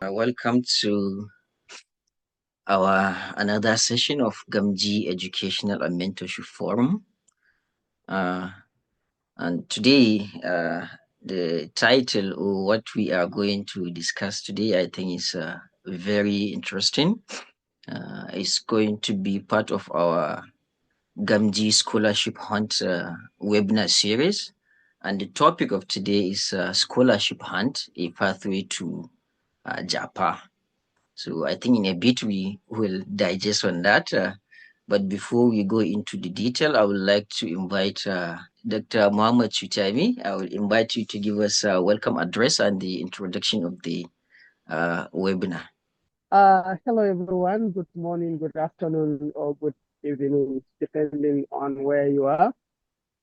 Welcome to our another session of Gamji Educational and Mentorship Forum. Uh, and today, the title or what we are going to discuss today, I think, is very interesting. It's going to be part of our Gamji Scholarship Hunt webinar series. And the topic of today is Scholarship Hunt, a pathway to Japa. So I think in a bit we will digest on that. But before we go into the detail, I would like to invite Dr. Muhammad Chutami. I will invite you to give us a welcome address and the introduction of the webinar. Hello everyone. Good morning, good afternoon, or good evening, depending on where you are.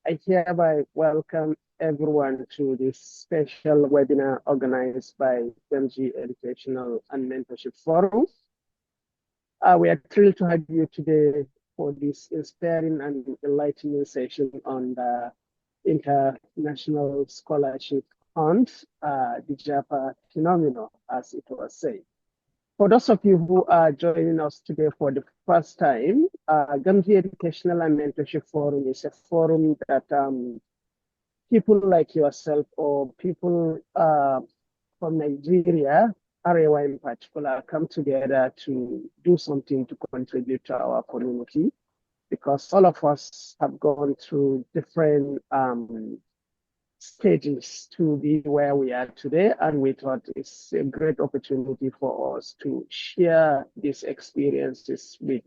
I hereby welcome everyone to this special webinar organized by MG Educational and Mentorship Forum. We are thrilled to have you today for this inspiring and enlightening session on the International Scholarship Hunt, the Japa phenomenon, as it was said. For those of you who are joining us today for the first time, Gamji Educational and Mentorship Forum is a forum that people like yourself or people from Nigeria, Arewa in particular, come together to do something to contribute to our community, because all of us have gone through different stages to be where we are today, and we thought it's a great opportunity for us to share these experiences with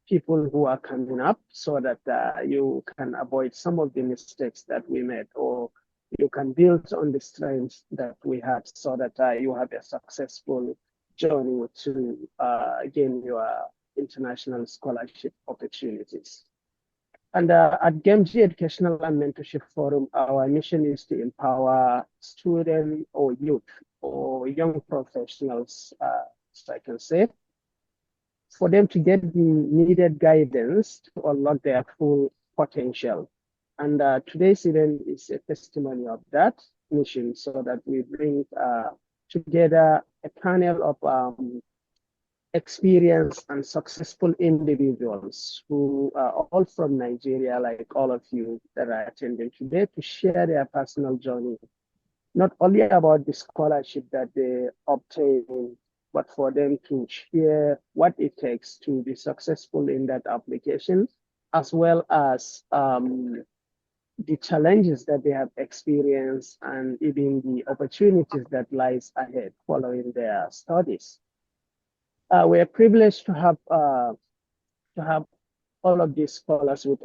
people who are coming up, so that you can avoid some of the mistakes that we made, or you can build on the strengths that we had, so that you have a successful journey to gain your international scholarship opportunities. And at GAMG Educational and Mentorship Forum, our mission is to empower students or youth or young professionals, so I can say, for them to get the needed guidance to unlock their full potential. And today's event is a testimony of that mission, so that we bring together a panel of experienced and successful individuals who are all from Nigeria, like all of you that are attending today, to share their personal journey, not only about the scholarship that they obtain, but for them to share what it takes to be successful in that application, as well as the challenges that they have experienced and even the opportunities that lies ahead following their studies. We are privileged to have all of these scholars with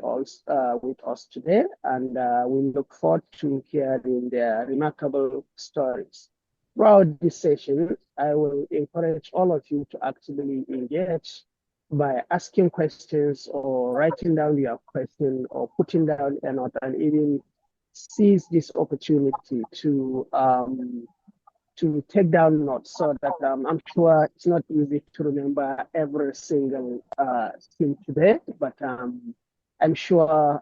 us today, and we look forward to hearing their remarkable stories. Throughout this session, I will encourage all of you to actively engage by asking questions or writing down your question or putting down a note, and even seize this opportunity to take down notes, so that I'm sure it's not easy to remember every single thing today, but I'm sure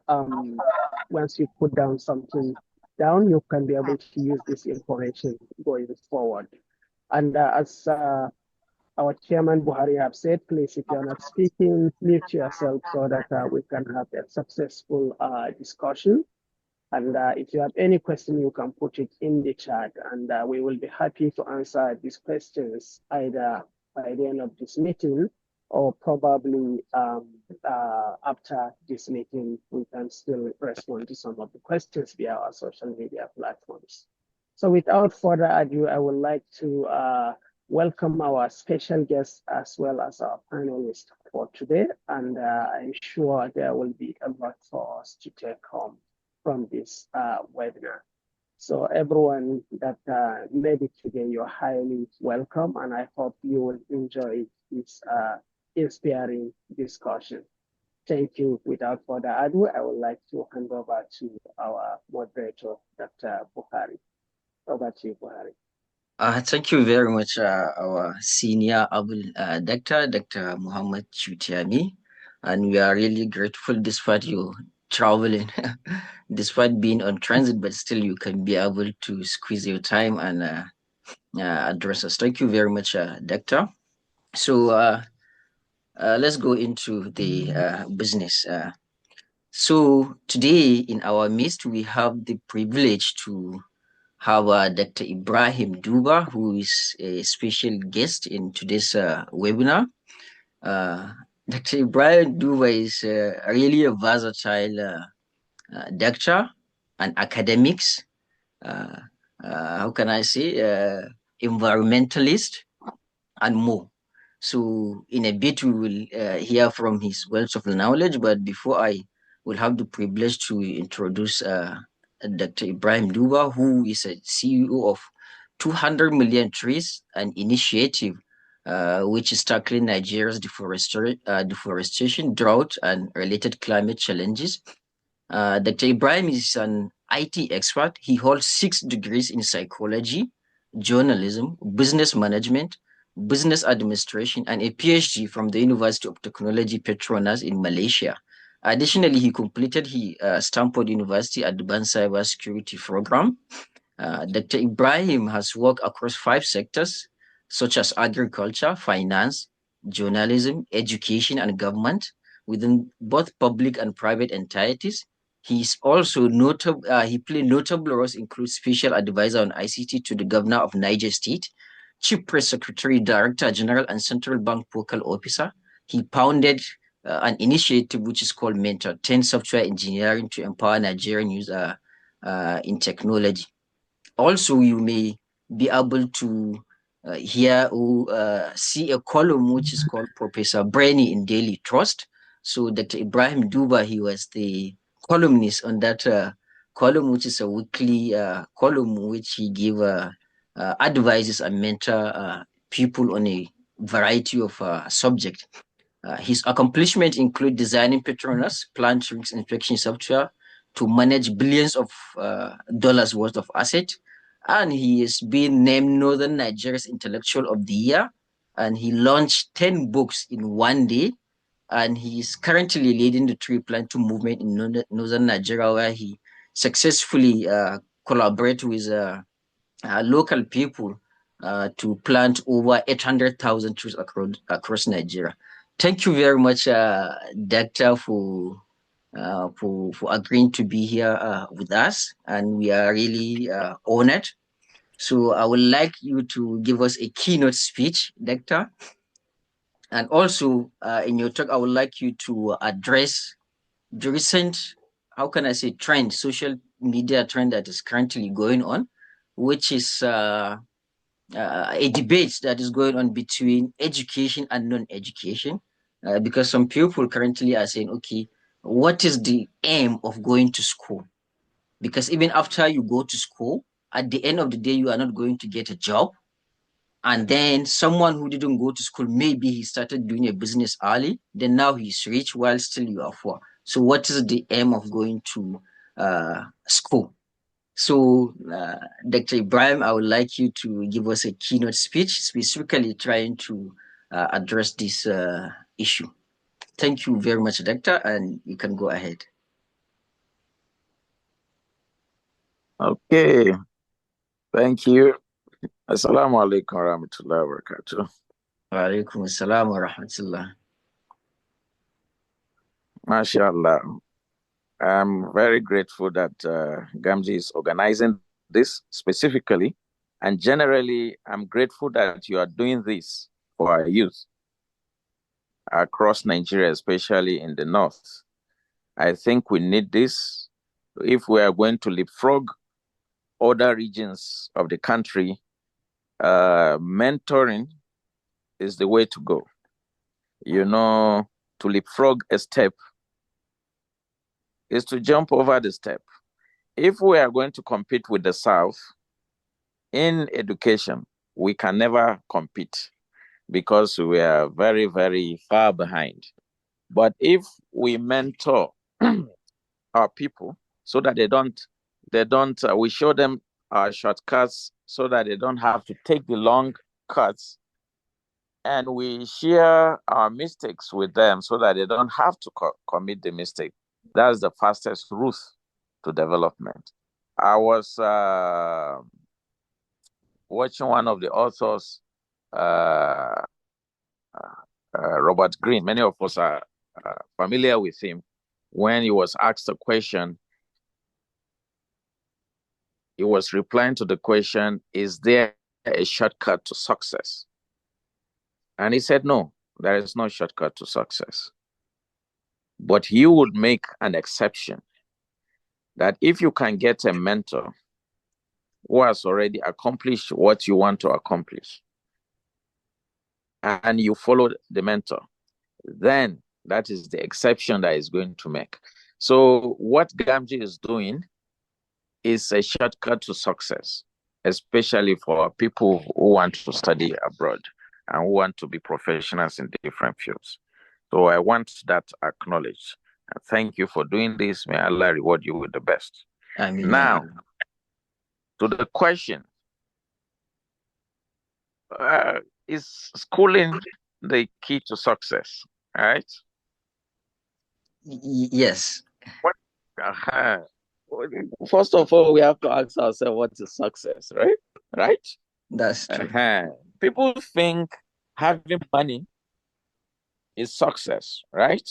once you put down something down, you can be able to use this information going forward. And as our chairman Buhari have said, please, if you're not speaking, mute yourself, so that we can have a successful discussion. And if you have any question, you can put it in the chat, and we will be happy to answer these questions either by the end of this meeting, or probably after this meeting, we can still respond to some of the questions via our social media platforms. So without further ado, I would like to welcome our special guests as well as our panelists for today. And I'm sure there will be a lot for us to take home from this webinar. So everyone that made it today, you're highly welcome, and I hope you will enjoy this inspiring discussion. Thank you. Without further ado, I would like to hand over to our moderator, Dr. Buhari. Over to you, Buhari. Thank you very much, our senior Dr. Muhammad Chutiami. And we are really grateful despite you traveling, despite being on transit, but still you can be able to squeeze your time and address us. Thank you very much, Doctor. So let's go into the business. So today in our midst, we have the privilege to have Dr. Ibrahim Duba, who is a special guest in today's webinar. Uh, Dr. Ibrahim Duba is really a versatile doctor and academics. Uh, how can I say? Environmentalist and more. So in a bit, we will hear from his wealth of knowledge. But before I will have the privilege to introduce Dr. Ibrahim Duba, who is a CEO of 200 million trees, an initiative which is tackling Nigeria's deforestation, drought, and related climate challenges. Dr. Ibrahim is an IT expert. He holds 6 degrees in psychology, journalism, business management, business administration, and a PhD from the University of Technology Petronas in Malaysia. Additionally, he completed his Stanford University Advanced Cybersecurity Program. Dr. Ibrahim has worked across 5 sectors, such as agriculture, finance, journalism, education, and government, within both public and private entities. He's also notable. He played notable roles, include special advisor on ICT to the governor of Niger State, chief press secretary, director general, and central bank focal officer. He founded an initiative which is called Mentor, 10 software engineering to empower Nigerian users in technology. Also, you may be able to hear or see a column which is called Professor Brainy in Daily Trust. So Dr. Ibrahim Duba, he was the columnist on that column, which is a weekly column which he give advices and mentor people on a variety of subjects. His accomplishments include designing Petronas plant risk inspection software to manage billions of dollars worth of assets. And he is being named Northern Nigeria's Intellectual of the Year. And he launched 10 books in one day. And he is currently leading the tree planting movement in Northern Nigeria, where he successfully collaborates with local people to plant over 800,000 trees across Nigeria. Thank you very much, Doctor, for agreeing to be here with us, and we are really honored. So I would like you to give us a keynote speech, Doctor, and also in your talk, I would like you to address the recent, how can I say, trend, social media trend that is currently going on, which is a debate that is going on between education and non-education, because some people currently are saying, okay, what is the aim of going to school? Because even after you go to school, at the end of the day, you are not going to get a job. And then someone who didn't go to school, maybe he started doing a business early, then now he's rich while still you are poor. So what is the aim of going to school? So, Dr. Ibrahim, I would like you to give us a keynote speech specifically trying to address this issue. Thank you very much, Doctor, and you can go ahead. Okay, thank you. Assalamu alaikum warahmatullahi wabarakatuh. Wa alaikum assalam wa rahmatullah. MashaAllah. I'm very grateful that Gamji is organizing this specifically. And generally, I'm grateful that you are doing this for our youth across Nigeria, especially in the north. I think we need this if we are going to leapfrog other regions of the country. Mentoring is the way to go. You know, to leapfrog a step is to jump over the step. If we are going to compete with the South in education, we can never compete because we are very, very far behind. But if we mentor our people so that we show them our shortcuts so that they don't have to take the long cuts, and we share our mistakes with them so that they don't have to commit the mistake. That's the fastest route to development. I was watching one of the authors, Robert Greene. Many of us are familiar with him. When he was asked a question, he was replying to the question, is there a shortcut to success? And he said, no, there is no shortcut to success. But he would make an exception that if you can get a mentor who has already accomplished what you want to accomplish, and you follow the mentor, then that is the exception that is going to make. So what Gamji is doing is a shortcut to success, especially for people who want to study abroad and who want to be professionals in different fields. So I want that acknowledged. And thank you for doing this. May Allah reward you with the best. I mean, now, to the question, is schooling the key to success, right? Yes. First of all, we have to ask ourselves, what is success, right? Right? That's true. People think having money is success, right?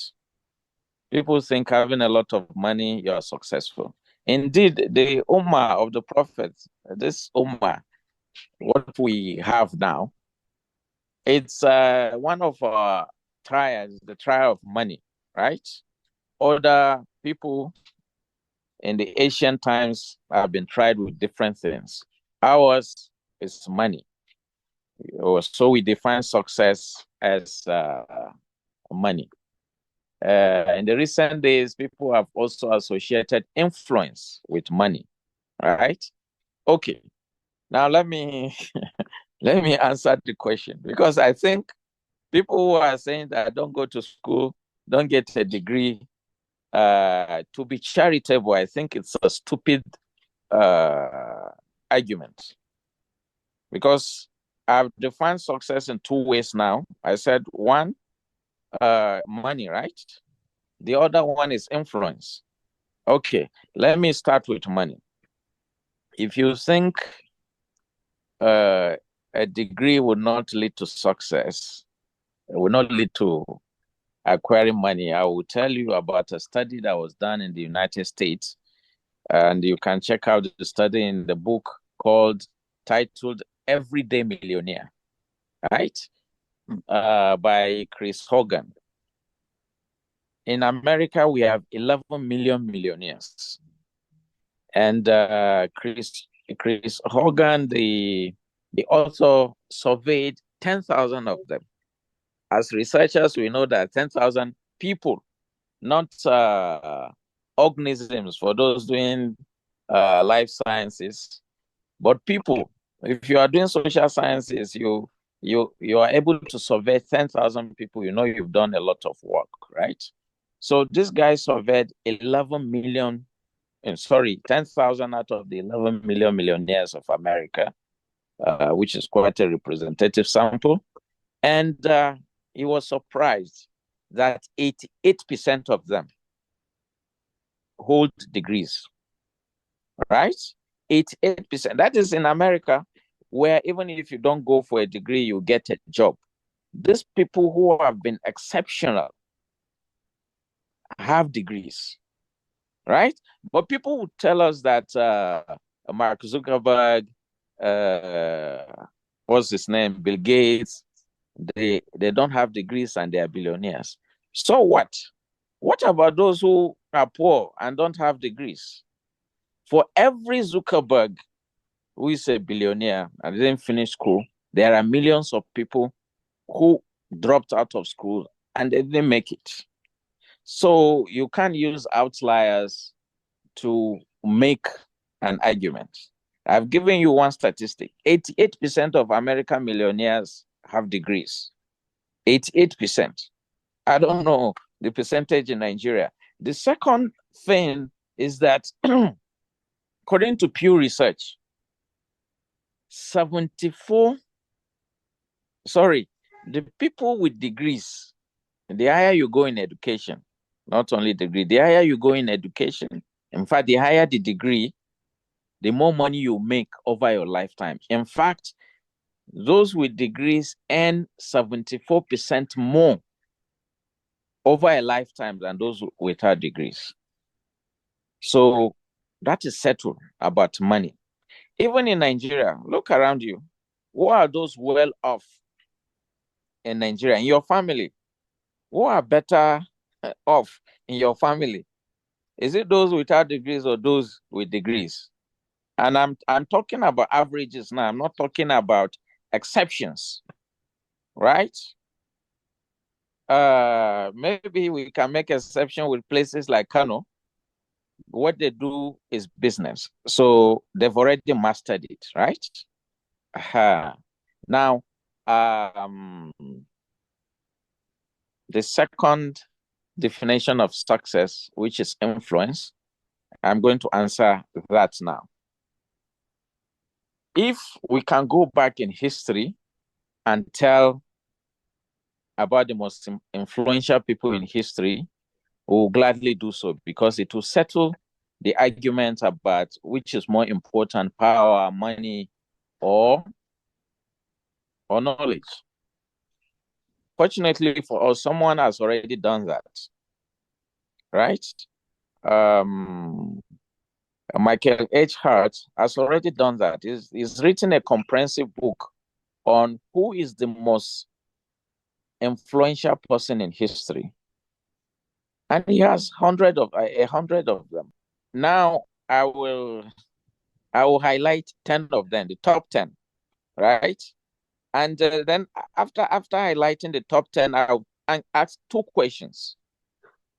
People think having a lot of money, you're successful. Indeed, the Ummah of the Prophet, this Ummah, what we have now, it's one of our trials, the trial of money, right? Other people in the ancient times have been tried with different things. Ours is money. So we define success as money. In the recent days, people have also associated influence with money, right? Okay. Now let me let me answer the question, because I think people who are saying that don't go to school, don't get a degree, to be charitable, I think it's a stupid argument. Because I've defined success in two ways now. I said one, money, right? The other one is influence. Okay, let me start with money. If you think a degree would not lead to success, it will not lead to acquiring money, I will tell you about a study that was done in the United States. And you can check out the study in the book titled Everyday Millionaire, right? By Chris Hogan. In America, we have 11 million millionaires. And Chris Hogan, the author, surveyed 10,000 of them. As researchers, we know that 10,000 people, not organisms for those doing life sciences, but people. If you are doing social sciences, you are able to survey 10,000 people, you know you've done a lot of work, right? So this guy surveyed 10,000 out of the 11 million millionaires of America, which is quite a representative sample. And he was surprised that 88% of them hold degrees, right? 88%. That is in America, where even if you don't go for a degree, you get a job. These people who have been exceptional have degrees, right? But people would tell us that Mark Zuckerberg, what's his name, Bill Gates, they don't have degrees and they are billionaires. So what? What about those who are poor and don't have degrees? For every Zuckerberg who is a billionaire and didn't finish school, there are millions of people who dropped out of school and they didn't make it. So you can't use outliers to make an argument. I've given you one statistic. 88% of American millionaires have degrees. 88%. I don't know the percentage in Nigeria. The second thing is that according to Pew Research, the people with degrees, the higher you go in education, not only degree, the higher you go in education, in fact, the higher the degree, the more money you make over your lifetime. In fact, those with degrees earn 74% more over a lifetime than those without degrees. So that is settled about money. Even in Nigeria, look around you. Who are those well off in Nigeria? In your family, who are better off in your family? Is it those without degrees or those with degrees? And I'm talking about averages now. I'm not talking about exceptions, right? Maybe we can make exception with places like Kano. What they do is business, so they've already mastered it, right? Now, the second definition of success, which is influence, I'm going to answer that now. If we can go back in history and tell about the most influential people in history, we will gladly do so, because it will settle the argument about which is more important, power, money, or knowledge. Fortunately for us, someone has already done that, right? Michael H. Hart has already done that. He's written a comprehensive book on who is the most influential person in history. And he has a hundred of them. Now I will highlight 10 of them, the top 10, right? And then after highlighting the top 10, I'll ask two questions.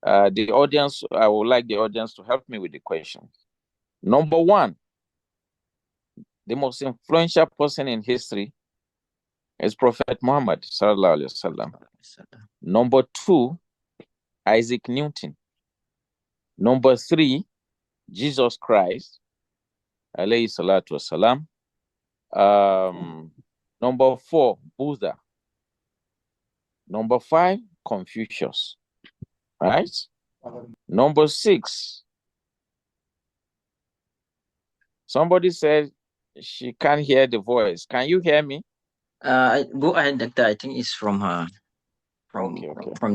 I would like the audience to help me with the questions. Number one, the most influential person in history is Prophet Muhammad sallallahu alaihi wasallam. Number two, Isaac Newton. Number three, Jesus Christ alayhi salatu wasalam. Number four, Buddha. Number five, Confucius. Right? Number six, somebody said she can't hear the voice. Can you hear me? Go ahead, Doctor. I think it's from her, from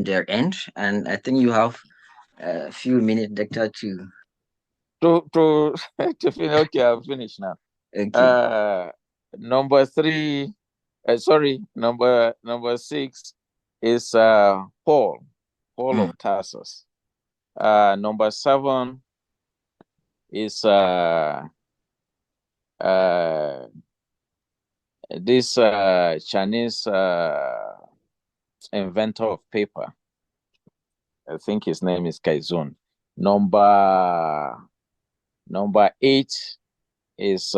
their end, and I think you have a few minutes, Doctor, to to finish. Okay, I'll finish now. okay. Number three, number six is Paul of Tarsus. Number seven is this Chinese inventor of paper. I think his name is Kaizun. Number eight is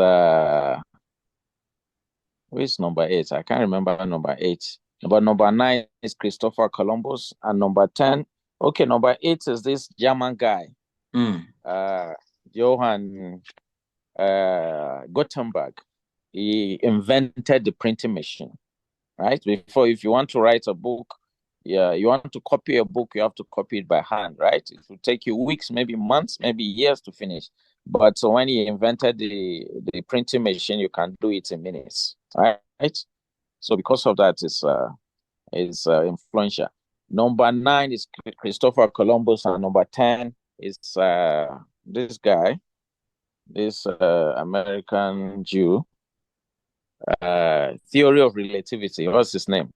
who is number eight? I can't remember number eight. But number nine is Christopher Columbus, and number 10. Okay, number 8 is this German guy, Johann Gutenberg. He invented the printing machine, right? Before, if you want to write a book, you want to copy a book, you have to copy it by hand, right? It will take you weeks, maybe months, maybe years to finish. But so when he invented the printing machine, you can do it in minutes, right? So because of that, it's influential. Number 9 is Christopher Columbus, and number 10 is this guy, this American Jew, theory of relativity. What's his name?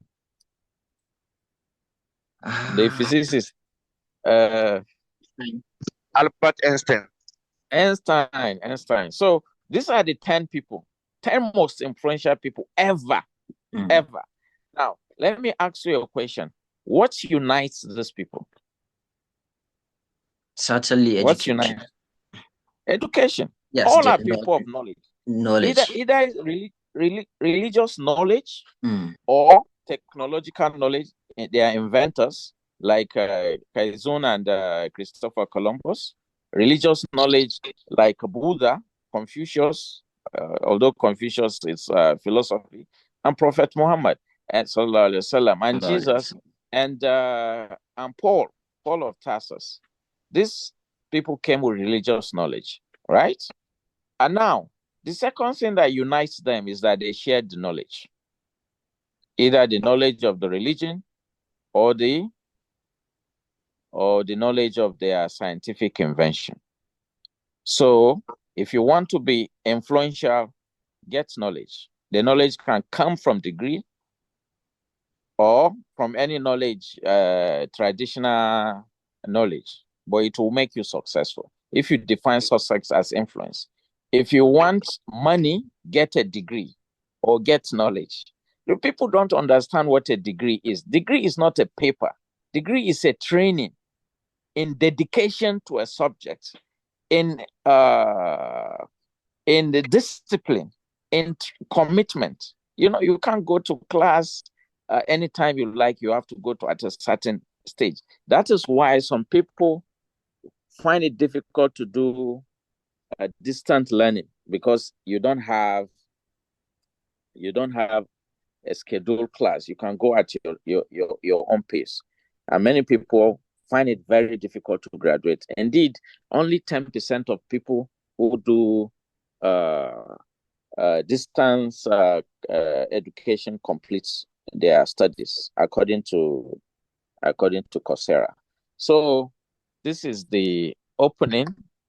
The physicist, Albert Einstein. Einstein. So these are the 10 most influential people ever. Now, let me ask you a question. What unites these people? Certainly education. What unites? Education. Yes, all are people of knowledge. Either religious knowledge or technological knowledge. They are inventors like Kaizun and Christopher Columbus. Religious knowledge like Buddha, Confucius, although Confucius is philosophy, and Prophet Muhammad and sallallahu alaihi wasallam, and Jesus and Paul of Tarsus. These people came with religious knowledge, right? And now, the second thing that unites them is that they share the knowledge, either the knowledge of the religion or the knowledge of their scientific invention. So if you want to be influential, get knowledge. The knowledge can come from degree or from any knowledge, traditional knowledge, but it will make you successful. If you define success as influence, if you want money, get a degree or get knowledge. The people don't understand what a degree is. Degree is not a paper. Degree is a training in dedication to a subject, in the discipline, in commitment. You can't go to class anytime you like. You have to go to at a certain stage. That is why some people find it difficult to do distant learning, because you don't have a scheduled class. You can go at your own pace, and many people find it very difficult to graduate. Indeed, only 10% of people who do distance education completes their studies, according to Coursera. So this is the opening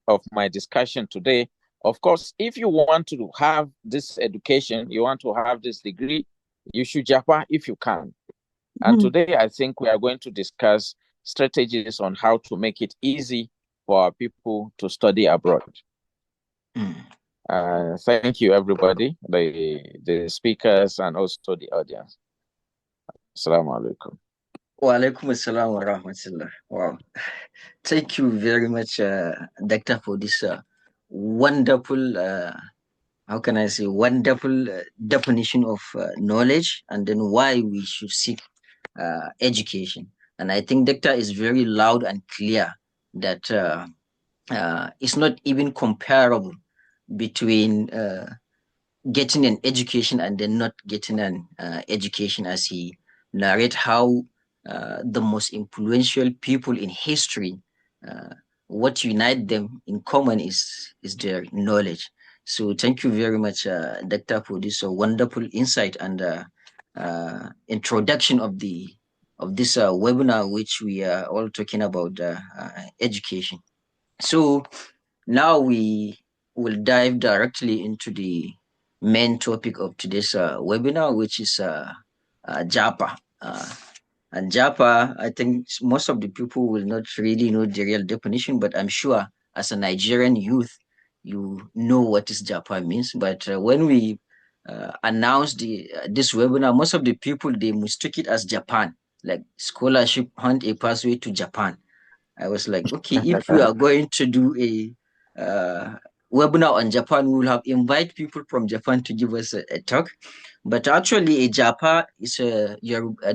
of my discussion today. Of course, if you want to have this education, you want to have this degree, you should Japa if you can. And today, I think we are going to discuss strategies on how to make it easy for our people to study abroad. Thank you, everybody, the speakers and also the audience. Assalamu alaikum. Wa alaikum assalam wa rahmatullah. Wow. Thank you very much, Doctor, for this wonderful, how can I say, wonderful definition of knowledge, and then why we should seek education. And I think Doctor is very loud and clear that it's not even comparable between getting an education and then not getting an education, as he narrate how the most influential people in history, what unite them in common is their knowledge. So thank you very much, Doctor, for this wonderful insight and introduction of this webinar, which we are all talking about education. So now we will dive directly into the main topic of today's webinar, which is Japa. And Japa, I think most of the people will not really know the real definition, but I'm sure as a Nigerian youth, you know what is Japa means. But when we announced this webinar, most of the people, they mistook it as Japan, like scholarship hunt a pathway to Japan. I was like, okay, if we are going to do a webinar on Japan, we will have invite people from Japan to give us a talk. But actually, a Japa is a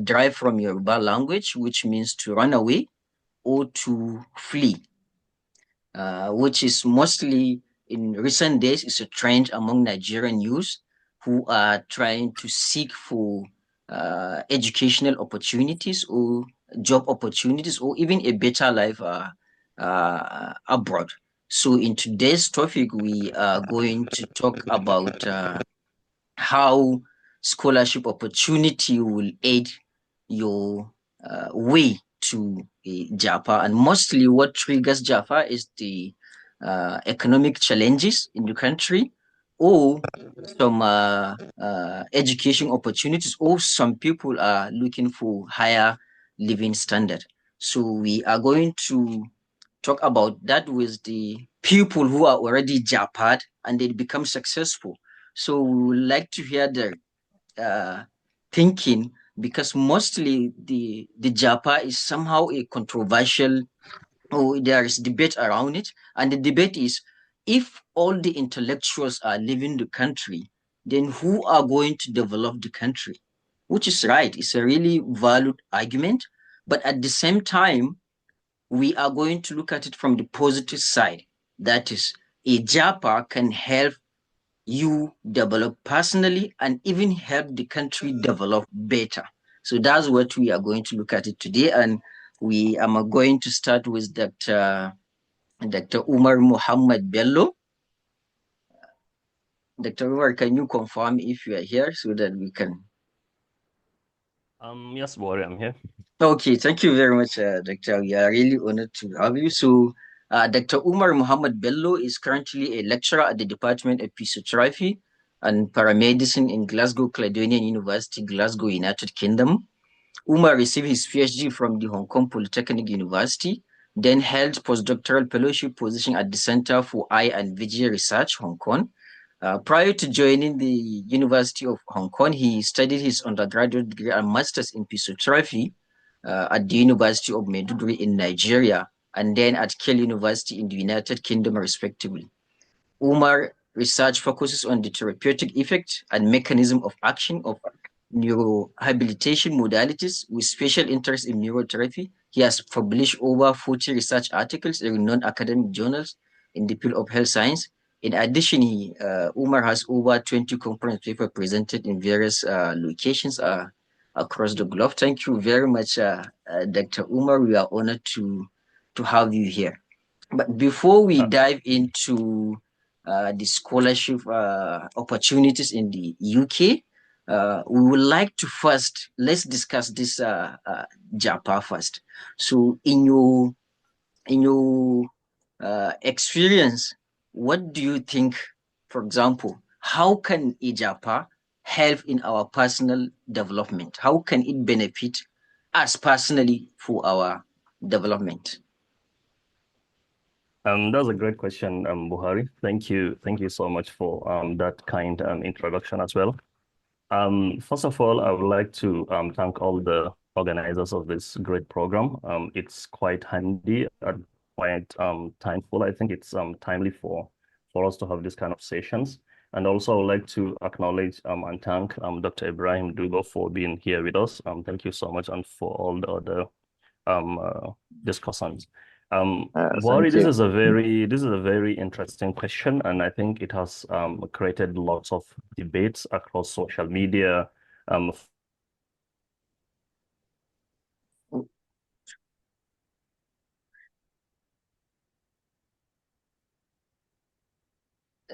derived from Yoruba language, which means to run away or to flee, which is mostly in recent days is a trend among Nigerian youth who are trying to seek for educational opportunities or job opportunities or even a better life abroad. So in today's topic, we are going to talk about how scholarship opportunity will aid your way to Japa. And mostly what triggers Japa is the economic challenges in the country, or some education opportunities, or some people are looking for higher living standard. So we are going to talk about that with the people who are already Japad and they become successful. So we would like to hear their thinking, because mostly the Japa is somehow a controversial, or there is debate around it. And the debate is, if all the intellectuals are leaving the country, then who are going to develop the country? Which is right. It's a really valid argument. But at the same time, we are going to look at it from the positive side. That is, a Japa can help you develop personally and even help the country develop better. So that's what we are going to look at it today. And we am going to start with Dr. Umar Muhammad Bello. Dr. Umar, can you confirm if you are here so that we can? Yes, Bori, I'm here. Okay, thank you very much, Dr. We are really honored to have you. So, Dr. Umar Muhammad Bello is currently a lecturer at the Department of Physiotherapy and Paramedicine in Glasgow Caledonian University, Glasgow, United Kingdom. Umar received his PhD from the Hong Kong Polytechnic University, then held postdoctoral fellowship position at the Center for Eye and Vision Research, Hong Kong. Prior to joining the University of Hong Kong, he studied his undergraduate degree and master's in physiotherapy at the University of Maiduguri in Nigeria, and then at Keele University in the United Kingdom, respectively. Umar research focuses on the therapeutic effect and mechanism of action of neurohabilitation modalities with special interest in neurotherapy. He has published over 40 research articles in non-academic journals in the field of health science. In addition, Umar has over 20 conference papers presented in various locations across the globe. Thank you very much, Dr. Umar. We are honored to have you here. But before we dive into the scholarship opportunities in the UK, we would like to first let's discuss this Japa first. So, in your experience, what do you think? For example, how can a Japa help in our personal development? How can it benefit us personally for our development? That's a great question, Buhari. Thank you. Thank you so much for that kind introduction as well. First of all, I would like to thank all the organizers of this great program. It's quite handy and quite timeful. I think it's timely for us to have this kind of sessions. And also, I would like to acknowledge and thank Dr. Ibrahim Dugo for being here with us. Thank you so much, and for all the other discussants. Bori, this is a very interesting question, and I think it has created lots of debates across social media.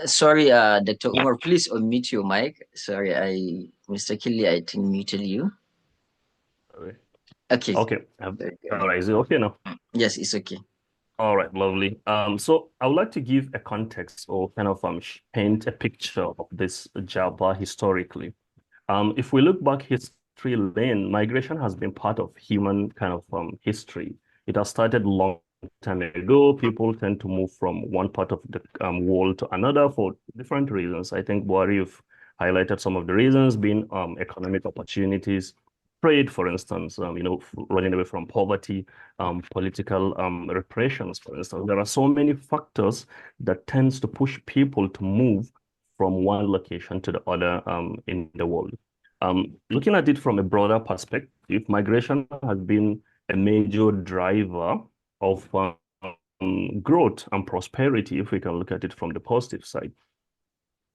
Sorry, Dr. Umar, please unmute your mic. Sorry, I mistakenly I think muted you. Sorry. Okay. Okay. Very good. All right. Is it okay now? Yes, it's okay. All right, lovely. So I would like to give a context or kind of paint a picture of this Japa historically. If we look back history lane, migration has been part of human kind of history. It has started long time ago. People tend to move from one part of the world to another for different reasons. I think, Buhari, you've highlighted some of the reasons, being economic opportunities, trade, for instance, running away from poverty, political repressions, for instance. There are so many factors that tends to push people to move from one location to the other in the world. Looking at it from a broader perspective, migration has been a major driver of growth and prosperity, if we can look at it from the positive side.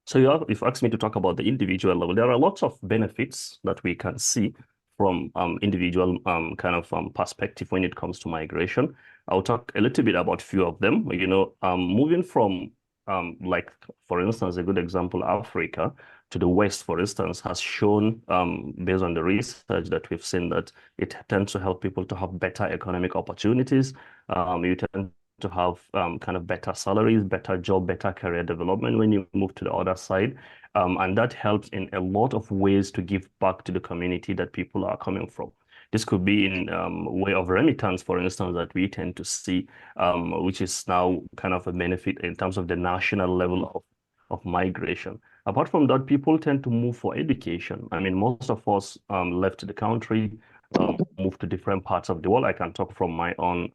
So if you ask me to talk about the individual level, there are lots of benefits that we can see from individual kind of perspective when it comes to migration. I'll talk a little bit about a few of them. Moving from like, for instance, a good example, Africa to the West, for instance, has shown, based on the research that we've seen, that it tends to help people to have better economic opportunities. You tend to have kind of better salaries, better job, better career development when you move to the other side. And that helps in a lot of ways to give back to the community that people are coming from. This could be in way of remittance, for instance, that we tend to see, which is now kind of a benefit in terms of the national level of migration. Apart from that, people tend to move for education. I mean, most of us left the country, moved to different parts of the world. I can talk from my own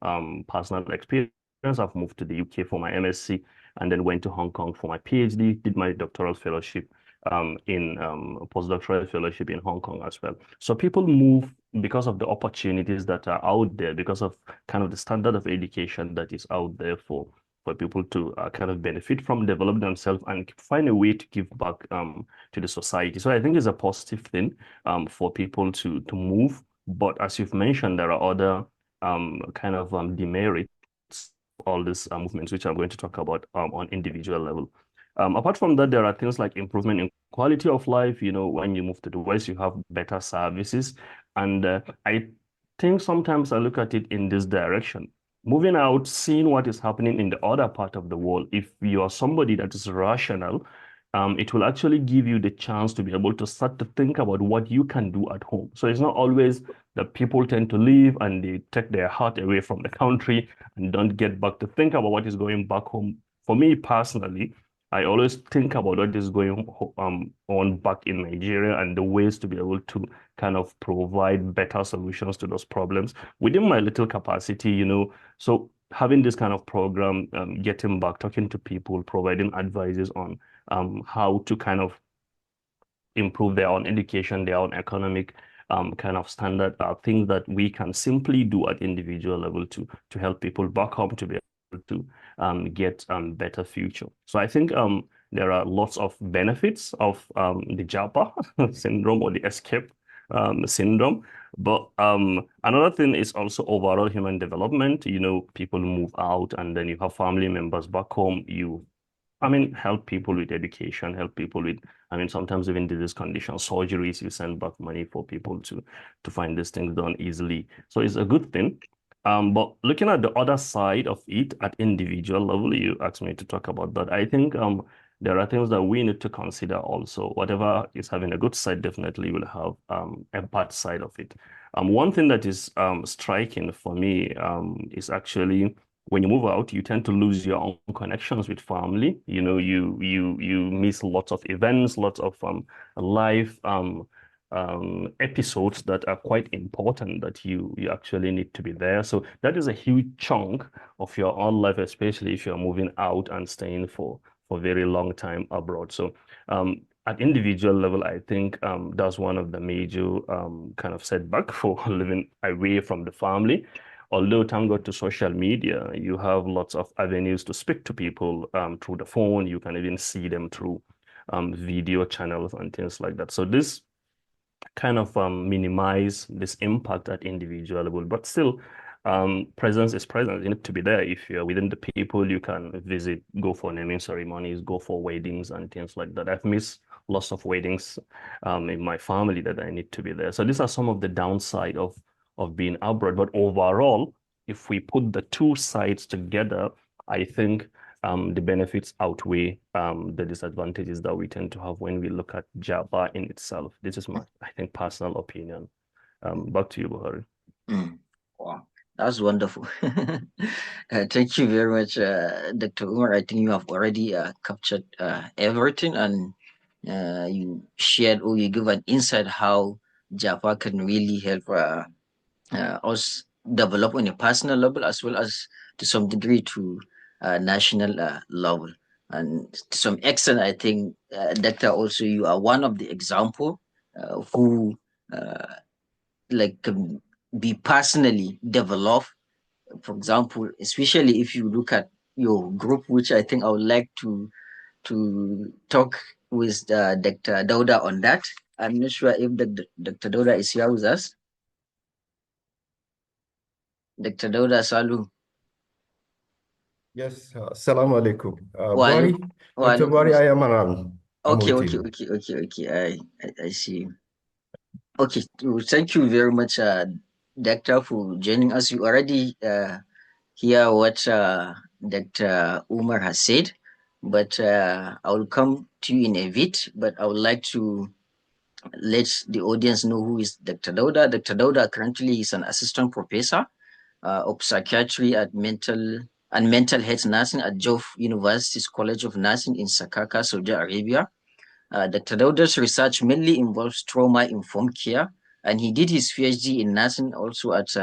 personal experience. I've moved to the UK for my MSc and then went to Hong Kong for my PhD, did my doctoral fellowship in postdoctoral fellowship in Hong Kong as well. So people move because of the opportunities that are out there, because of kind of the standard of education that is out there for people to kind of benefit from, develop themselves, and find a way to give back to the society. So I think it's a positive thing for people to move. But as you've mentioned, there are other kind of demerits all these movements, which I'm going to talk about on individual level. Apart from that, there are things like improvement in quality of life. When you move to the West, you have better services. And I think sometimes I look at it in this direction. Moving out, seeing what is happening in the other part of the world, if you are somebody that is rational, it will actually give you the chance to be able to start to think about what you can do at home. So it's not always that people tend to leave and they take their heart away from the country and don't get back to think about what is going back home. For me personally, I always think about what is going on back in Nigeria and the ways to be able to kind of provide better solutions to those problems within my little capacity. So having this kind of program, getting back, talking to people, providing advices on how to kind of improve their own education, their own economic kind of standard are things that we can simply do at individual level to help people back home to be able to get better future. So I think there are lots of benefits of the Japa syndrome or the escape syndrome. But another thing is also overall human development. People move out and then you have family members back home. Help people with education, help people with, sometimes even disease conditions, surgeries, you send back money for people to find these things done easily. So it's a good thing. But looking at the other side of it at individual level, you asked me to talk about that. I think there are things that we need to consider also. Whatever is having a good side definitely will have a bad side of it. One thing that is striking for me is actually when you move out, you tend to lose your own connections with family. You miss lots of events, lots of life episodes that are quite important that you actually need to be there. So that is a huge chunk of your own life, especially if you're moving out and staying for a very long time abroad. So at individual level, I think that's one of the major kind of setback for living away from the family. Although, thank God to social media, you have lots of avenues to speak to people through the phone. You can even see them through video channels and things like that. So this kind of minimize this impact at individual level, but still presence is presence. You need to be there. If you're within the people, you can visit, go for naming ceremonies, go for weddings and things like that. I've missed lots of weddings in my family that I need to be there. So these are some of the downside of being abroad. But overall, if we put the two sides together, I think the benefits outweigh the disadvantages that we tend to have when we look at Japa in itself. This is my, I think, personal opinion. Back to you, Buhari. Wow, that's wonderful. Thank you very much, Dr. Umar. I think you have already captured everything, and you shared or you give an insight how Japa can really help us develop on a personal level as well as to some degree to national level. And to some extent, I think, Doctor, also you are one of the example who can be personally developed. For example, especially if you look at your group, which I think I would like to talk with Dr. Dauda on that. I'm not sure if Dr. Dauda is here with us. Dr. Dauda Salu. Yes, Assalamu alaikum. Well, Bari, Dr. Bari, I am around. I'm okay, with okay, you. okay. I see. Okay, thank you very much, Doctor, for joining us. You already hear what Dr. Umar has said, but I will come to you in a bit. But I would like to let the audience know who is Dr. Dauda. Dr. Dauda currently is an assistant professor of psychiatry at mental health nursing at Jof University's College of Nursing in Sakaka, Saudi Arabia. Dr. Dauda's research mainly involves trauma-informed care, and he did his PhD in nursing also at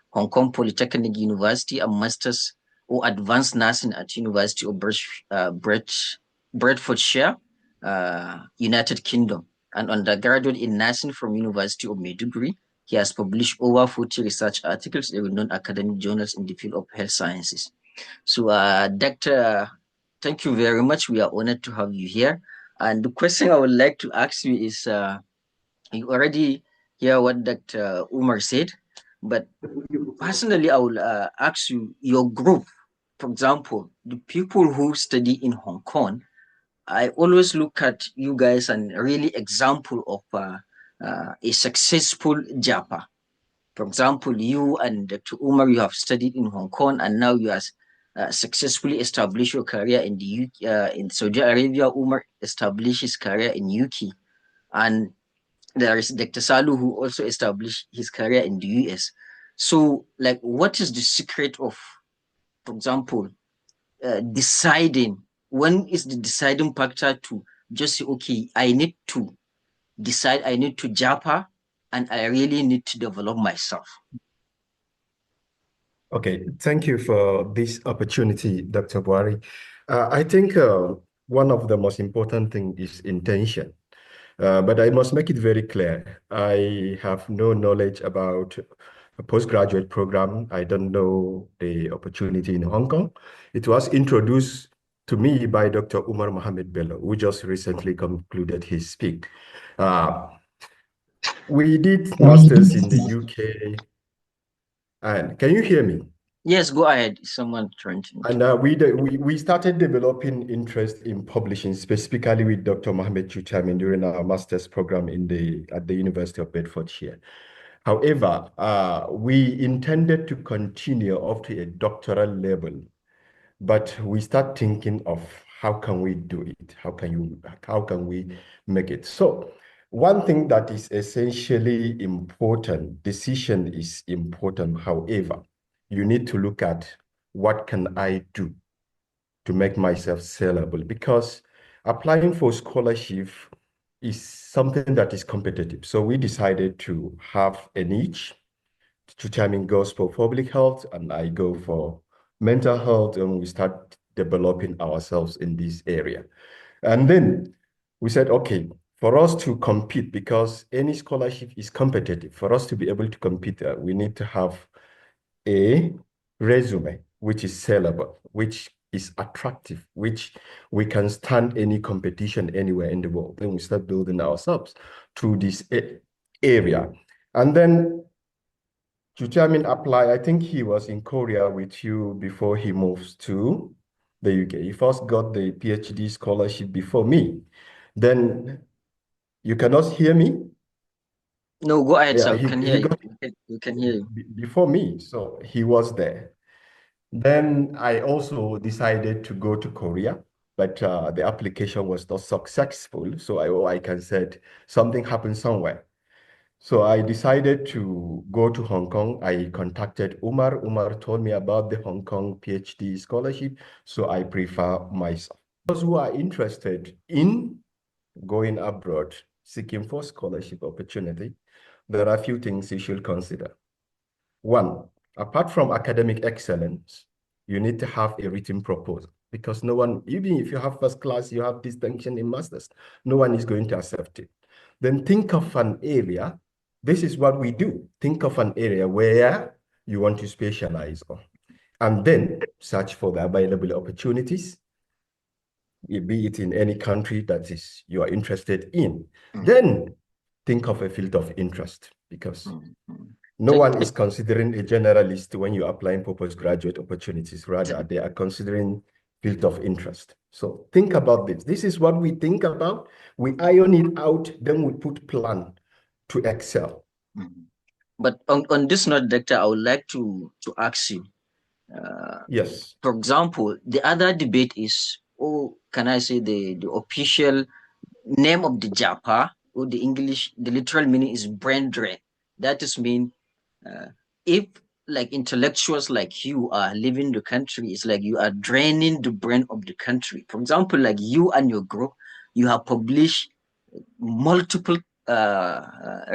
Hong Kong Polytechnic University and Masters or Advanced Nursing at University of Bedfordshire, United Kingdom, and undergraduate in nursing from University of Maiduguri. He has published over 40 research articles in renowned academic journals in the field of health sciences. So, Doctor, thank you very much. We are honored to have you here. And the question I would like to ask you is, you already hear what Dr. Umar said, but personally, I will ask you, your group, for example, the people who study in Hong Kong, I always look at you guys and really example of a successful Japa. For example, you and Dr. Umar, you have studied in Hong Kong, and now you have successfully established your career in the UK, in Saudi Arabia. Umar established his career in UK, and there is Dr. Salu who also established his career in the US. So, like, what is the secret of, for example, deciding? When is the deciding factor to just say, okay, I need to decide, I need to Japa, and I really need to develop myself? Okay, thank you for this opportunity, Dr. Buari. I think one of the most important thing is intention. But I must make it very clear. I have no knowledge about a postgraduate program. I don't know the opportunity in Hong Kong. It was introduced to me by Dr. Umar Mohamed Bello, who just recently concluded his speak. We did masters in the UK. And can you hear me? Yes, go ahead. Someone trying to. And we started developing interest in publishing, specifically with Dr. Mohamed Chuchamin during our master's program at the University of Bedfordshire. However, we intended to continue up to a doctoral level, but we start thinking of how can we do it? How can we make it? So one thing that is essentially important, decision is important. However, you need to look at what can I do to make myself sellable, because applying for scholarship is something that is competitive. So we decided to have a niche. Chuchamin goes for public health and I go for mental health, and we start developing ourselves in this area. And then we said, okay, for us to compete, because any scholarship is competitive, for us to be able to compete, we need to have a resume which is sellable, which is attractive, which we can stand any competition anywhere in the world. Then we start building ourselves through this area. And then Chuchamin apply, I think he was in Korea with you before he moves to the UK. He first got the PhD scholarship before me. Then you cannot hear me? No, go ahead, Yeah, sir. We can hear he you. got We can hear you. before me, so he was there. Then I also decided to go to Korea, but the application was not successful. So I can said something happened somewhere. So I decided to go to Hong Kong. I contacted Umar. Umar told me about the Hong Kong PhD scholarship. So I prefer myself. Those who are interested in going abroad, seeking for scholarship opportunity, there are a few things you should consider. One, apart from academic excellence, you need to have a written proposal, because no one, even if you have first class, you have distinction in masters, no one is going to accept it. Then think of an area. This is what we do. Think of an area where you want to specialize on, and then search for the available opportunities, be it in any country that is you are interested in. Then think of a field of interest, because no one is considering a generalist when you're applying for postgraduate opportunities. Rather, they are considering field of interest. So think about this. This is what we think about. We iron it out, then we put plan to excel. But on this note, Doctor, I would like to ask you. Yes. For example, the other debate is, oh, can I say the official name of the Japa, or the English, the literal meaning is brain drain. That is mean, if like intellectuals like you are leaving the country, it's like you are draining the brain of the country. For example, like you and your group, you have published multiple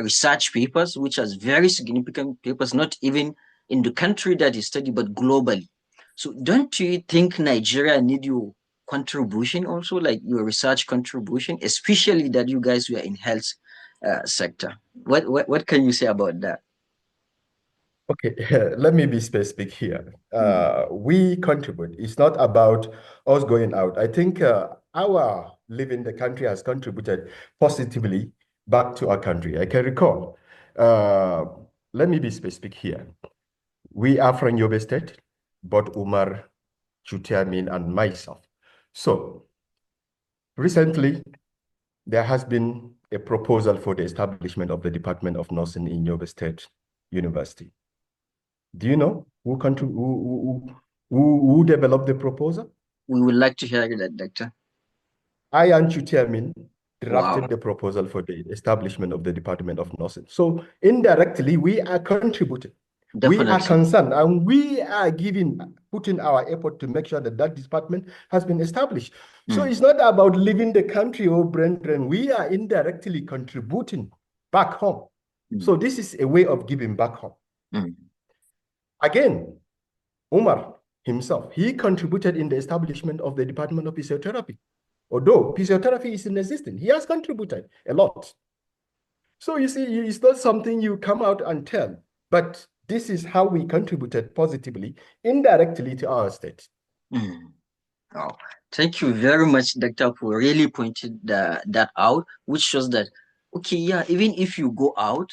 research papers, which are very significant papers, not even in the country that you study, but globally. So don't you think Nigeria need your contribution also, like your research contribution, especially that you guys were in health sector? What can you say about that? Okay, let me be specific here. We contribute. It's not about us going out. I think our living the country has contributed positively back to our country. I can recall. Let me be specific here. We are from Yobe State, but Umar, Chutiamin, and myself. So recently, there has been a proposal for the establishment of the Department of Nursing in Yobe State University. Do you know who developed the proposal? We would like to hear that, Doctor. I and Chairman drafted Wow. the proposal for the establishment of the Department of Nursing. So indirectly, we are contributing. We are Definitely. concerned, and we are putting our effort to make sure that that department has been established. So it's not about leaving the country or brethren. We are indirectly contributing back home. So this is a way of giving back home. Again, Umar himself, he contributed in the establishment of the Department of Physiotherapy. Although physiotherapy is inexistent, he has contributed a lot. So you see, it's not something you come out and tell, but this is how we contributed positively, indirectly to our state. Oh, thank you very much, Doctor, for really pointing that out, which shows that, okay, yeah, even if you go out,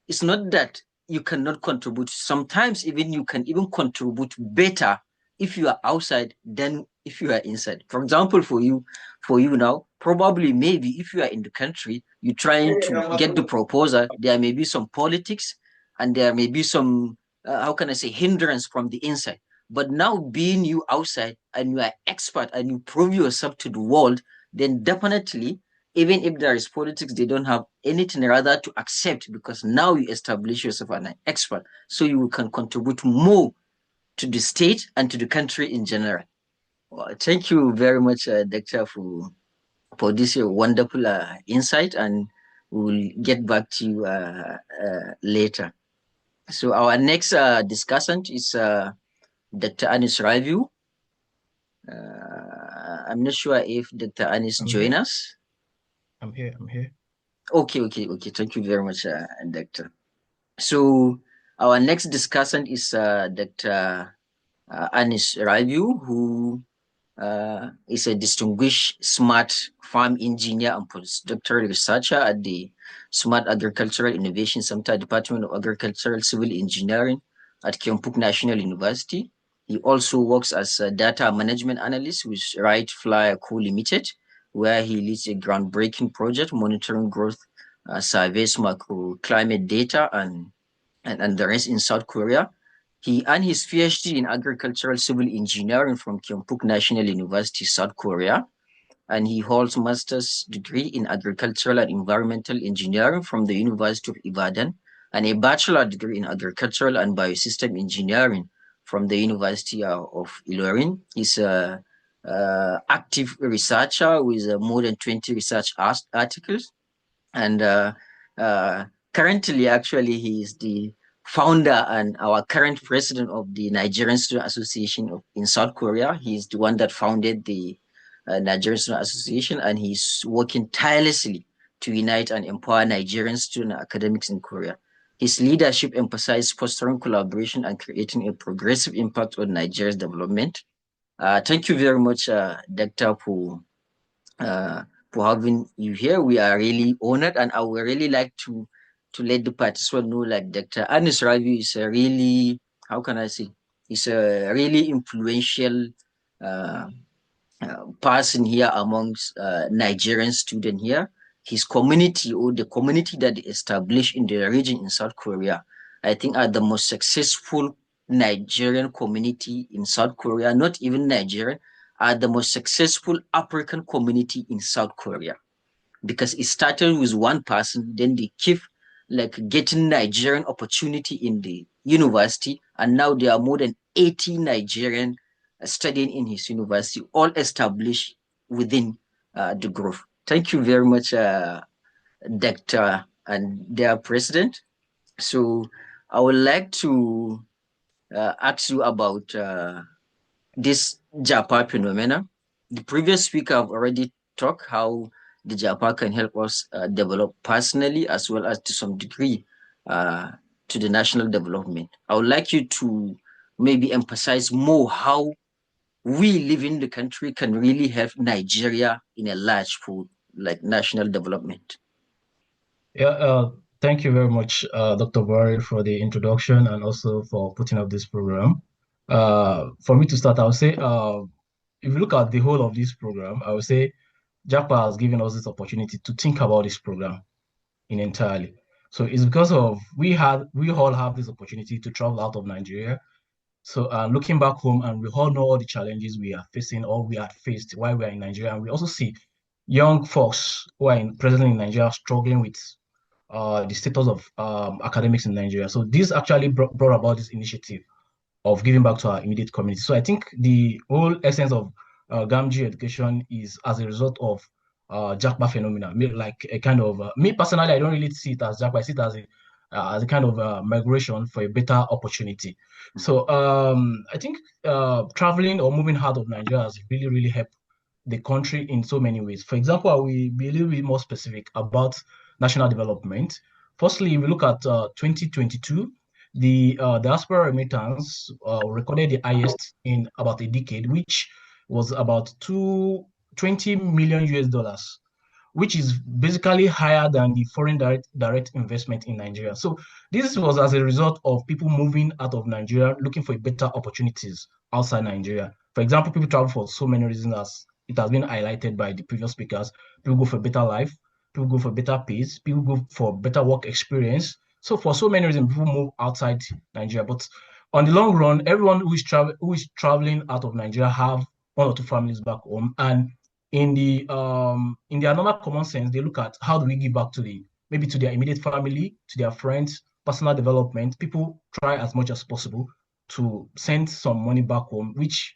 it's not that you cannot contribute. Sometimes even you can even contribute better if you are outside than if you are inside. For example, for you now, probably maybe if you are in the country, you're trying to get the proposal, there may be some politics and there may be some, how can I say, hindrance from the inside. But now being you outside and you are expert and you prove yourself to the world, then definitely, even if there is politics, they don't have anything rather to accept because now you establish yourself as an expert. So you can contribute more to the state and to the country in general. Well, thank you very much, Doctor, for this wonderful insight, and we'll get back to you later. So our next discussant is Dr. Anis Raviu. I'm not sure if Dr. Anis join us. I'm here. Okay. Thank you very much, Doctor. So our next discussant is Dr. Anis Raviu, who is a distinguished smart farm engineer and postdoctoral researcher at the Smart Agricultural Innovation Center, Department of Agricultural Civil Engineering at Kyungpook National University. He also works as a data management analyst with Right Flyer Co. Limited, where he leads a groundbreaking project monitoring growth surveys, macroclimate data, and the rest in South Korea. He earned his PhD in agricultural civil engineering from Kyungpook National University, South Korea, and he holds master's degree in agricultural and environmental engineering from the University of Ibadan, and a bachelor degree in agricultural and biosystem engineering from the University of Ilorin. He's a active researcher with more than 20 research articles, and currently, actually, he is the founder and our current president of the Nigerian Student Association in South Korea. He's the one that founded the Nigerian Student Association, and he's working tirelessly to unite and empower Nigerian student academics in Korea. His leadership emphasizes fostering collaboration and creating a progressive impact on Nigeria's development. Thank you very much, Doctor, for having you here. We are really honored, and I would really like to let the participants know, like Dr. Anis Ravi is a really, how can I say, he's a really influential person here amongst Nigerian students here. His community, or the community that they established in the region in South Korea, I think are the most successful Nigerian community in South Korea, not even Nigerian, are the most successful African community in South Korea, because it started with one person, then they keep like getting Nigerian opportunity in the university, and now there are more than 80 Nigerian studying in his university, all established within the group. Thank you very much, Doctor and their president. So I would like to ask you about this Japa phenomena. The previous speaker have already talked how the Japa can help us develop personally as well as to some degree to the national development. I would like you to maybe emphasize more how we live in the country can really help Nigeria in a large for like national development. Yeah, thank you very much, Dr. Bari, for the introduction and also for putting up this program. For me to start, I would say, if you look at the whole of this program, I would say Japa has given us this opportunity to think about this program in entirely. So it's because of we all have this opportunity to travel out of Nigeria. So looking back home, and we all know all the challenges we are facing or we had faced while we are in Nigeria, and we also see young folks who are presently in Nigeria struggling with the status of academics in Nigeria. So this actually brought about this initiative of giving back to our immediate community. So I think the whole essence of Gamgee education is as a result of Japa phenomena. Like a kind of me personally, I don't really see it as Japa. I see it as a kind of migration for a better opportunity. So I think traveling or moving out of Nigeria has really helped the country in so many ways. For example, I will be a little bit more specific about national development. Firstly, if we look at 2022, the diaspora remittance recorded the highest in about a decade, which was about 20 million US dollars, which is basically higher than the foreign direct investment in Nigeria. So this was as a result of people moving out of Nigeria, looking for better opportunities outside Nigeria. For example, people travel for so many reasons, as it has been highlighted by the previous speakers. People go for better life, people go for better pays, people go for better work experience. So for so many reasons, people move outside Nigeria. But on the long run, everyone who is traveling out of Nigeria have one or two families back home, and in their normal common sense, they look at how do we give back to maybe to their immediate family, to their friends, personal development. People try as much as possible to send some money back home, which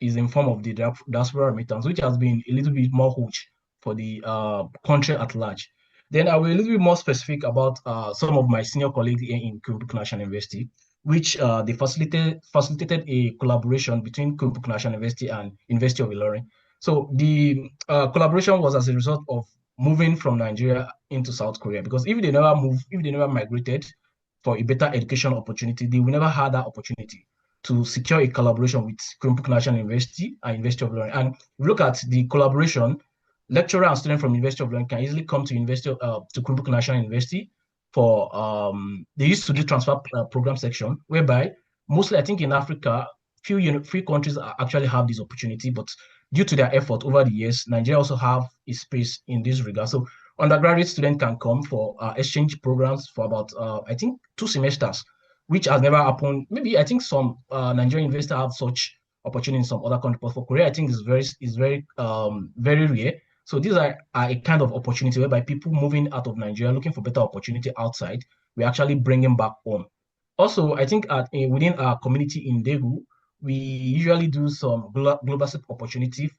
is in form of the diaspora remittance, which has been a little bit more huge for the country at large. Then I will a little bit more specific about some of my senior colleagues here in Queen's National University, which they facilitated a collaboration between Queen's National University and University of Ilorin. So the collaboration was as a result of moving from Nigeria into South Korea, because if they never migrated for a better education opportunity, they will never have that opportunity to secure a collaboration with Queen's National University and University of Ilorin. And look at the collaboration, lecturer and student from University of Ilorin can easily come to to Queen's National University for they used to do transfer program section, whereby mostly I think in Africa, few countries actually have this opportunity, but due to their effort over the years, Nigeria also have a space in this regard. So undergraduate students can come for exchange programs for about I think 2 semesters, which has never happened. Maybe I think some Nigerian universities have such opportunity in some other countries, but for Korea, I think is very rare. So these are a kind of opportunity whereby people moving out of Nigeria looking for better opportunity outside, we're actually bringing back home. Also, I think within our community in Daegu, we usually do some global opportunity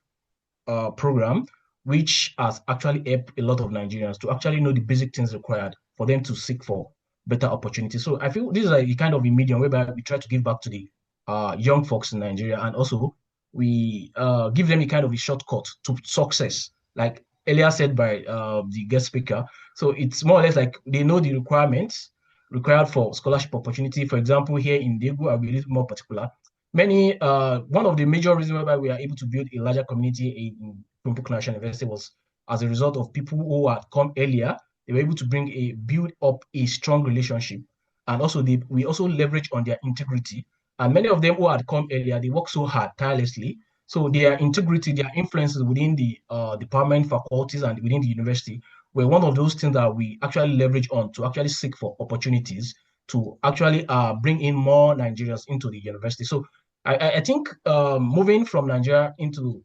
program, which has actually helped a lot of Nigerians to actually know the basic things required for them to seek for better opportunities. So I feel this is a kind of a medium whereby we try to give back to the young folks in Nigeria, and also we give them a kind of a shortcut to success, like earlier said by the guest speaker. So it's more or less like they know the requirements required for scholarship opportunity. For example, here in Daegu, I'll be a little more particular. One of the major reasons why we are able to build a larger community in Queen's National University was as a result of people who had come earlier. They were able to build up a strong relationship, and also we also leverage on their integrity. And many of them who had come earlier, they work so hard, tirelessly. So their integrity, their influences within the department, faculties, and within the university were one of those things that we actually leverage on to actually seek for opportunities to actually bring in more Nigerians into the university. So I think moving from Nigeria into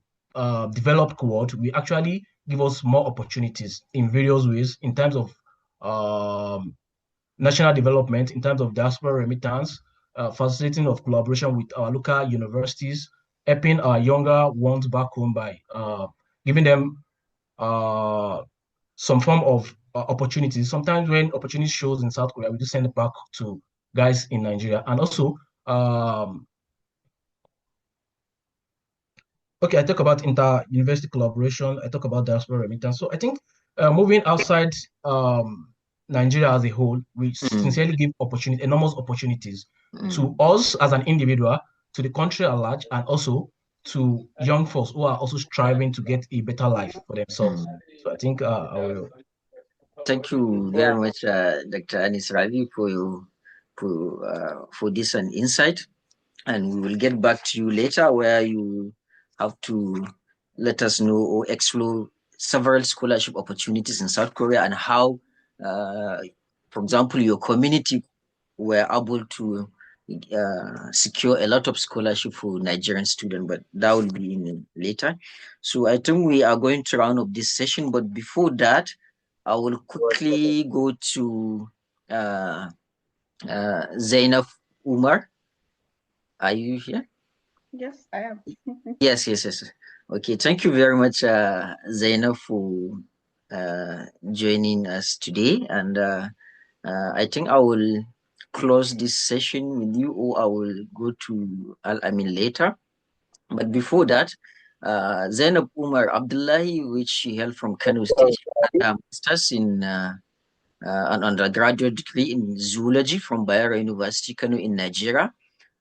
developed world will actually give us more opportunities in various ways in terms of national development, in terms of diaspora remittance, facilitating of collaboration with our local universities, helping our younger ones back home by giving them some form of opportunities. Sometimes when opportunity shows in South Korea, we just send it back to guys in Nigeria. And also, okay, I talk about inter-university collaboration. I talk about diaspora remittance. So I think moving outside Nigeria as a whole, we sincerely give enormous opportunities to us as an individual, to the country at large, and also to young folks who are also striving to get a better life for themselves. So I think I will. Thank you very much, Dr. Anis Ravi, for this an insight. And we will get back to you later where you have to let us know or explore several scholarship opportunities in South Korea and how, for example, your community were able to secure a lot of scholarship for Nigerian students, but that will be in later. So I think we are going to round up this session, but before that, I will quickly go to Zainab Umar. Are you here? Yes, I am. Yes. Okay, thank you very much, Zainab, for joining us today. And I think I will close this session with you, or I will go to Al Amin later. But before that, Zainab Umar Abdullahi, which she held from Kano State, masters in an undergraduate degree in zoology from Bayero University, Kano in Nigeria.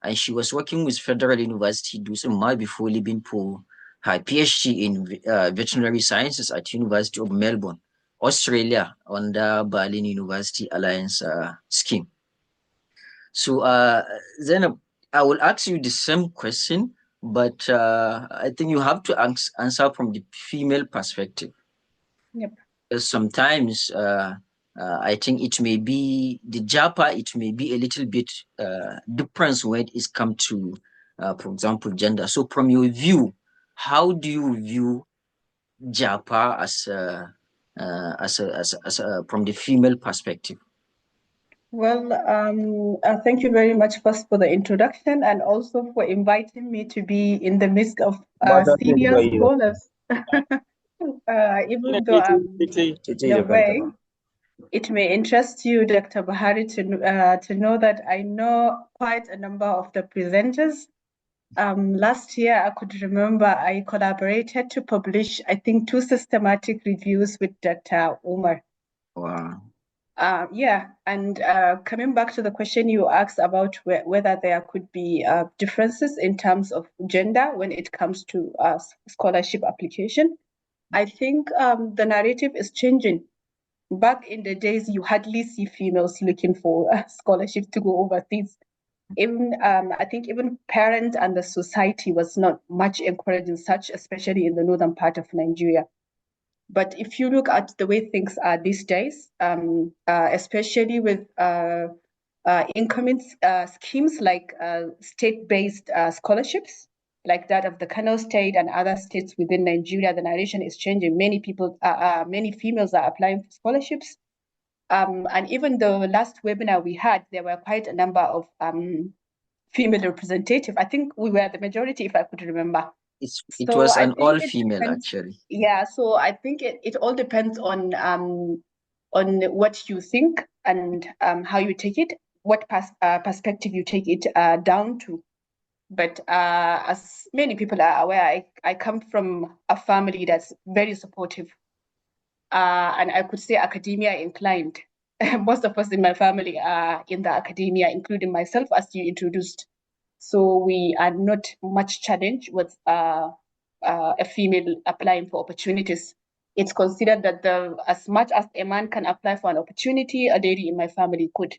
And she was working with Federal University Dusun before leaving for her PhD in veterinary sciences at University of Melbourne, Australia, under Berlin University Alliance scheme. So Zainab, I will ask you the same question, but I think you have to answer from the female perspective. Yep. Sometimes I think it may be the Japa, it may be a little bit different when it's come to, for example, gender. So from your view, how do you view Japa from the female perspective? Well, thank you very much first for the introduction and also for inviting me to be in the midst of senior scholars. Even though I'm in a way, it may interest you, Dr. Bahari, to know that I know quite a number of the presenters. Last year, I could remember I collaborated to publish, I think, 2 systematic reviews with Dr. Umar. Wow. Yeah, and coming back to the question you asked about whether there could be differences in terms of gender when it comes to scholarship application, I think the narrative is changing. Back in the days, you hardly see females looking for scholarships to go overseas. Even I think even parents and the society was not much encouraging such, especially in the northern part of Nigeria. But if you look at the way things are these days, especially with incoming schemes like state-based scholarships, like that of the Kano State and other states within Nigeria, the narration is changing. Many people, many females are applying for scholarships. And even the last webinar we had, there were quite a number of female representatives. I think we were the majority, if I could remember. It was an all-female, actually. Yeah, so I think it all depends on what you think and how you take it, what perspective you take it down to. But as many people are aware, I come from a family that's very supportive, and I could say academia inclined. Most of us in my family are in the academia, including myself, as you introduced. So we are not much challenged with a female applying for opportunities. It's considered that as much as a man can apply for an opportunity, a lady in my family could.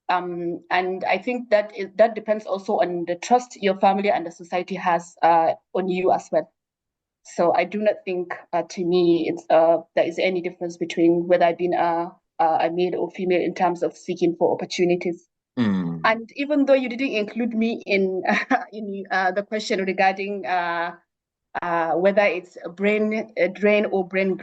And I think that depends also on the trust your family and the society has on you as well. So I do not think, to me, there is any difference between whether being a male or female in terms of seeking for opportunities. And even though you didn't include me in the question regarding whether it's a brain drain or brain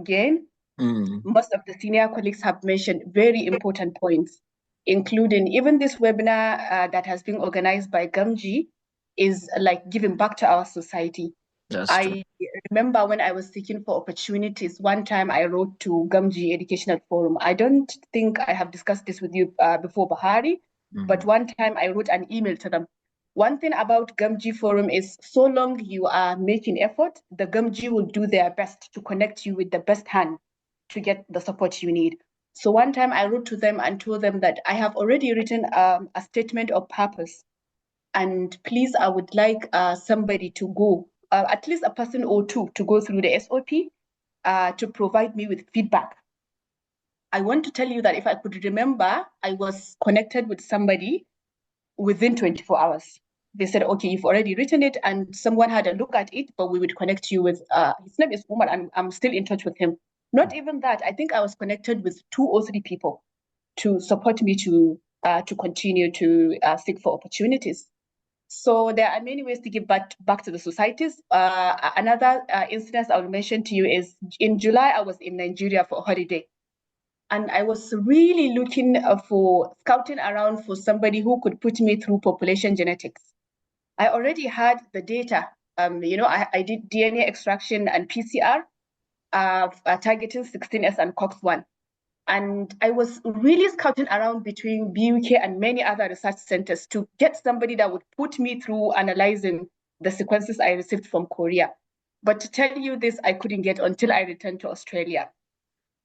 gain, most of the senior colleagues have mentioned very important points, including even this webinar that has been organized by Gamji is like giving back to our society. I remember when I was seeking for opportunities, one time I wrote to Gamji Educational Forum. I don't think I have discussed this with you before, Bahari, but one time I wrote an email to them. One thing about Gamji Forum is so long you are making effort, the Gamji will do their best to connect you with the best hand to get the support you need. So one time I wrote to them and told them that I have already written a statement of purpose. And please, I would like somebody to go, at least a person or two, to go through the SOP to provide me with feedback. I want to tell you that if I could remember, I was connected with somebody within 24 hours. They said, okay, you've already written it, and someone had a look at it, but we would connect you with, his name is Umar, and I'm still in touch with him. Not even that, I think I was connected with 2 or 3 people to support me to continue to seek for opportunities. So there are many ways to give back to the societies. Another instance I will mention to you is in July, I was in Nigeria for a holiday. And I was really looking for scouting around for somebody who could put me through population genetics. I already had the data. I did DNA extraction and PCR, targeting 16S and COX-1. And I was really scouting around between BUK and many other research centers to get somebody that would put me through analyzing the sequences I received from Korea. But to tell you this, I couldn't get until I returned to Australia.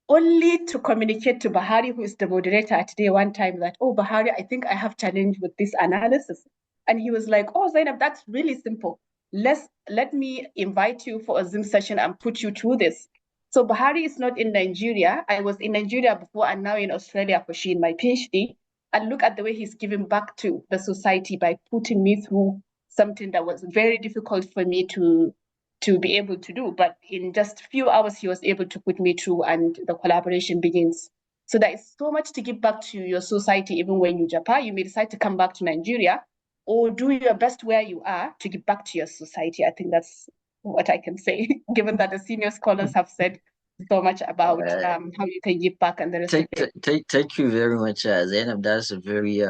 Only to communicate to Bahari, who is the moderator at day one time, that, oh, Bahari, I think I have challenge with this analysis. And he was like, oh, Zainab, that's really simple. Let me invite you for a Zoom session and put you through this. So Bahari is not in Nigeria. I was in Nigeria before and now in Australia pursuing my PhD. And look at the way he's giving back to the society by putting me through something that was very difficult for me to be able to do. But in just a few hours, he was able to put me through, and the collaboration begins. So there is so much to give back to your society, even when you Japa. You may decide to come back to Nigeria or do your best where you are to give back to your society. I think that's what I can say, given that the senior scholars have said so much about how you can give back and the rest of it. Thank you very much, Zainab. That's a very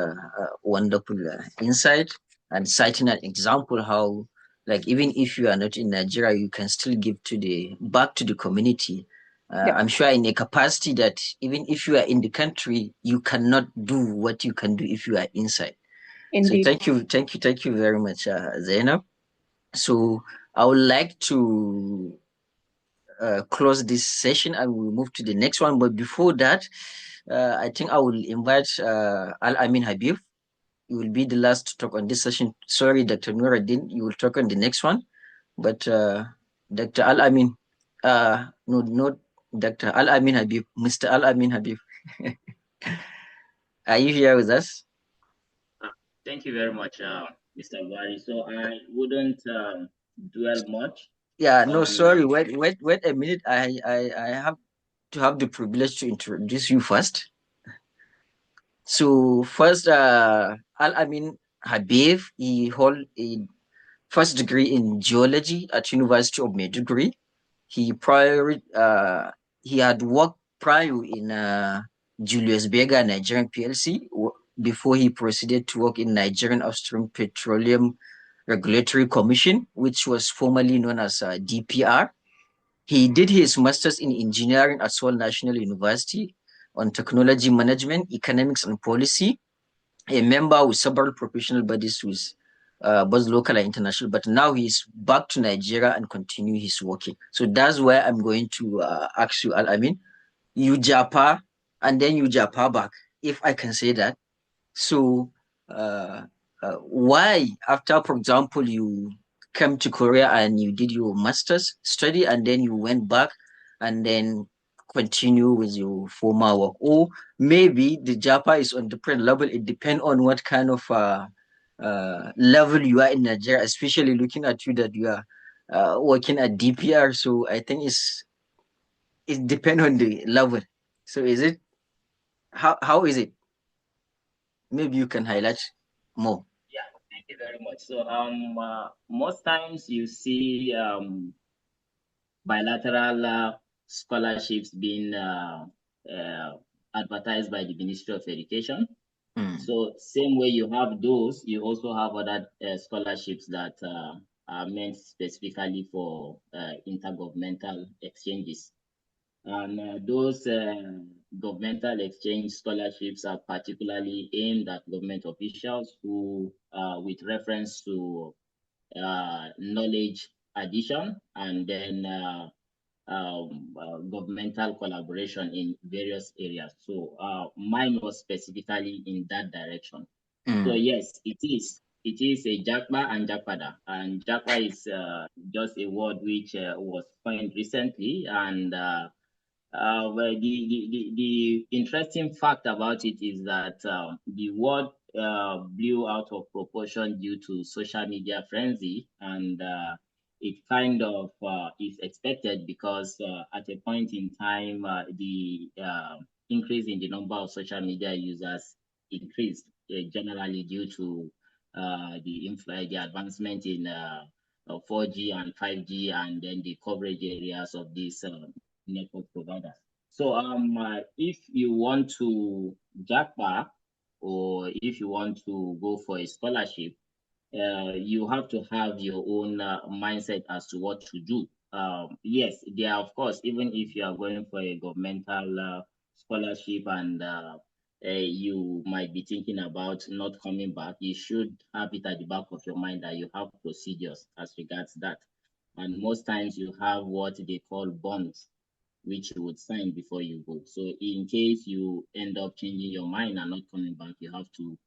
wonderful insight, and citing an example how, like, even if you are not in Nigeria, you can still give back to the community. Yeah. I'm sure in a capacity that even if you are in the country, you cannot do what you can do if you are inside. Indeed. So thank you very much, Zainab. So I would like to close this session and we'll move to the next one. But before that, I think I will invite Al Amin Habib. You will be the last to talk on this session. Sorry, Dr. Nuruddin, you will talk on the next one. But Dr. Al Amin, no, not Dr. Al Amin Habib, Mr. Al Amin Habib. Are you here with us? Thank you very much, Mr. Wari. So I wouldn't dwell much. Yeah, no, sorry. Wait a minute. I have to have the privilege to introduce you first. So first, Al Amin Habib, he hold a first degree in geology at University of Maiduguri. He he had worked prior in Julius Berger Nigerian PLC before he proceeded to work in Nigerian Upstream Petroleum Regulatory Commission, which was formerly known as DPR. He did his master's in engineering at Seoul National University on technology management, economics, and policy. A member with several professional bodies with both local and international, but now he's back to Nigeria and continue his working. So that's where I'm going to ask you, Al Amin, you Japa and then you Japa back, if I can say that. So why, after, for example, you came to Korea and you did your master's study and then you went back and then continue with your former work? Or maybe the Japa is on different level. It depends on what kind of level you are in Nigeria, especially looking at you that you are working at DPR. So I think it depends on the level. So is it, how is it? Maybe you can highlight more. Yeah, thank you very much. So most times you see bilateral scholarships being advertised by the Ministry of Education. So same way you have those, you also have other scholarships that are meant specifically for intergovernmental exchanges. And those governmental exchange scholarships are particularly aimed at government officials who, with reference to knowledge addition and then governmental collaboration in various areas. So mine was specifically in that direction. So yes, it is a Japa and Japada, and Japa is just a word which was coined recently, and well, the interesting fact about it is that the word blew out of proportion due to social media frenzy, and it kind of is expected because at a point in time, the increase in the number of social media users increased generally due to the advancement in 4G and 5G, and then the coverage areas of these network providers. So if you want to Japa, or if you want to go for a scholarship, you have to have your own mindset as to what to do. Yes, there are, of course, even if you are going for a governmental scholarship and you might be thinking about not coming back, you should have it at the back of your mind that you have procedures as regards that. And most times you have what they call bonds, which you would sign before you go. So in case you end up changing your mind and not coming back, you have to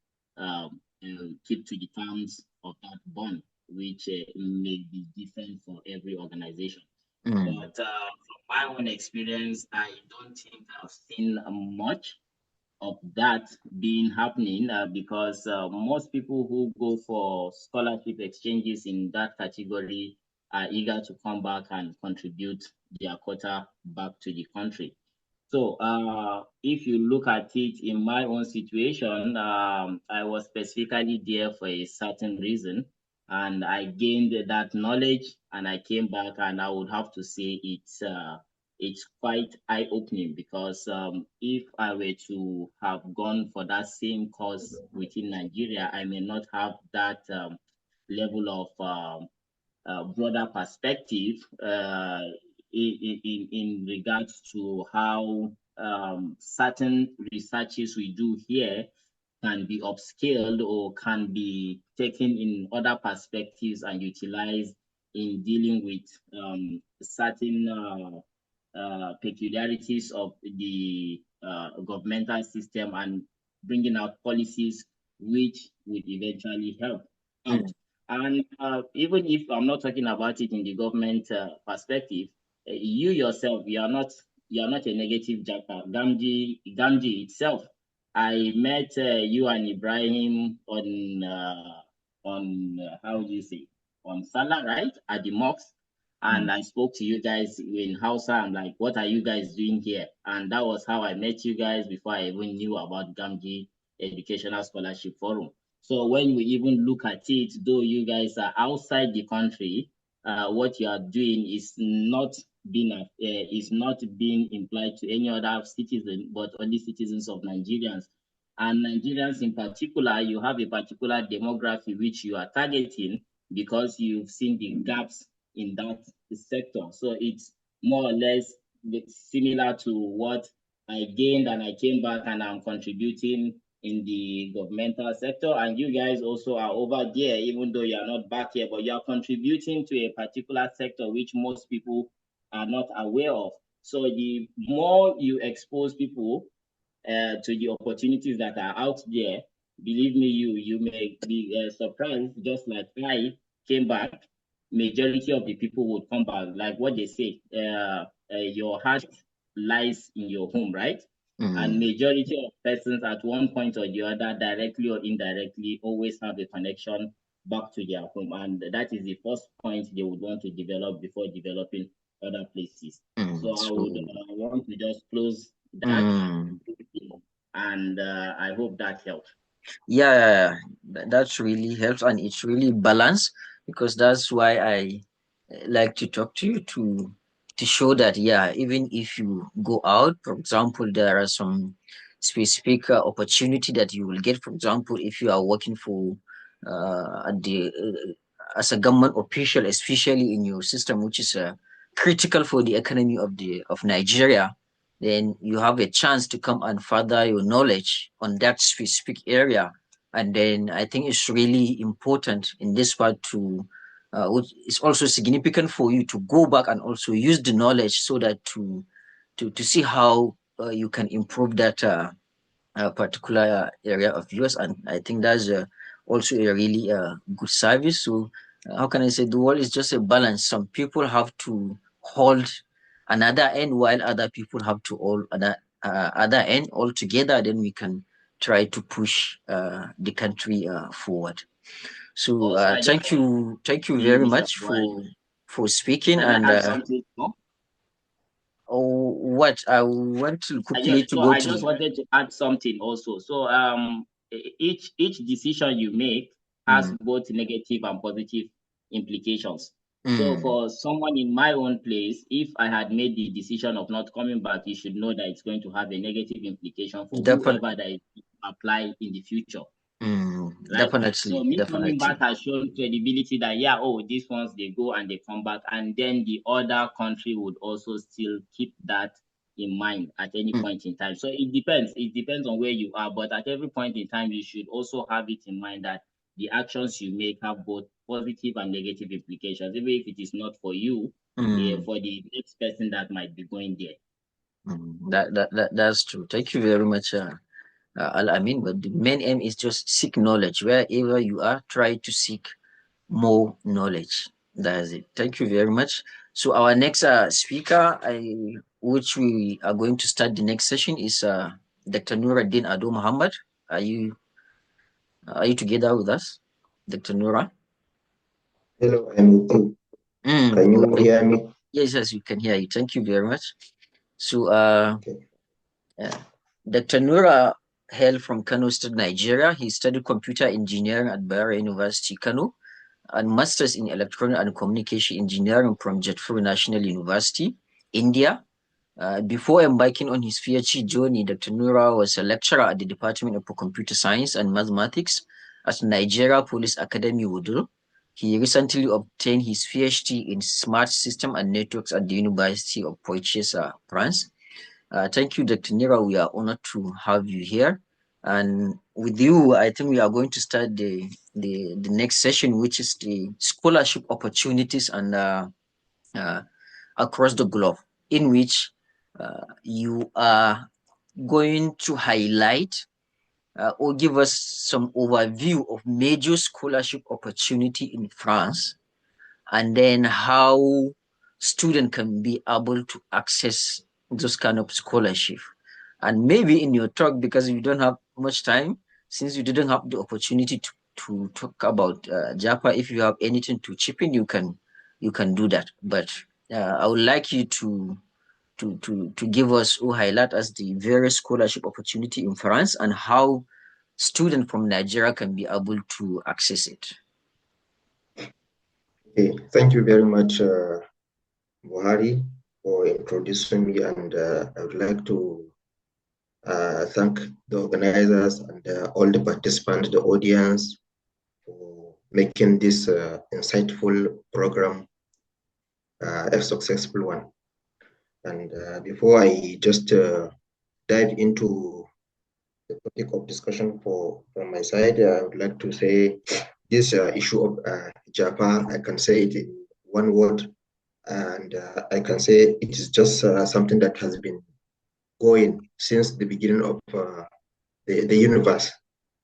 keep to the terms of that bond, which may be different for every organization. But from my own experience, I don't think I've seen much of that being happening because most people who go for scholarship exchanges in that category are eager to come back and contribute their quota back to the country. So if you look at it in my own situation, I was specifically there for a certain reason, and I gained that knowledge, and I came back, and I would have to say it's quite eye-opening because if I were to have gone for that same course within Nigeria, I may not have that level of broader perspective in regards to how certain researches we do here can be upscaled or can be taken in other perspectives and utilized in dealing with certain peculiarities of the governmental system and bringing out policies which would eventually help out. And even if I'm not talking about it in the government perspective, you yourself, you are not a negative Japa. Gamji itself, I met you and Ibrahim on how do you say, on Salah, right, at the mosque. And I spoke to you guys in Hausa. I'm like, what are you guys doing here? And that was how I met you guys before I even knew about Gamji Educational Scholarship Forum. So when we even look at it, though you guys are outside the country, what you are doing is not being implied to any other citizen, but only citizens of Nigerians. And Nigerians in particular, you have a particular demography which you are targeting because you've seen the gaps in that sector. So it's more or less similar to what I gained, and I came back and I'm contributing in the governmental sector. And you guys also are over there, even though you are not back here, but you are contributing to a particular sector which most people are not aware of. So the more you expose people to the opportunities that are out there, believe me, you may be surprised, just like I came back. Majority of the people would come back, like what they say, your heart lies in your home, right? And majority of persons at one point or the other, directly or indirectly, always have a connection back to their home. And that is the first point they would want to develop before developing other places. So I would want to just close that, and I hope that helps. Yeah, that's really helps, and it's really balanced, because that's why I like to talk to you to show that, yeah, even if you go out, for example, there are some specific opportunity that you will get. For example, if you are working for as a government official, especially in your system, which is critical for the economy of Nigeria, then you have a chance to come and further your knowledge on that specific area. And then I think it's really important in this part to it's also significant for you to go back and also use the knowledge, so that to see how you can improve that particular area of yours. And I think that's also a really good service. So how can I say, the world is just a balance. Some people have to hold another end, while other people have to hold other end altogether. Then we can try to push the country forward. So Also, I just thank you see very Mr. much Buhari. for speaking. Can And I add something more? what I want to quickly to go I to just wanted to add something also. So each decision you make has both negative and positive implications. So for someone in my own place, if I had made the decision of not coming back, you should know that it's going to have a negative implication for whoever that is apply in the future. Right? So me coming back has shown credibility that these ones they go and they come back, and then the other country would also still keep that in mind at any point in time. So it depends. It depends on where you are, but at every point in time, you should also have it in mind that the actions you make have both positive and negative implications, even if it is not for you, for the next person that might be going there. That's true. Thank you very much, Al-Amin. But the main aim is just seek knowledge. Wherever you are, try to seek more knowledge. That is it. Thank you very much. So our next speaker, which we are going to start the next session, is Dr. Nuruddin Ado Muhammad. Are you together with us, Dr. Nura? Hello, I'm with you. Can you hear me? Yes, we can hear you. Thank you very much. So, Dr. Nura hail from Kano State, Nigeria. He studied computer engineering at Bayero University, Kano, and Masters in Electronic and Communication Engineering from Jodhpur National University, India. Before embarking on his PhD journey, Dr. Nura was a lecturer at the Department of Computer Science and Mathematics at Nigeria Police Academy, Wudil. He recently obtained his PhD in Smart System and Networks at the University of Poitiers, France. Thank you, Dr. Nura. We are honored to have you here. And with you, I think we are going to start the next session, which is the scholarship opportunities and across the globe, in which you are going to highlight or give us some overview of major scholarship opportunity in France, and then how student can be able to access those kind of scholarship. And maybe in your talk, because you don't have much time, since you didn't have the opportunity to talk about Japa, if you have anything to chip in, you can do that. But I would like you to give us or highlight us the various scholarship opportunity in France and how students from Nigeria can be able to access it. Okay, thank you very much, Buhari, for introducing me, and I would like to thank the organizers and all the participants, the audience, for making this insightful program a successful one. And before I just dive into the topic of discussion from my side, I would like to say this issue of Japa, I can say it in one word, and I can say it is just something that has been going since the beginning of the universe.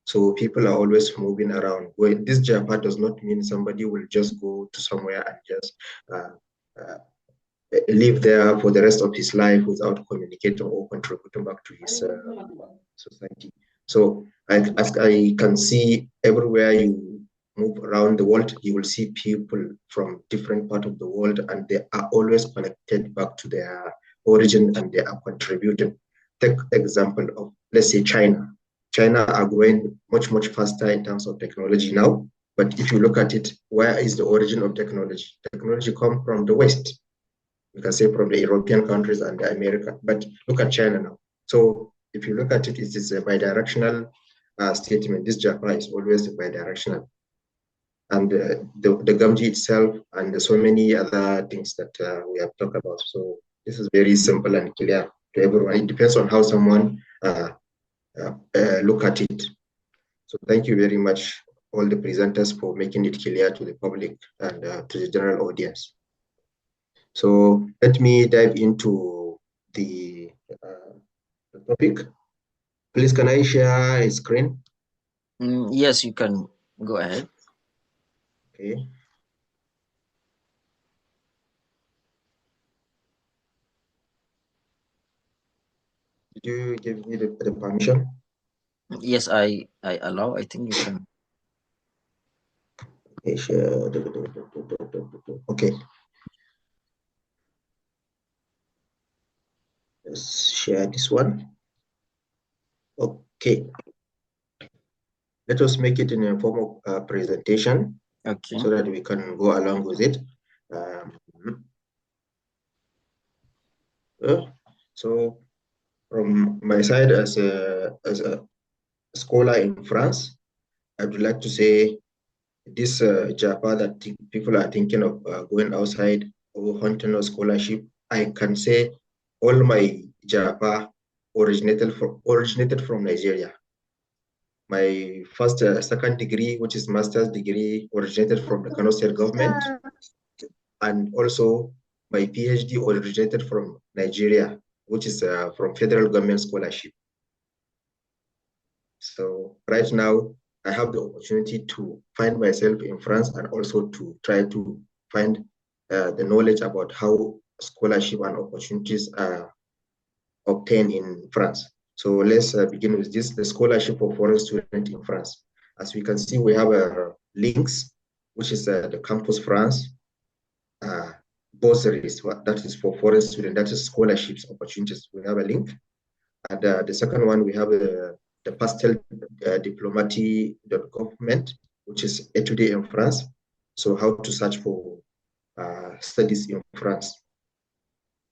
So people are always moving around. Well, this Japa does not mean somebody will just go to somewhere and just live there for the rest of his life without communicating or contributing back to his society. So as I can see everywhere you move around the world, you will see people from different parts of the world, and they are always connected back to their origin, and they are contributing. Take example of, let's say, China. China are growing much, much faster in terms of technology now. But if you look at it, where is the origin of technology? Technology comes from the West. You can say from the European countries and America. But look at China now. So if you look at it, it is a bidirectional statement. This Japa is always bidirectional. And the Gamji itself and so many other things that we have talked about. So this is very simple and clear to everyone. It depends on how someone look at it. So thank you very much, all the presenters, for making it clear to the public and to the general audience. So let me dive into the topic. Please, can I share a screen? Yes, you can go ahead. Okay. Did you give me the permission? Yes, I allow. I think you can. Okay, share. Okay, let's share this one. Okay, let us make it in a form of presentation, Okay. so that we can go along with it. So from my side as a scholar in France, I would like to say this Japa that people are thinking of going outside or hunting a scholarship. I can say all my Japa originated from Nigeria. My first, second degree, which is master's degree, originated from the Kano State government, and also my PhD originated from Nigeria, which is from federal government scholarship. So right now, I have the opportunity to find myself in France and also to try to find the knowledge about how scholarship and opportunities are obtained in France. So let's begin with this, the scholarship for foreign students in France. As we can see, we have links, which is the Campus France, bursaries, that is for foreign students, that is scholarships opportunities. We have a link. And the second one, we have the pastel diplomatie.government, which is Etude in France. So how to search for studies in France.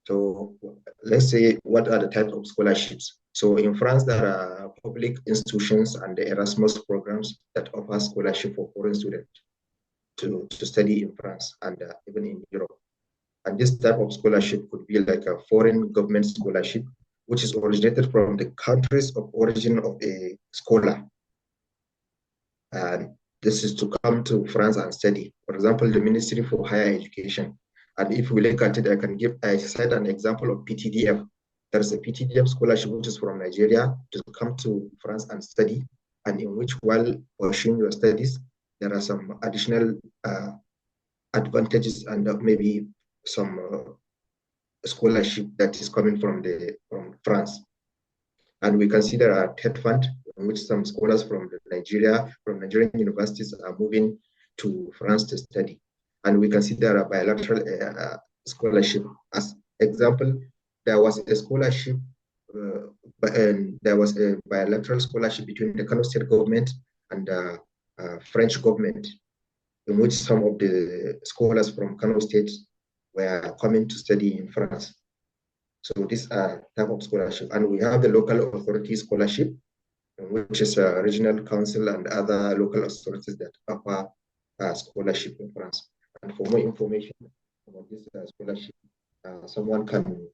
So let's say, what are the types of scholarships? So in France, there are public institutions and the Erasmus programs that offer scholarship for foreign students to study in France and even in Europe. And this type of scholarship could be like a foreign government scholarship, which is originated from the countries of origin of a scholar. And this is to come to France and study. For example, the Ministry for Higher Education. And if we look at it, I cite an example of PTDF. There's a PTDF scholarship, which is from Nigeria, to come to France and study, and in which, while pursuing your studies, there are some additional advantages and maybe some scholarship that is coming from France. And we can see there are TED fund, in which some scholars from Nigerian universities are moving to France to study. And we can see there are bilateral scholarship. As example, there was a scholarship, and there was a bilateral scholarship between the Kano State government and the French government, in which some of the scholars from Kano State were coming to study in France. So these are type of scholarship. And we have the local authority scholarship, which is a regional council and other local authorities that offer scholarship in France. And for more information about this scholarship, someone can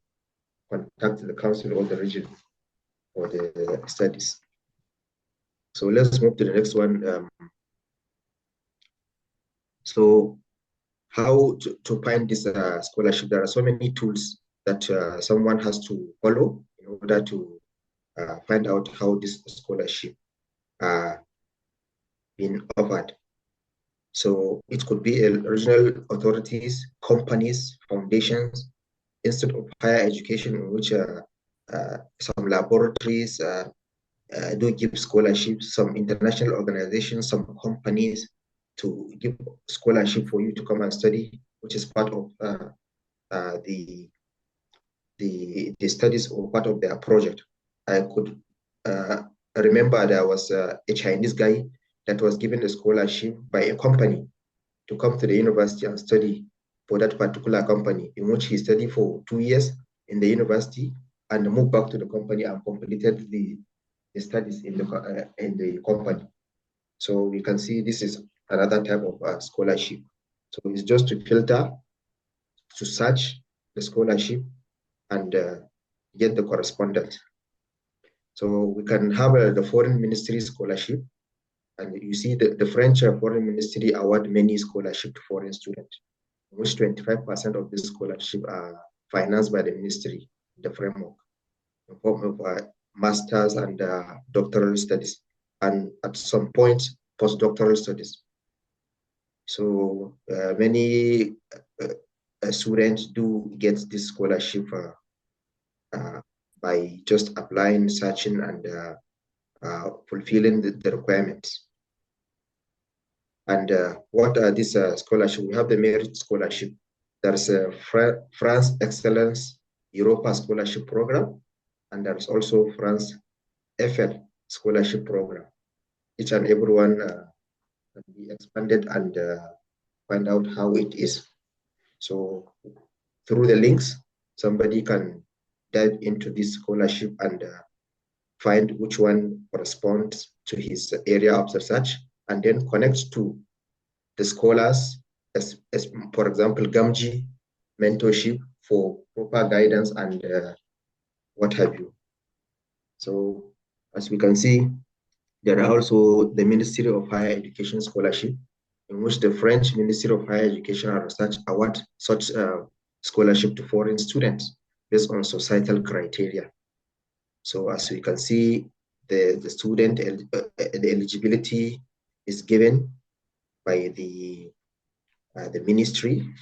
contact the council or the region for the studies. So let's move to the next one. So how to find this scholarship? There are so many tools that someone has to follow in order to find out how this scholarship are being offered. So it could be regional authorities, companies, foundations, institute of higher education, in which some laboratories do give scholarships, some international organizations, some companies to give scholarship for you to come and study, which is part of the studies or part of their project. I could remember there was a Chinese guy that was given a scholarship by a company to come to the university and study for that particular company, in which he studied for 2 years in the university and moved back to the company and completed the studies in the company. So we can see this is another type of scholarship. So it's just to filter, to search the scholarship and get the correspondence. So we can have the foreign ministry scholarship, and you see the French foreign ministry award many scholarships to foreign students, in which 25% of this scholarship are financed by the ministry, the framework, in form of master's and doctoral studies, and at some point, postdoctoral studies. So many students do get this scholarship by just applying, searching, and fulfilling the requirements. And what are these scholarships? We have the merit scholarship. There's a France Excellence Europa Scholarship Program, and there's also France FL Scholarship Program. Each and every one can be expanded and find out how it is. So through the links, somebody can dive into this scholarship and find which one corresponds to his area of research, and then connect to the scholars, as for example, Gamji mentorship for proper guidance and what have you. So as we can see, there are also the Ministry of Higher Education scholarship, in which the French Ministry of Higher Education and Research award such scholarship to foreign students based on societal criteria. So as we can see, the student the eligibility is given by the ministry,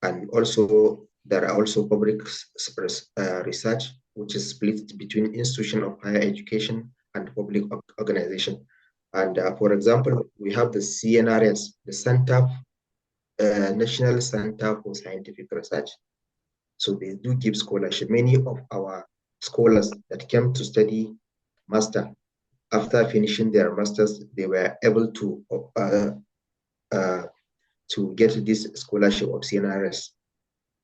and also there are also public research, which is split between institution of higher education and public organization. And for example, we have the CNRS, the Center, National Center for Scientific Research. So they do give scholarship. Many of our scholars that came to study master, after finishing their masters, they were able to get this scholarship of CNRS.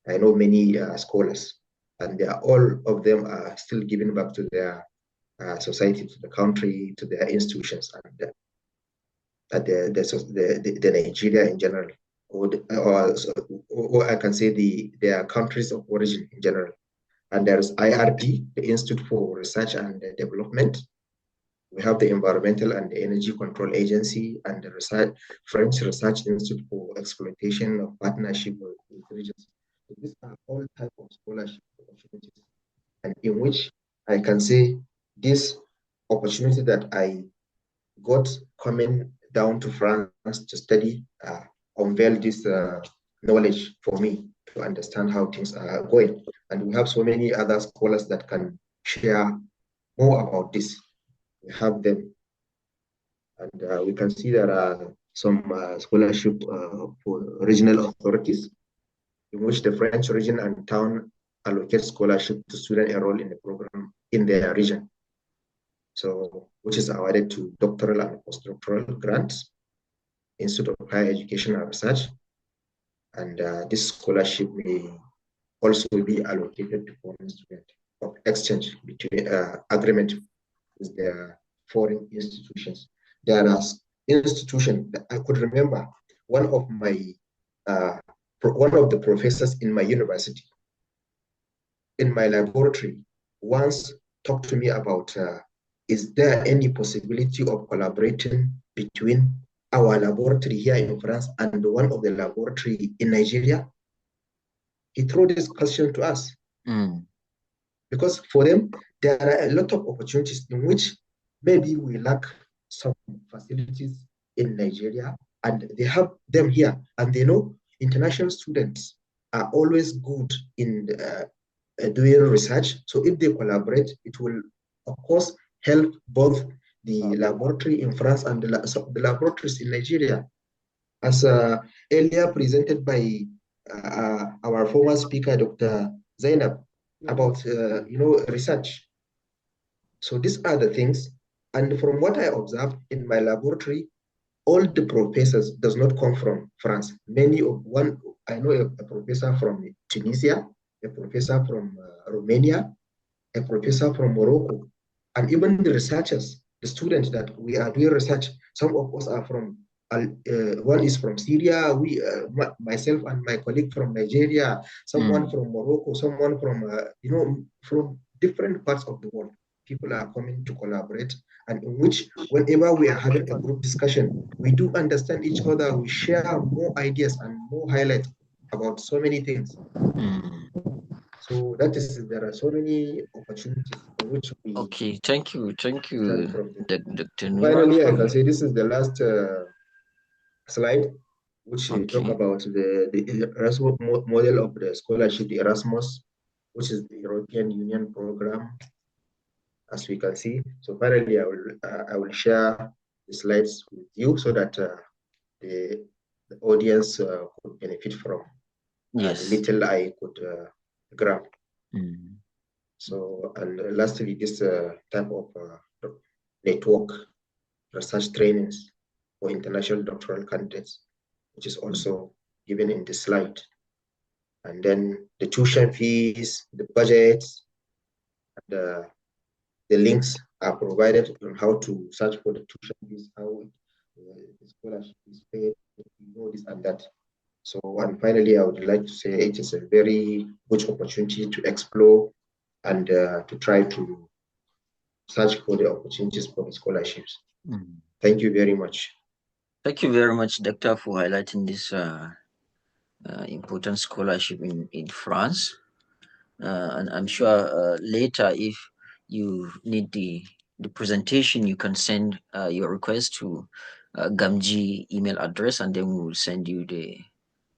I know many scholars, and they are, all of them are still giving back to their society, to the country, to their institutions, and the Nigeria in general, or I can say their countries of origin in general. And there's IRD, the Institute for Research and Development. We have the Environmental and Energy Control Agency and the French Research Institute for Exploitation of Partnership with Regions. So these are all types of scholarship opportunities, and in which I can say this opportunity that I got coming down to France to study unveil this knowledge for me to understand how things are going. And we have so many other scholars that can share more about this. We have them, and we can see there are some scholarship for regional authorities, in which the French region and town allocate scholarship to students enrolled in the program in their region. So, which is awarded to doctoral and postdoctoral grants, Institute of Higher Education and Research, and this scholarship may also be allocated to foreign students of exchange between agreement with the foreign institutions. There are institutions that I could remember. One of the professors in my university, in my laboratory, once talked to me about is there any possibility of collaborating between our laboratory here in France and one of the laboratory in Nigeria? He threw this question to us. Because for them, there are a lot of opportunities in which maybe we lack some facilities in Nigeria, and they have them here, and they know international students are always good in doing research. So if they collaborate, it will, of course, help both the laboratory in France and the laboratories in Nigeria. As earlier presented by our former speaker, Dr. Zainab, about research. So these are the things, and from what I observed in my laboratory, all the professors does not come from France. I know a professor from Tunisia, a professor from Romania, a professor from Morocco, and even the researchers, the students that we are doing research, some of us are from, one is from Syria, myself and my colleague from Nigeria, someone from Morocco, someone from, from different parts of the world. People are coming to collaborate, and in which whenever we are having a group discussion, we do understand each other, we share more ideas and more highlights about so many things. So there are so many opportunities in which we. Okay, thank you, Dr. Noor. Finally, I can say this is the last slide, which talk about the Erasmus model of the scholarship, the Erasmus, which is the European Union program. as we can see. So finally, I will share the slides with you so that the audience could benefit from the little I could grab. So, and lastly, this type of network research trainings for international doctoral candidates, which is also given in the slide. And then the tuition fees, the budgets, the links are provided on how to search for the tuition fees, how the scholarship is paid, this and that. So, and finally, I would like to say it is a very good opportunity to explore and to try to search for the opportunities for the scholarships. Thank you very much. Thank you very much, Doctor, for highlighting this important scholarship in France. And I'm sure later, if you need the presentation, you can send your request to Gamji email address, and then we will send you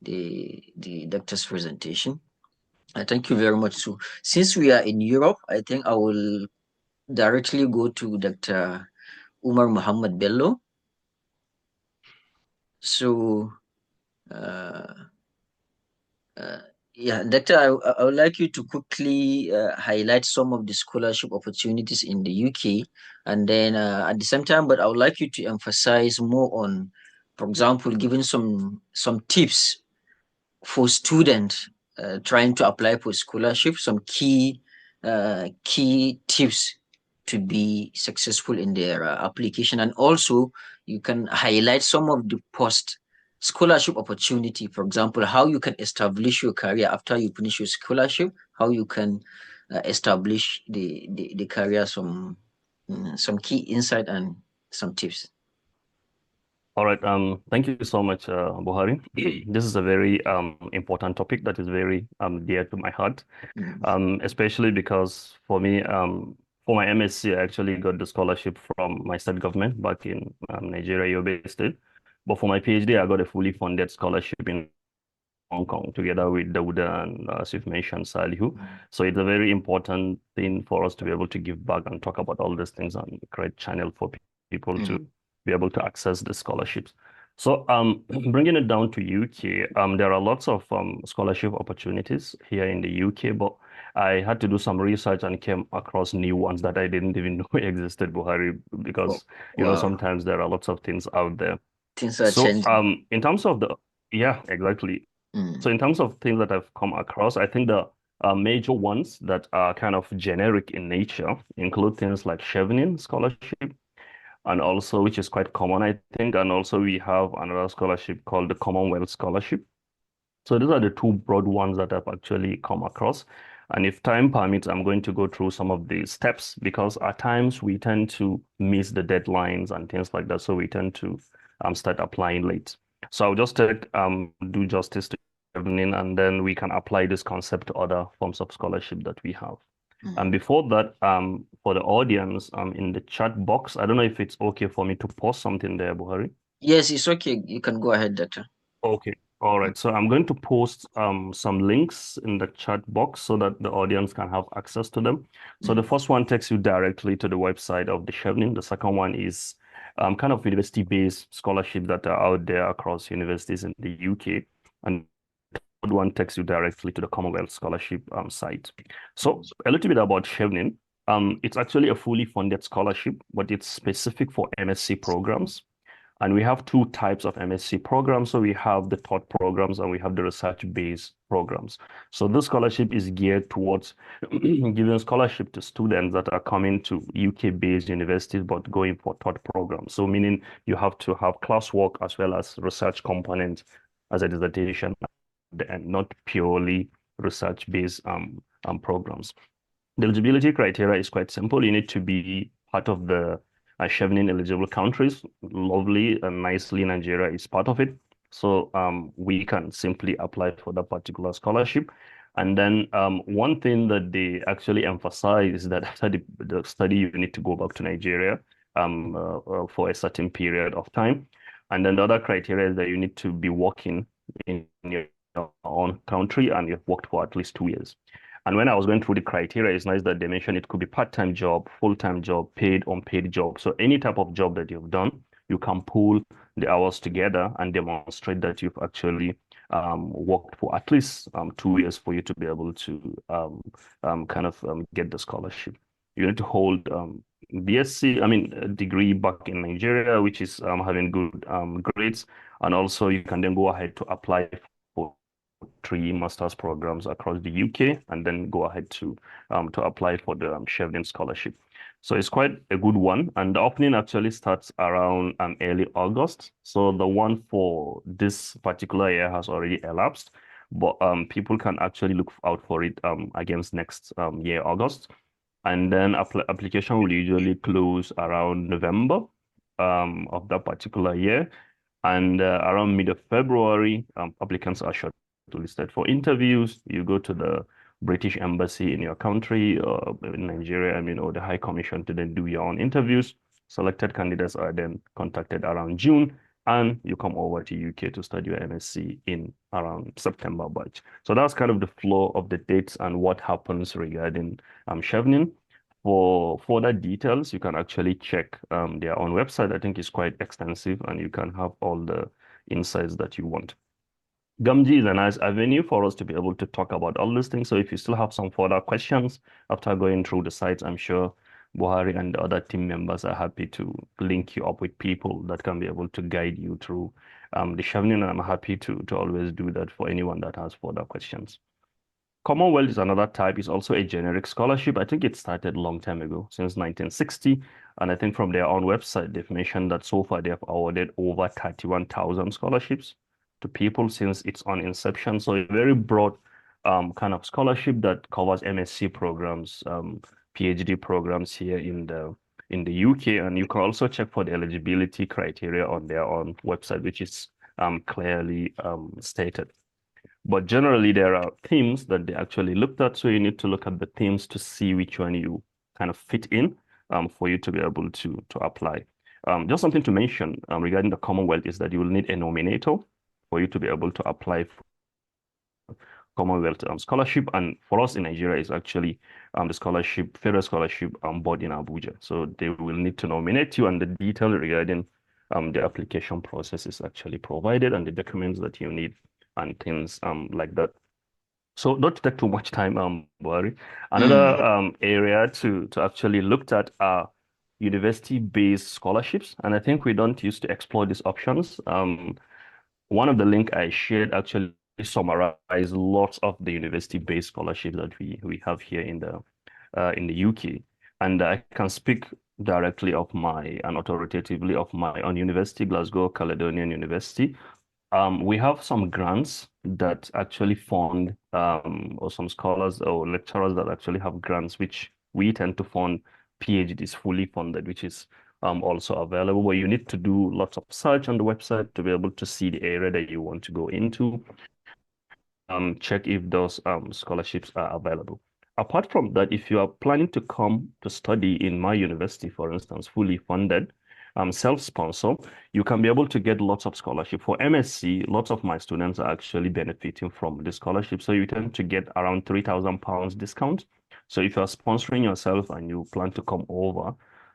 the doctor's presentation. Thank you very much. So since we are in Europe, I think I will directly go to Dr. Umar Muhammad Bello. So, yeah, Doctor, I would like you to quickly highlight some of the scholarship opportunities in the UK, and then at the same time, but I would like you to emphasize more on, for example, giving some tips for students trying to apply for scholarship, some key tips to be successful in their application, and also you can highlight some of the post scholarship opportunity, for example, how you can establish your career after you finish your scholarship, how you can establish the career, some key insight and some tips. All right. Thank you so much, Buhari. This is a very important topic that is very dear to my heart, especially because for me, for my MSc, I actually got the scholarship from my state government back in Nigeria, Yobe State. But for my PhD, I got a fully funded scholarship in Hong Kong together with Dauda and, as you've mentioned, Salihu. So it's a very important thing for us to be able to give back and talk about all these things and create channel for people to be able to access the scholarships. So bringing it down to UK, there are lots of scholarship opportunities here in the UK, but I had to do some research and came across new ones that I didn't even know existed, Buhari, because you know sometimes there are lots of things out there. Things are changing. In terms of exactly. So in terms of things that I've come across, I think the major ones that are kind of generic in nature include things like Chevening scholarship, and also, which is quite common, I think, and also we have another scholarship called the Commonwealth Scholarship. So these are the two broad ones that I've actually come across. And if time permits, I'm going to go through some of the steps, because at times we tend to miss the deadlines and things like that. So we tend to start applying late. So I'll just do justice to Chevening, and then we can apply this concept to other forms of scholarship that we have. And before that, for the audience, in the chat box, I don't know if it's okay for me to post something there, Buhari. Yes, it's okay. You can go ahead, Doctor. Okay. All right. So I'm going to post some links in the chat box so that the audience can have access to them. So the first one takes you directly to the website of the Chevening. The second one is kind of university-based scholarship that are out there across universities in the UK. And one takes you directly to the Commonwealth Scholarship site. So a little bit about Chevening. It's actually a fully funded scholarship, but it's specific for MSc programs. And we have two types of MSc programs. So we have the taught programs and we have the research-based programs. So this scholarship is geared towards giving scholarship to students that are coming to UK-based universities, but going for taught programs. So meaning you have to have classwork as well as research component as a dissertation, and not purely research-based programs. The eligibility criteria is quite simple. You need to be part of the Chevening eligible countries. Lovely and nicely, Nigeria is part of it. So we can simply apply for that particular scholarship. And then one thing that they actually emphasize is that after the study, you need to go back to Nigeria for a certain period of time. And then the other criteria is that you need to be working in your own country and you've worked for at least 2 years. And when I was going through the criteria, it's nice that they mentioned it could be part-time job, full-time job, paid, unpaid job. So any type of job that you've done, you can pull the hours together and demonstrate that you've actually worked for at least 2 years for you to be able to get the scholarship. You need to hold BSc, a degree back in Nigeria, which is having good grades. And also you can then go ahead to apply for 3 master's programs across the UK and then go ahead to apply for the Chevening scholarship. So it's quite a good one. And the opening actually starts around early August. So the one for this particular year has already elapsed, but people can actually look out for it against next year, August. And then application will usually close around November of that particular year. And around mid of February, applicants are shortlisted for interviews. You go to the British Embassy in your country, or in Nigeria, or the High Commission to then do your own interviews. Selected candidates are then contacted around June, and you come over to UK to study your MSc in around September batch. So that's kind of the flow of the dates and what happens regarding Chevening. For further details, you can actually check their own website. I think it's quite extensive and you can have all the insights that you want. Gamji is a nice avenue for us to be able to talk about all these things. So if you still have some further questions after going through the sites, I'm sure Buhari and the other team members are happy to link you up with people that can be able to guide you through the Chevening. I'm happy to always do that for anyone that has further questions. Commonwealth is another type. It's also a generic scholarship. I think it started a long time ago, since 1960. And I think from their own website, they've mentioned that so far they've awarded over 31,000 scholarships to people since its own inception. So a very broad kind of scholarship that covers MSc programs, PhD programs here in the UK. And you can also check for the eligibility criteria on their own website, which is clearly stated. But generally, there are themes that they actually looked at. So you need to look at the themes to see which one you kind of fit in for you to be able to apply. Just something to mention regarding the Commonwealth is that you will need a nominator for you to be able to apply for Commonwealth scholarship. And for us in Nigeria, is actually the Federal Scholarship Board in Abuja. So they will need to nominate you, and the detail regarding the application process is actually provided, and the documents that you need and things like that. So not to take too much time, Buhari. Another area to actually looked at are university-based scholarships, and I think we don't used to explore these options. One of the link I shared actually summarized lots of the university-based scholarships that we have here in the UK, and I can speak directly of and authoritatively of my own university, Glasgow Caledonian University. We have some grants that actually fund, or some scholars or lecturers that actually have grants, which we tend to fund PhDs fully funded, which is also available, where you need to do lots of search on the website to be able to see the area that you want to go into, check if those scholarships are available. Apart from that, if you are planning to come to study in my university, for instance, fully funded, self-sponsor, you can be able to get lots of scholarship. For MSc, lots of my students are actually benefiting from the scholarship. So you tend to get around £3,000 discount. So if you're sponsoring yourself and you plan to come over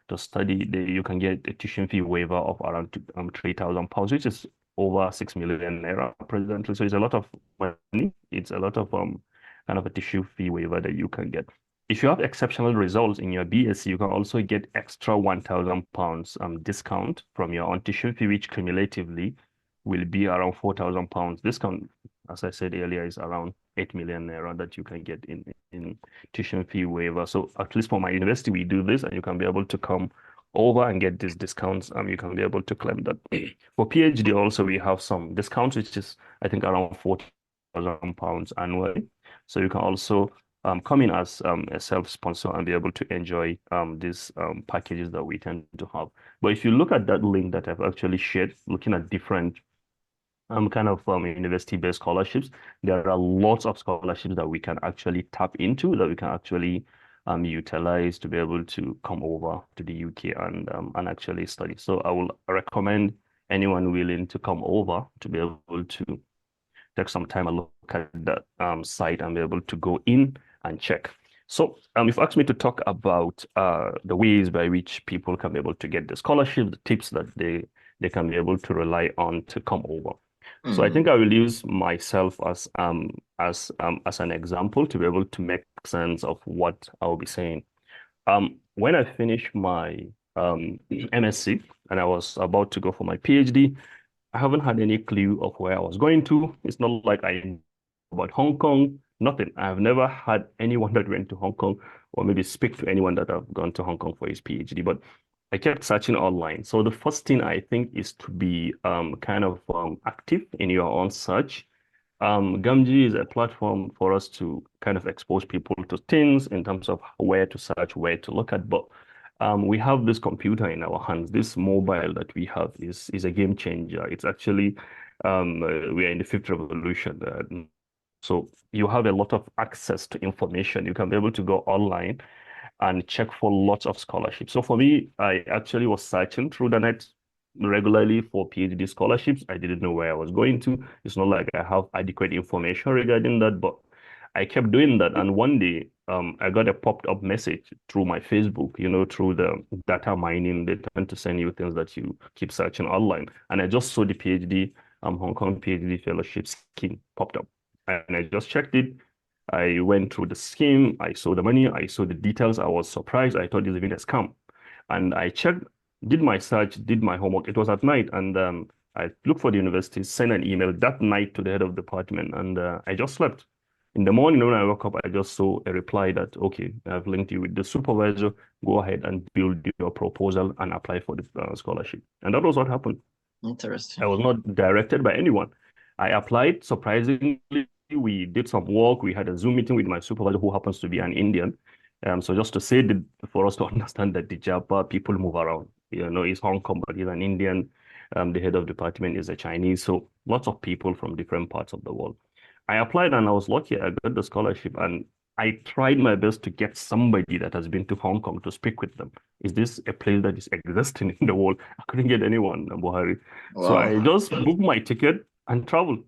to study, you can get a tuition fee waiver of around £3,000, which is over 6 million naira presently. So it's a lot of money. It's a lot of kind of a tuition fee waiver that you can get. If you have exceptional results in your BSc, you can also get extra £1,000 discount from your own tuition fee, which cumulatively will be around £4,000 discount. As I said earlier, is around 8 million naira that you can get in tuition fee waiver. So at least for my university, we do this, and you can be able to come over and get these discounts. You can be able to claim that. For PhD also, we have some discounts, which is I think around £40,000 annually. So you can also come in as a self-sponsor and be able to enjoy these packages that we tend to have. But if you look at that link that I've actually shared, looking at different kind of university-based scholarships, there are lots of scholarships that we can actually tap into, that we can actually utilize to be able to come over to the UK and actually study. So I will recommend anyone willing to come over to be able to take some time and look at that site and be able to go in and check. So you've asked me to talk about the ways by which people can be able to get the scholarship, the tips that they can be able to rely on to come over. So I think I will use myself as an example to be able to make sense of what I'll be saying. When I finished my MSc and I was about to go for my PhD, I haven't had any clue of where I was going to. It's not like I know about Hong Kong, nothing. I have never had anyone that went to Hong Kong or maybe speak to anyone that have gone to Hong Kong for his PhD, but I kept searching online. So the first thing I think is to be kind of active in your own search. Gamji is a platform for us to kind of expose people to things in terms of where to search, where to look at. But we have this computer in our hands. This mobile that we have is a game changer. It's actually we are in the fifth revolution. So you have a lot of access to information. You can be able to go online and check for lots of scholarships. So for me, I actually was searching through the net regularly for PhD scholarships. I didn't know where I was going to. It's not like I have adequate information regarding that, but I kept doing that. And one day, I got a popped up message through my Facebook, through the data mining. They tend to send you things that you keep searching online. And I just saw the PhD, Hong Kong PhD fellowship scheme popped up. And I just checked it. I went through the scheme. I saw the money. I saw the details. I was surprised. I thought this was even a scam. And I checked, did my search, did my homework. It was at night. And I looked for the university, sent an email that night to the head of the department. And I just slept. In the morning when I woke up, I just saw a reply that, okay, I've linked you with the supervisor. Go ahead and build your proposal and apply for the scholarship. And that was what happened. Interesting. I was not directed by anyone. I applied. Surprisingly, we did some work. We had a Zoom meeting with my supervisor, who happens to be an Indian. So just to say that for us to understand that the Japa people move around. He's Hong Kong, but he's an Indian. The head of department is a Chinese. So lots of people from different parts of the world. I applied and I was lucky. I got the scholarship and I tried my best to get somebody that has been to Hong Kong to speak with them. Is this a place that is existing in the world? I couldn't get anyone, Buhari. So I just booked my ticket and traveled.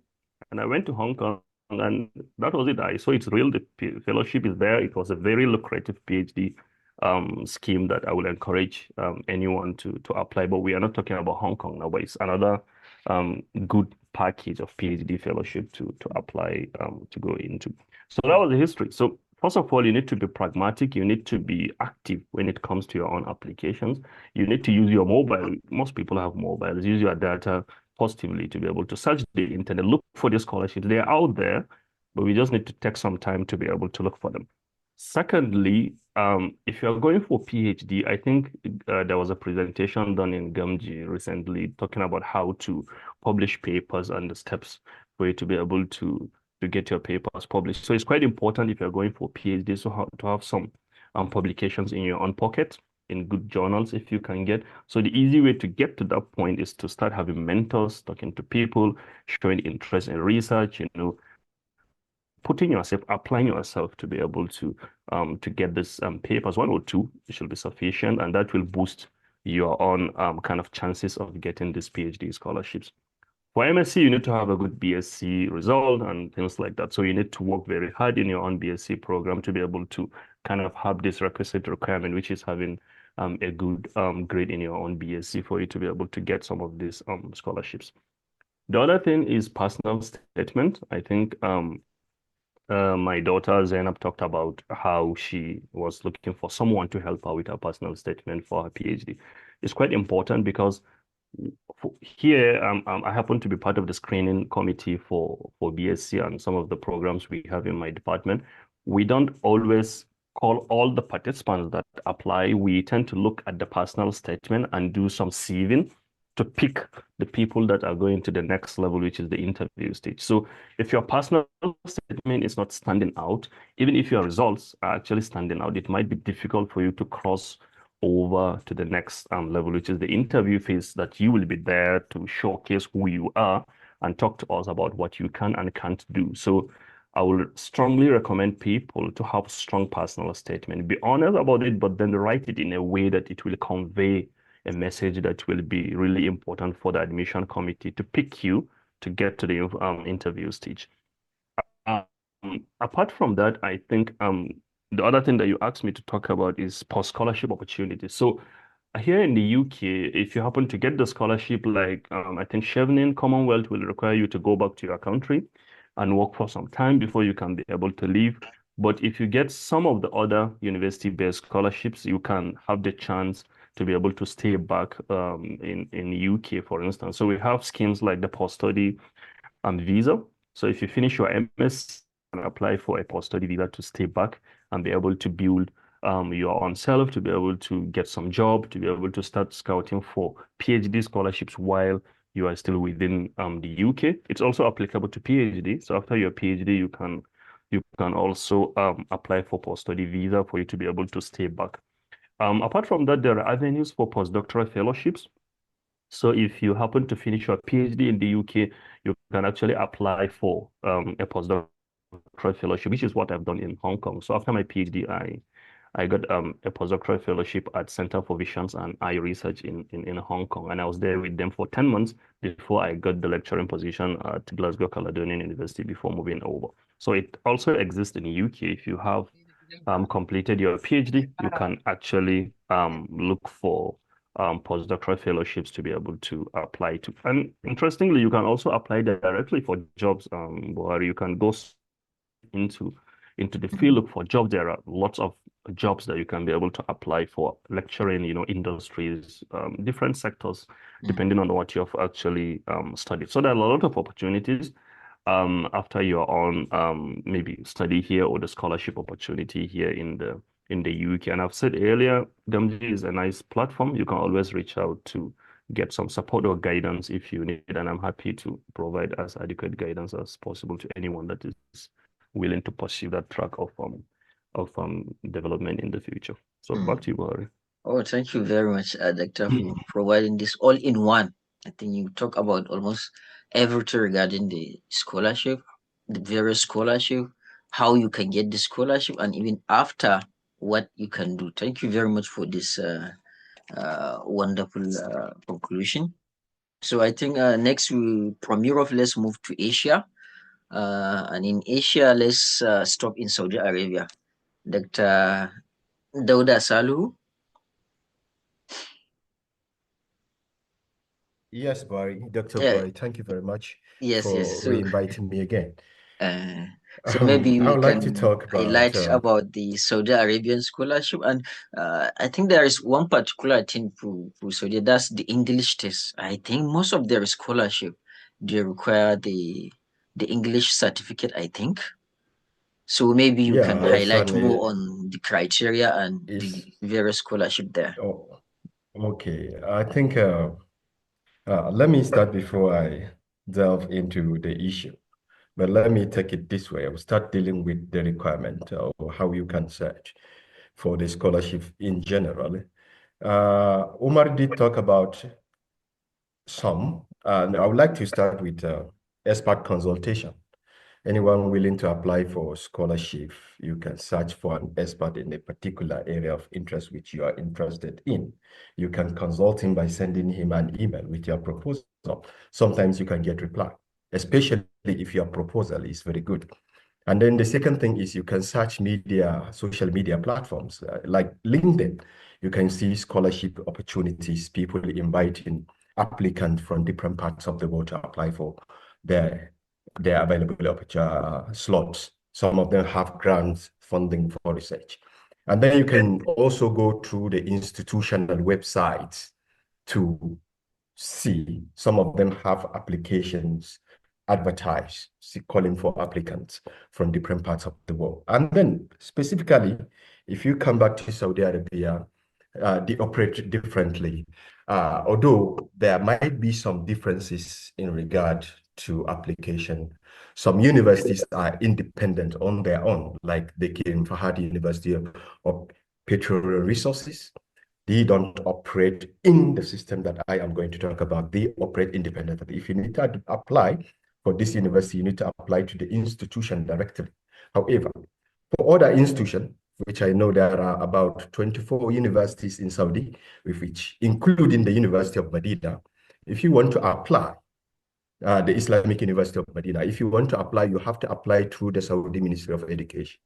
And I went to Hong Kong and that was it. I saw it's real. The fellowship is there. It was a very lucrative PhD scheme that I will encourage anyone to apply. But we are not talking about Hong Kong now, but it's another good package of PhD fellowship to apply to go into. So that was the history. So first of all, you need to be pragmatic. You need to be active when it comes to your own applications. You need to use your mobile. Most people have mobiles. Use your data positively to be able to search the internet, look for the scholarships. They're out there, but we just need to take some time to be able to look for them. Secondly, if you're going for PhD, I think there was a presentation done in Gamji recently talking about how to publish papers and the steps for you to be able to get your papers published. So it's quite important if you're going for PhD to have some publications in your own pocket, in good journals if you can get. So the easy way to get to that point is to start having mentors, talking to people, showing interest in research, putting yourself, applying yourself to be able to get this papers, 1 or 2, it should be sufficient, and that will boost your own kind of chances of getting these PhD scholarships. For MSc, you need to have a good BSc result and things like that. So you need to work very hard in your own BSc program to be able to kind of have this requisite requirement, which is having a good grade in your own BSc for you to be able to get some of these scholarships. The other thing is personal statement. I think my daughter Zainab talked about how she was looking for someone to help her with her personal statement for her PhD. It's quite important because here I happen to be part of the screening committee for BSc and some of the programs we have in my department. We don't always call all the participants that apply. We tend to look at the personal statement and do some sieving to pick the people that are going to the next level, which is the interview stage. So if your personal statement is not standing out, even if your results are actually standing out, it might be difficult for you to cross over to the next level, which is the interview phase, that you will be there to showcase who you are and talk to us about what you can and can't do. So I will strongly recommend people to have strong personal statement. Be honest about it, but then write it in a way that it will convey a message that will be really important for the admission committee to pick you to get to the interview stage. apart from that, I think the other thing that you asked me to talk about is post-scholarship opportunities. So here in the UK, if you happen to get the scholarship, like I think Chevening Commonwealth will require you to go back to your country and work for some time before you can be able to leave. But if you get some of the other university-based scholarships, you can have the chance to be able to stay back in UK, for instance. So we have schemes like the post-study visa. So if you finish your MS and apply for a post-study visa to stay back and be able to build your own self, to be able to get some job, to be able to start scouting for PhD scholarships while you are still within the UK. It's also applicable to PhD. So after your PhD, you can also apply for post-study visa for you to be able to stay back. Apart from that, there are avenues for postdoctoral fellowships. So if you happen to finish your PhD in the UK, you can actually apply for a postdoctoral fellowship, which is what I've done in Hong Kong. So after my PhD, I got a postdoctoral fellowship at Center for Visions and Eye Research in Hong Kong. And I was there with them for 10 months before I got the lecturing position at Glasgow Caledonian University before moving over. So it also exists in the UK. If you have completed your PhD, you can actually look for postdoctoral fellowships to be able to apply to. And interestingly, you can also apply directly for jobs, where you can go into the field, look for jobs. There are lots of jobs that you can be able to apply for, lecturing, industries, different sectors, depending on what you've actually studied. So there are a lot of opportunities after your own maybe study here or the scholarship opportunity here in the UK. And I've said earlier, Gamji is a nice platform. You can always reach out to get some support or guidance if you need, and I'm happy to provide as adequate guidance as possible to anyone that is willing to pursue that track of development in the future. So back to you, Bahari. Oh, thank you very much, Doctor, for providing this all in one. I think you talk about almost everything regarding the scholarship, the various scholarship, how you can get the scholarship, and even after what you can do. Thank you very much for this wonderful conclusion. So I think next from Europe, let's move to Asia. And in Asia, let's stop in Saudi Arabia. Dr. Dauda Salu. Yes, Barry, Dr. Yeah, Barry, thank you very much yes. for So, re-inviting me again. maybe I we would like to can talk highlight about about the Saudi Arabian scholarship, and I think there is one particular thing for Saudi, that's the English test. I think most of their scholarship they require the English certificate, I think. So maybe you can it's highlight an more on the criteria and is the various scholarship there. oh okay. I think let me start before I delve into the issue. But let me take it this way. I will start dealing with the requirement or how you can search for the scholarship in general. Umar did talk about some, and I would like to start with expert consultation. Anyone willing to apply for scholarship, you can search for an expert in a particular area of interest which you are interested in. You can consult him by sending him an email with your proposal. Sometimes you can get reply, especially if your proposal is very good. And then the second thing is you can search social media platforms like LinkedIn. You can see scholarship opportunities, people inviting applicants from different parts of the world to apply for their available slots. Some of them have grants funding for research. And then you can also go through the institutional websites to see. Some of them have applications advertised, calling for applicants from different parts of the world. And then specifically, if you come back to Saudi Arabia, they operate differently. Although there might be some differences in regard to application. Some universities are independent on their own, like the King Fahad University of Petroleum Resources. They don't operate in the system that I am going to talk about. They operate independently. If you need to apply for this university, you need to apply to the institution directly. However, for other institutions, which I know there are about 24 universities in Saudi, with which, including the University of Medina, if you want to apply, the Islamic University of Medina. If you want to apply, you have to apply through the Saudi Ministry of Education.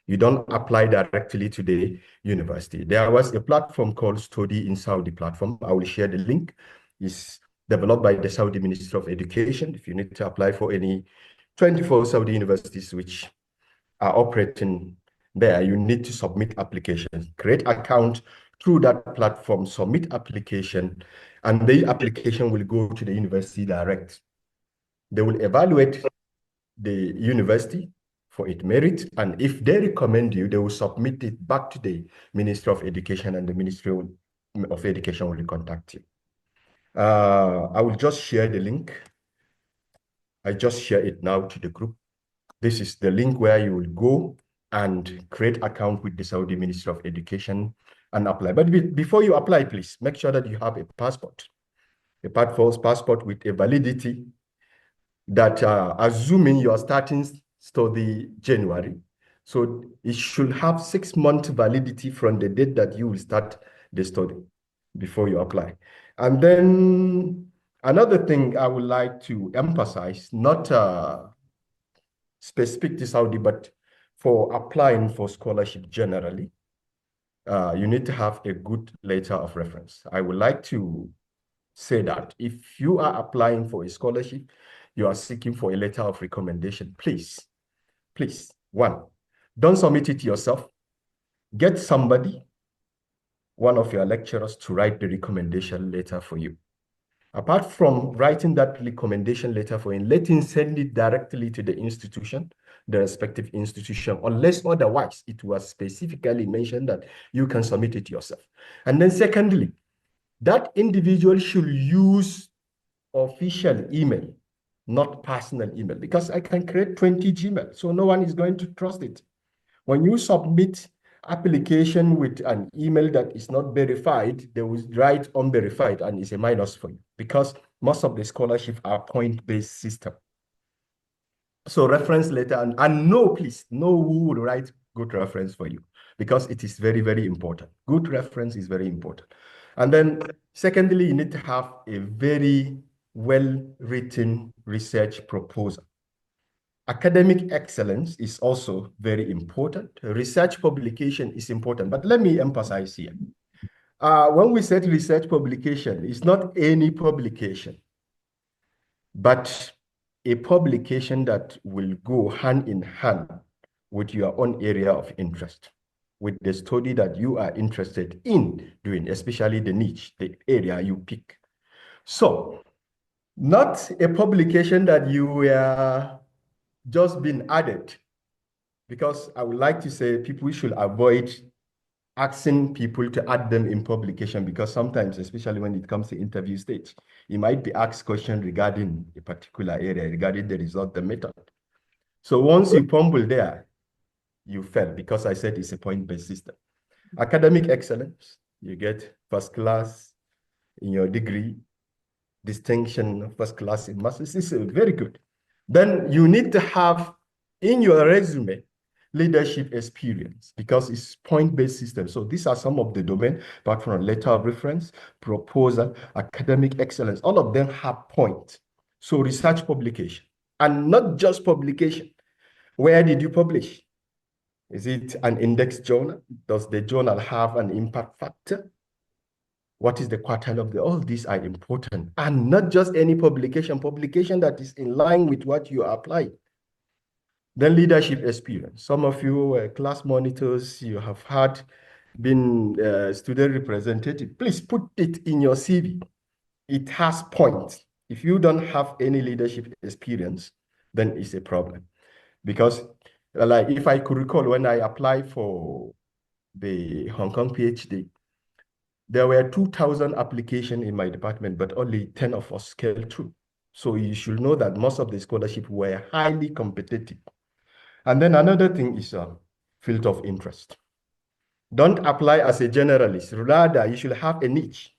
You don't apply directly to the university. There was a platform called Study in Saudi platform. I will share the link. It's developed by the Saudi Ministry of Education. If you need to apply for any 24 Saudi universities which are operating there, you need to submit applications, create account through that platform, submit application, and the application will go to the university direct. They will evaluate the university for its merit, and if they recommend you, they will submit it back to the Ministry of Education, and the Ministry of Education will contact you. I will just share the link. I just share it now to the group. This is the link where you will go and create account with the Saudi Ministry of Education and apply. But before you apply, please make sure that you have a passport with a validity that assuming you are starting study January. So it should have 6 month validity from the date that you will start the study before you apply. And then another thing I would like to emphasize, not specific to Saudi, but for applying for scholarship generally, you need to have a good letter of reference. I would like to say that if you are applying for a scholarship, you are seeking for a letter of recommendation, please, one, don't submit it yourself. Get somebody, one of your lecturers, to write the recommendation letter for you. Apart from writing that recommendation letter for him, let him send it directly to the institution, the respective institution, unless otherwise it was specifically mentioned that you can submit it yourself. And then secondly, that individual should use official email, not personal email, because I can create 20 Gmail, so no one is going to trust it. When you submit application with an email that is not verified, they will write unverified, and it's a minus for you, because most of the scholarships are point-based system. So reference letter, and know, please, know who will write good reference for you, because it is very, very important. Good reference is very important. And then secondly, you need to have a very well-written research proposal. Academic excellence is also very important. Research publication is important, but let me emphasize here. When we said research publication, it's not any publication, but a publication that will go hand in hand with your own area of interest, with the study that you are interested in doing, especially the niche, the area you pick. So, not a publication that you were just been added, because I would like to say people should avoid asking people to add them in publication, because sometimes, especially when it comes to interview stage, you might be asked questions regarding a particular area, regarding the result, the method. So once you fumble there, you fail, because I said it's a point-based system. Academic excellence, you get first class in your degree, distinction, first class in masters. This is very good. Then you need to have in your resume leadership experience, because it's point-based system. So these are some of the domain, apart from letter of reference, proposal, academic excellence, all of them have points. So research publication, and not just publication. Where did you publish? Is it an index journal? Does the journal have an impact factor? What is the quartile of all these are important, and not just any publication that is in line with what you apply. Then leadership experience. Some of you class monitors, you have been student representative. Please put it in your CV. It has points. If you don't have any leadership experience, then it's a problem. Because like if I could recall, when I applied for the Hong Kong PhD, there were 2,000 applications in my department, but only 10 of us scaled through. So you should know that most of the scholarships were highly competitive. And then another thing is field of interest. Don't apply as a generalist. Rather, you should have a niche.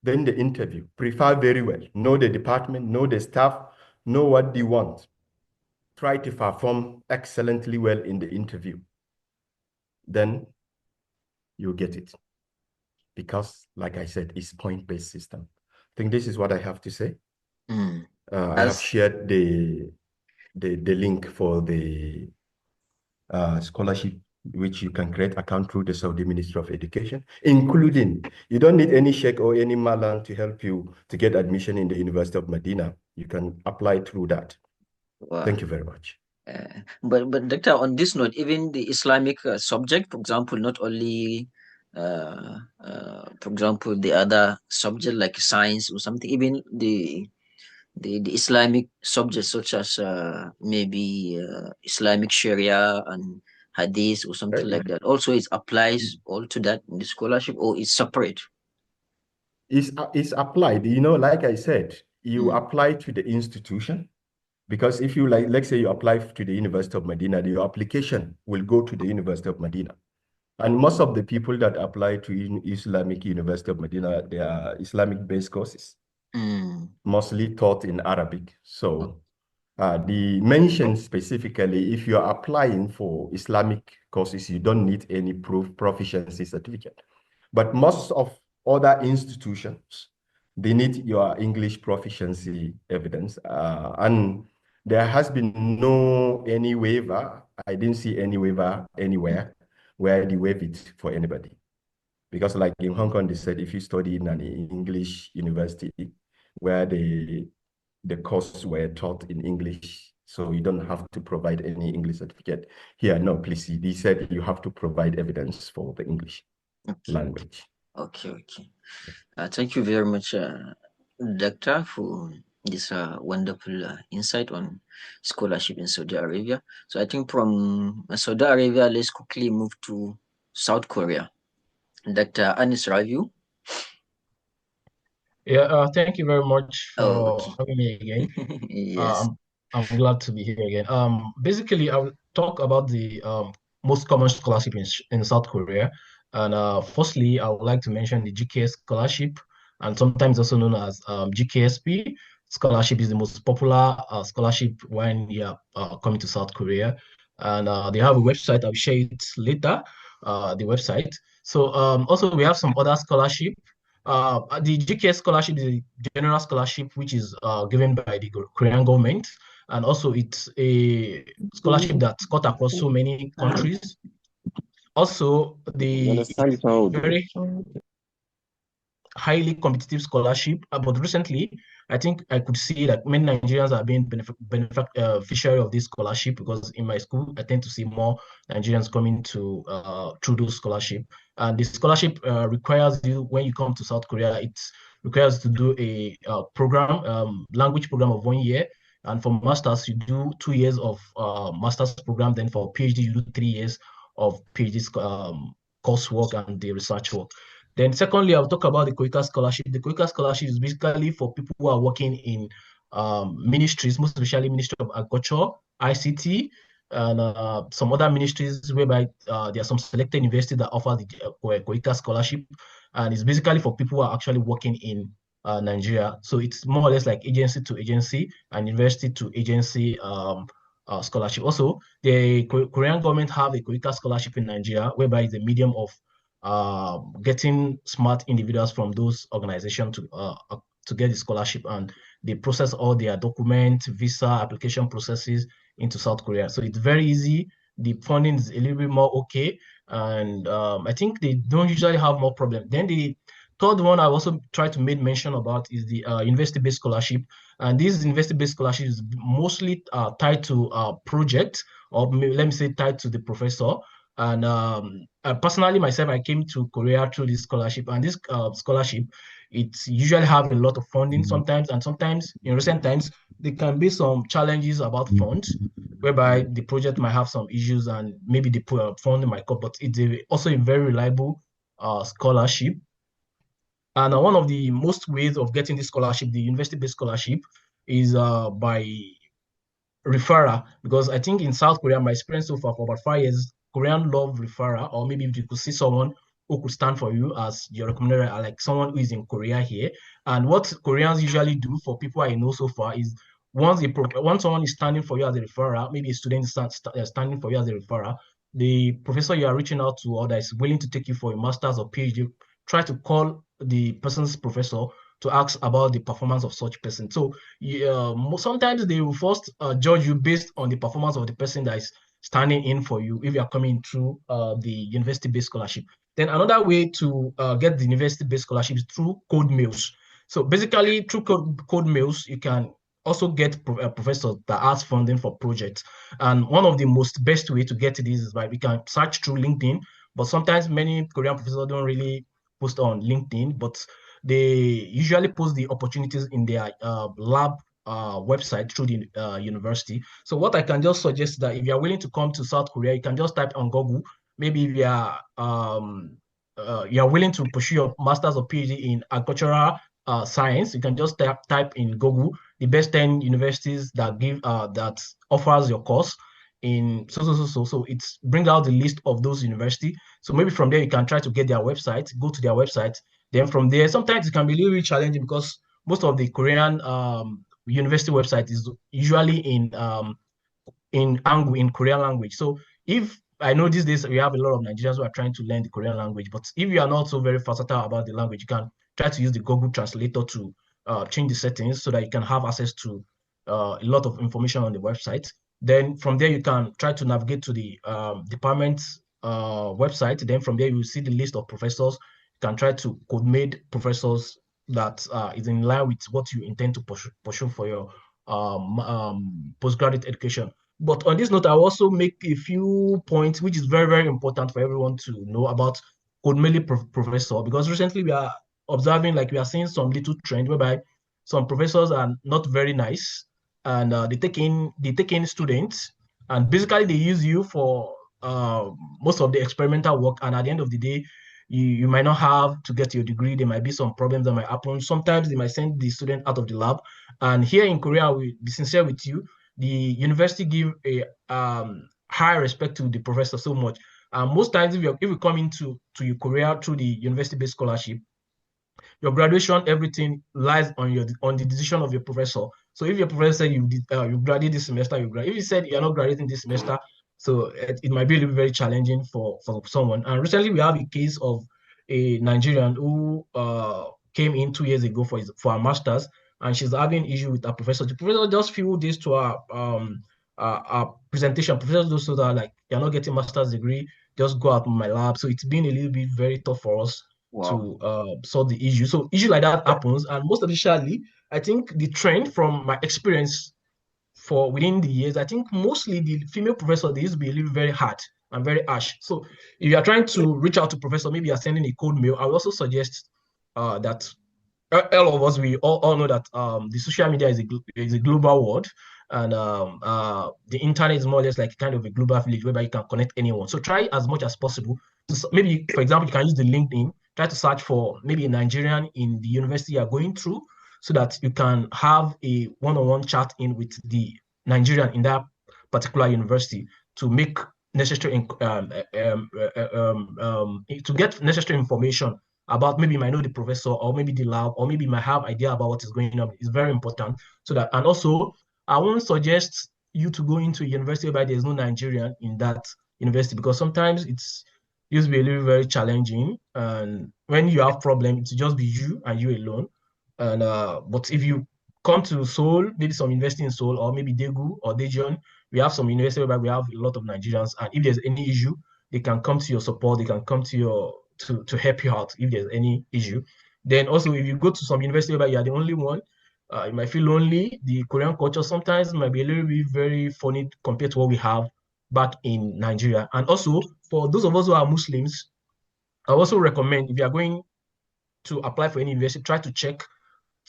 Then the interview, prepare very well. Know the department, know the staff, know what they want. Try to perform excellently well in the interview. Then you'll get it. Because, like I said, it's point-based system. I think this is what I have to say. I have shared the link for the scholarship, which you can create account through the Saudi Ministry of Education, including, you don't need any sheikh or any malam to help you to get admission in the University of Medina. You can apply through that. Wow. Thank you very much. But Doctor, on this note, even the Islamic subject, for example, not only, for example, the other subject like science or something, even the Islamic subjects such as maybe Islamic Sharia and Hadith or something like that. Also, it applies all to that in the scholarship, or it's separate. It's applied. Like I said, you apply to the institution, because if you let's say you apply to the University of Medina, your application will go to the University of Medina. And most of the people that apply to Islamic University of Medina, they are Islamic-based courses, mostly taught in Arabic. So the mention specifically, if you're applying for Islamic courses, you don't need any proficiency certificate. But most of other institutions, they need your English proficiency evidence. And there has been any waiver. I didn't see any waiver anywhere where they waive it for anybody. Because like in Hong Kong, they said if you study in an English university where the courses were taught in English, so you don't have to provide any English certificate. Here, no, please. They said you have to provide evidence for the English language. Okay. Thank you very much, Doctor, for this wonderful insight on scholarship in Saudi Arabia. So I think from Saudi Arabia, let's quickly move to South Korea. Dr. Anis Raviu. Yeah, thank you very much for having me again. Yes. I'm glad to be here again. Basically, I will talk about the most common scholarship in South Korea. And firstly, I would like to mention the GKS scholarship, and sometimes also known as GKSP. Scholarship is the most popular scholarship when you're coming to South Korea. And they have a website. I'll share it later, the website. So also we have some other scholarship. The GKS scholarship is a general scholarship which is given by the Korean government, and also it's a scholarship that's cut across so many countries. Also, it's very highly competitive scholarship. But recently, I think I could see that many Nigerians are being beneficiary of this scholarship, because in my school, I tend to see more Nigerians coming to through those scholarship. And the scholarship requires you, when you come to South Korea, it requires to do a program, language program of 1 year. And for masters, you do 2 years of master's program. Then for PhD, you do 3 years of PhD coursework and the research work. Then secondly, I'll talk about the Koika Scholarship. The Koika Scholarship is basically for people who are working in ministries, most especially Ministry of Agriculture, ICT, and some other ministries whereby there are some selected universities that offer the Koika Scholarship. And it's basically for people who are actually working in Nigeria. So it's more or less like agency to agency and university to agency scholarship. Also, the Korean government have a Koika Scholarship in Nigeria, whereby it's a medium of getting smart individuals from those organizations to get the scholarship, and they process all their document, visa, application processes into South Korea. So it's very easy. The funding is a little bit more okay, and I think they don't usually have more problem. Then the third one I also try to make mention about is the university-based scholarship, and this university-based scholarship is mostly tied to project, or let me say tied to the professor. And personally, myself, I came to Korea through this scholarship, and this scholarship, it's usually have a lot of funding sometimes, and sometimes in recent times, there can be some challenges about funds, whereby the project might have some issues and maybe the funding might cut, but it's also a very reliable scholarship. And one of the most ways of getting this scholarship, the university-based scholarship, is by referral, because I think in South Korea, my experience so far for about 5 years, Korean love referral, or maybe if you could see someone who could stand for you as your recommender, like someone who is in Korea here. And what Koreans usually do for people I know so far is once someone is standing for you as a referral, maybe a student is standing for you as a referral, the professor you are reaching out to or that is willing to take you for a master's or PhD, try to call the person's professor to ask about the performance of such person. So sometimes they will first judge you based on the performance of the person that is standing in for you if you are coming through the university-based scholarship. Then another way to get the university-based scholarship is through code mails. So basically, through code mails, you can also get professors that ask funding for projects. And one of the most best way to get this is by we can search through LinkedIn, but sometimes many Korean professors don't really post on LinkedIn, but they usually post the opportunities in their lab website through the university. So what I can just suggest is that if you are willing to come to South Korea, you can just type on Google. Maybe if you are willing to pursue your master's or PhD in agricultural science, you can just type in Google the best 10 universities that give that offers your course in so it brings out the list of those universities. So maybe from there you can try to get their website, go to their website. Then from there, sometimes it can be a little bit challenging because most of the Korean university website is usually in Korean language. So if I know these days we have a lot of Nigerians who are trying to learn the Korean language, but if you are not so very versatile about the language, you can try to use the Google Translator to change the settings so that you can have access to a lot of information on the website. Then from there, you can try to navigate to the department's website. Then from there, you will see the list of professors. You can try to coordinate professors that is in line with what you intend to pursue for your postgraduate education. But on this note, I'll also make a few points, which is very, very important for everyone to know about Code professor, because recently we are observing, like we are seeing some little trend whereby some professors are not very nice and they take in students and basically they use you for most of the experimental work. And at the end of the day, you might not have to get your degree. There might be some problems that might happen. Sometimes they might send the student out of the lab. And here in Korea, we be sincere with you, the university give a high respect to the professor so much. Most times, if you come into your Korea through the university-based scholarship, your graduation, everything lies on the decision of your professor. So if your professor said you graduate this semester, you graduate. If you said you're not graduating this semester, so it might be a little very challenging for someone. And recently we have a case of a Nigerian who came in 2 years ago for her master's, and she's having issue with her professor. The professor just few days to our presentation. Professor just told her like, you're not getting master's degree, just go out in my lab. So it's been a little bit very tough for us to solve the issue. So issue like that happens, and most especially, I think the trend from my experience for within the years, I think mostly the female professor, they used to be a little very hard and very harsh. So if you are trying to reach out to professor, maybe you're sending a cold mail, I would also suggest that all of us, we all know that the social media is a global world, and the internet is more or less like kind of a global village whereby you can connect anyone. So try as much as possible to, maybe, for example, you can use the LinkedIn, try to search for maybe a Nigerian in the university you are going through, so that you can have a one-on-one chat in with the Nigerian in that particular university to make necessary to get necessary information about, maybe you might know the professor or maybe the lab, or maybe you might have idea about what is going on. It's very important. So that, and also I won't suggest you to go into a university where there's no Nigerian in that university, because sometimes it's used to be a little very challenging, and when you have problem, it's just be you and you alone. And but if you come to Seoul, maybe some university in Seoul, or maybe Daegu or Daejeon, we have some university where we have a lot of Nigerians, and if there's any issue, they can come to your support, they can come to your to help you out if there's any issue. Then also, if you go to some university where you are the only one, you might feel lonely. The Korean culture sometimes might be a little bit very funny compared to what we have back in Nigeria. And also, for those of us who are Muslims, I also recommend, if you are going to apply for any university, try to check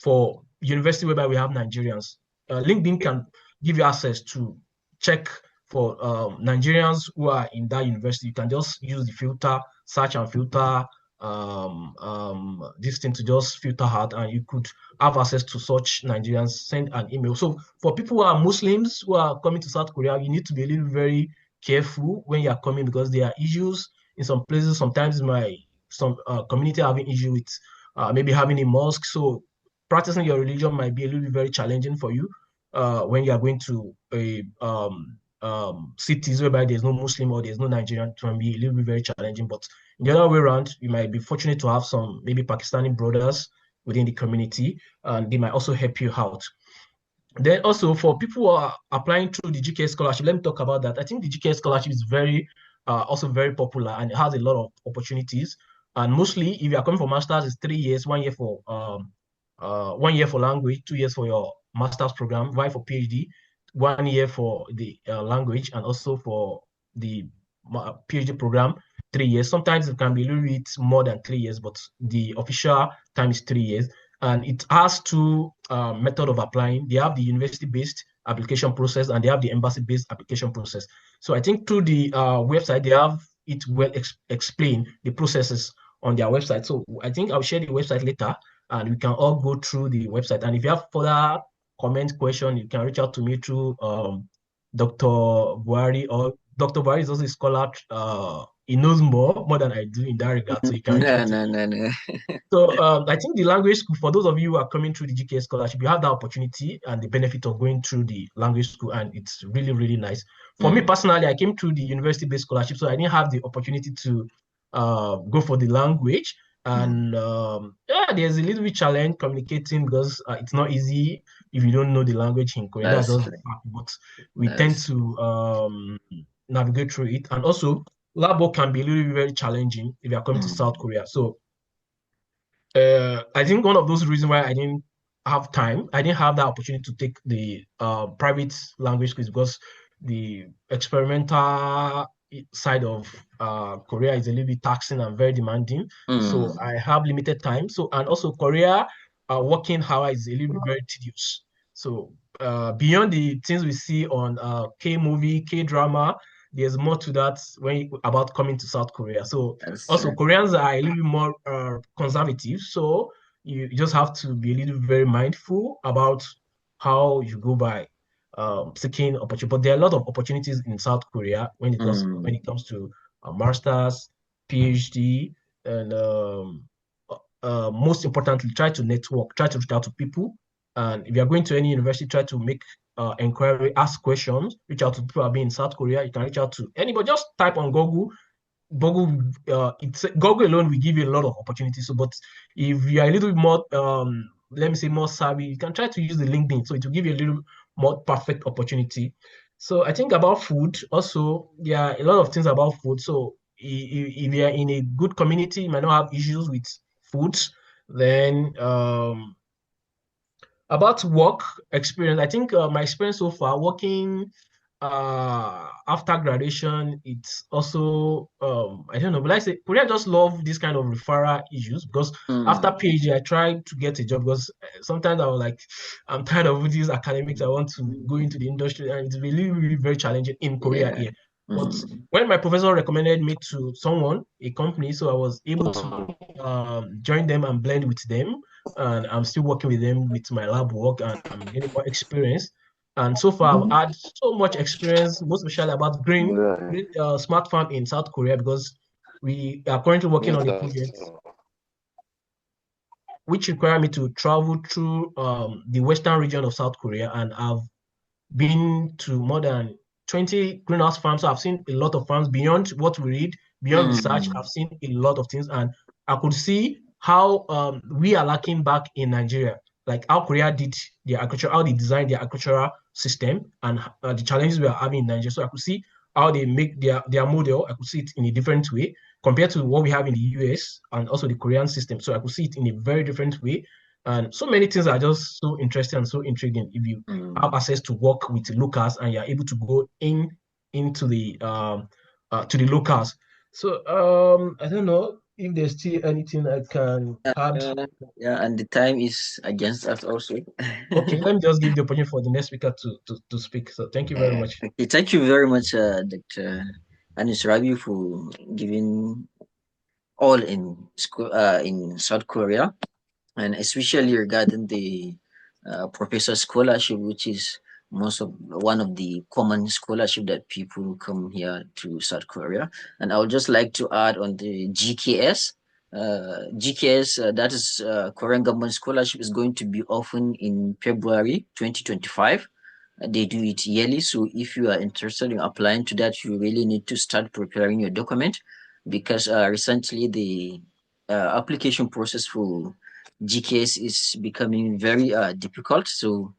for university whereby we have Nigerians. LinkedIn can give you access to check for Nigerians who are in that university. You can just use the filter, search and filter this thing to just filter out, and you could have access to such Nigerians, send an email. So for people who are Muslims who are coming to South Korea, you need to be a little very careful when you are coming, because there are issues in some places. Sometimes some community having issue with maybe having a mosque. So practicing your religion might be a little bit very challenging for you when you are going to a cities whereby there's no Muslim or there's no Nigerian. It can be a little bit very challenging. But in the other way around, you might be fortunate to have some maybe Pakistani brothers within the community, and they might also help you out. Then also for people who are applying through the GK scholarship, let me talk about that. I think the GK scholarship is also very popular, and it has a lot of opportunities. And mostly, if you are coming for masters, it's 3 years, 1 year for 1 year for language, 2 years for your master's program, while for PhD, 1 year for the language, and also for the PhD program, 3 years. Sometimes it can be a little bit more than 3 years, but the official time is 3 years. And it has two method of applying. They have the university-based application process, and they have the embassy-based application process. So I think through the website, they have it well explained, the processes on their website. So I think I'll share the website later, and we can all go through the website. And if you have further comment, question, you can reach out to me through Dr. Buhari, or Dr. Buhari is also a scholar. He knows more than I do in that regard, so you can reach out to me. No. So I think the language school, for those of you who are coming through the GK scholarship, you have that opportunity and the benefit of going through the language school, and it's really, really nice. For me personally, I came through the university-based scholarship, so I didn't have the opportunity to go for the language. And yeah, there's a little bit challenge communicating, because it's not easy if you don't know the language in Korea. That's just the fact, but we tend to navigate through it. And also, lab work can be a little bit very challenging if you are coming to South Korea. So I think one of those reasons why I didn't have that opportunity to take the private language schools, because the experimental side of Korea is a little bit taxing and very demanding. So I have limited time. So, and also Korea working hours is a little bit very tedious. So beyond the things we see on K-movie, K-drama, there's more to that about coming to South Korea. So also Koreans are a little bit more conservative. So you just have to be a little very mindful about how you go by seeking opportunity. But there are a lot of opportunities in South Korea when it comes to masters, PhD, and most importantly, try to network, try to reach out to people. And if you're going to any university, try to make inquiry, ask questions, reach out to people who are being in South Korea. You can reach out to anybody, just type on Google. Google alone will give you a lot of opportunities. So, but if you are a little bit more, let me say, more savvy, you can try to use the LinkedIn. So it will give you a little more perfect opportunity. So I think about food also, there are a lot of things about food. So if you are in a good community, you might not have issues with food. Then about work experience, I think my experience so far working after graduation, it's also I don't know, but like I say, Korea just love this kind of referral issues, because after PhD I tried to get a job, because sometimes I was like, I'm tired of these academics, I want to go into the industry, and it's really, really very challenging in Korea here. But when my professor recommended me to a company, so I was able to join them and blend with them, and I'm still working with them with my lab work, and I'm getting more experience. And so far, I've had so much experience, most especially about green smart farm in South Korea, because we are currently working on a project which require me to travel through the western region of South Korea, and I've been to more than 20 greenhouse farms. So I've seen a lot of farms beyond what we read, beyond research. I've seen a lot of things, and I could see how we are lacking back in Nigeria, like how Korea did their agriculture, how they designed their agricultural system, and the challenges we are having in Nigeria. So I could see how they make their model. I could see it in a different way compared to what we have in the US and also the Korean system. So I could see it in a very different way. And so many things are just so interesting and so intriguing if you have access to work with locals and you're able to go into the to the locals. So I don't know if there's still anything I can add. Yeah, and the time is against us also. Okay, let me just give the opportunity for the next speaker to speak. So thank you very much. Okay, thank you very much, Dr. Anis Rabi, for giving all in school in South Korea, and especially regarding the professor scholarship, which is one of the common scholarship that people come here to South Korea. And I would just like to add on the GKS. GKS, that is Korean government scholarship, is going to be open in February 2025. They do it yearly, so if you are interested in applying to that, you really need to start preparing your document, because recently the application process for GKS is becoming very difficult. So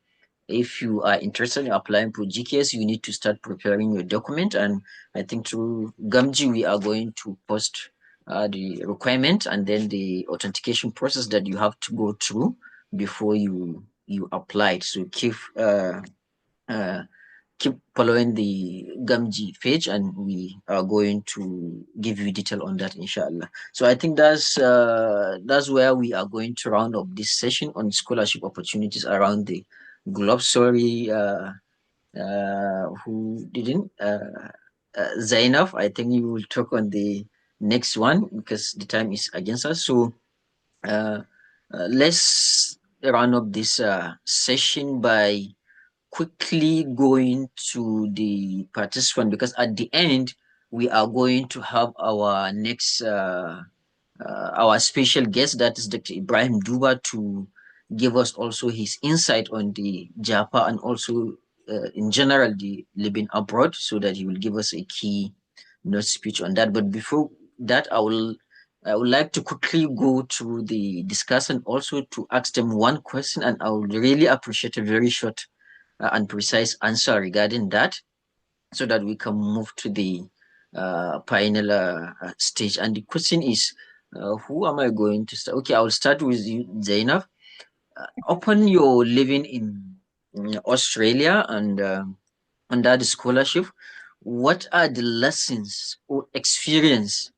if you are interested in applying for GKS, you need to start preparing your document. And I think through Gamji, we are going to post the requirement and then the authentication process that you have to go through before you apply. So uh, keep following the Gamji page, and we are going to give you detail on that, inshallah. So I think that's where we are going to round up this session on scholarship opportunities around the globe. Sorry, who didn't? Zainab, I think you will talk on the next one because the time is against us. So let's round up this session by quickly going to the participant, because at the end we are going to have our next our special guest, that is Dr. Ibrahim Duba, to give us also his insight on the Japa and also in general the living abroad, so that he will give us a key note speech on that. But before that, I would like to quickly go through the discussion also to ask them one question, and I would really appreciate a very short and precise answer regarding that, so that we can move to the final stage. And the question is, who am I going to start? Okay, I'll start with you, Zainab. Upon your living in Australia and under the scholarship, what are the lessons or experience,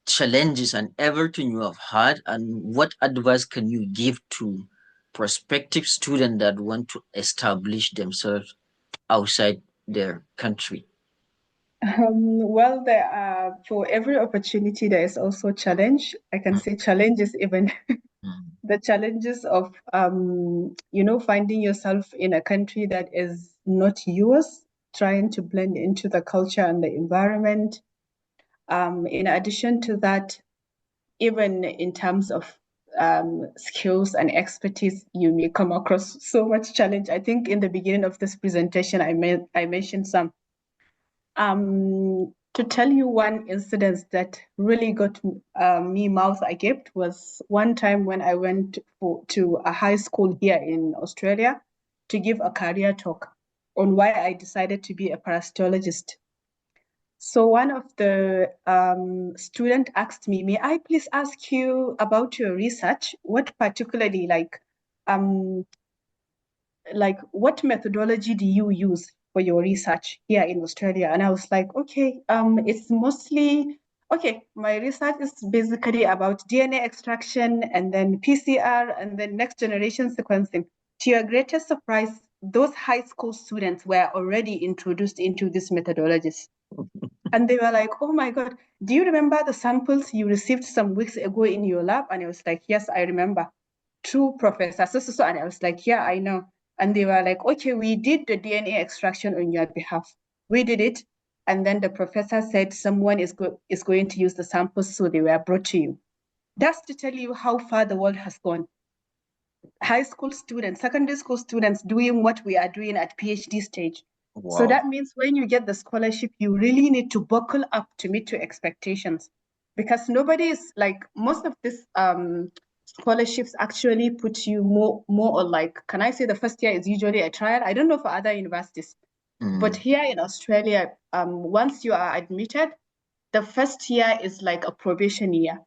challenges, and everything you have had, and what advice can you give to prospective students that want to establish themselves outside their country? Well, there are, for every opportunity, there is also challenge. I can say challenges even the challenges of, finding yourself in a country that is not yours, trying to blend into the culture and the environment. In addition to that, even in terms of skills and expertise, you may come across so much challenge. I think in the beginning of this presentation, I mentioned some. To tell you one incident that really got me mouth agape was one time when I went to a high school here in Australia to give a career talk on why I decided to be a parasitologist. So one of the students asked me, may I please ask you about your research? What particularly what methodology do you use for your research here in Australia? And I was like, okay, it's mostly, okay, my research is basically about DNA extraction and then PCR and then next generation sequencing. To your greatest surprise, those high school students were already introduced into these methodologies. And they were like, oh my God, do you remember the samples you received some weeks ago in your lab? And I was like, yes, I remember. True, Professor. So. And I was like, yeah, I know. And they were like, okay, we did the DNA extraction on your behalf. We did it. And then the professor said someone is going to use the samples, so they were brought to you. That's to tell you how far the world has gone. High school students, secondary school students doing what we are doing at PhD stage. Wow. So that means when you get the scholarship, you really need to buckle up to meet your expectations, because nobody is like, most of these scholarships actually put you more on, like, can I say the first year is usually a trial? I don't know for other universities, but here in Australia, once you are admitted, the first year is like a probation year,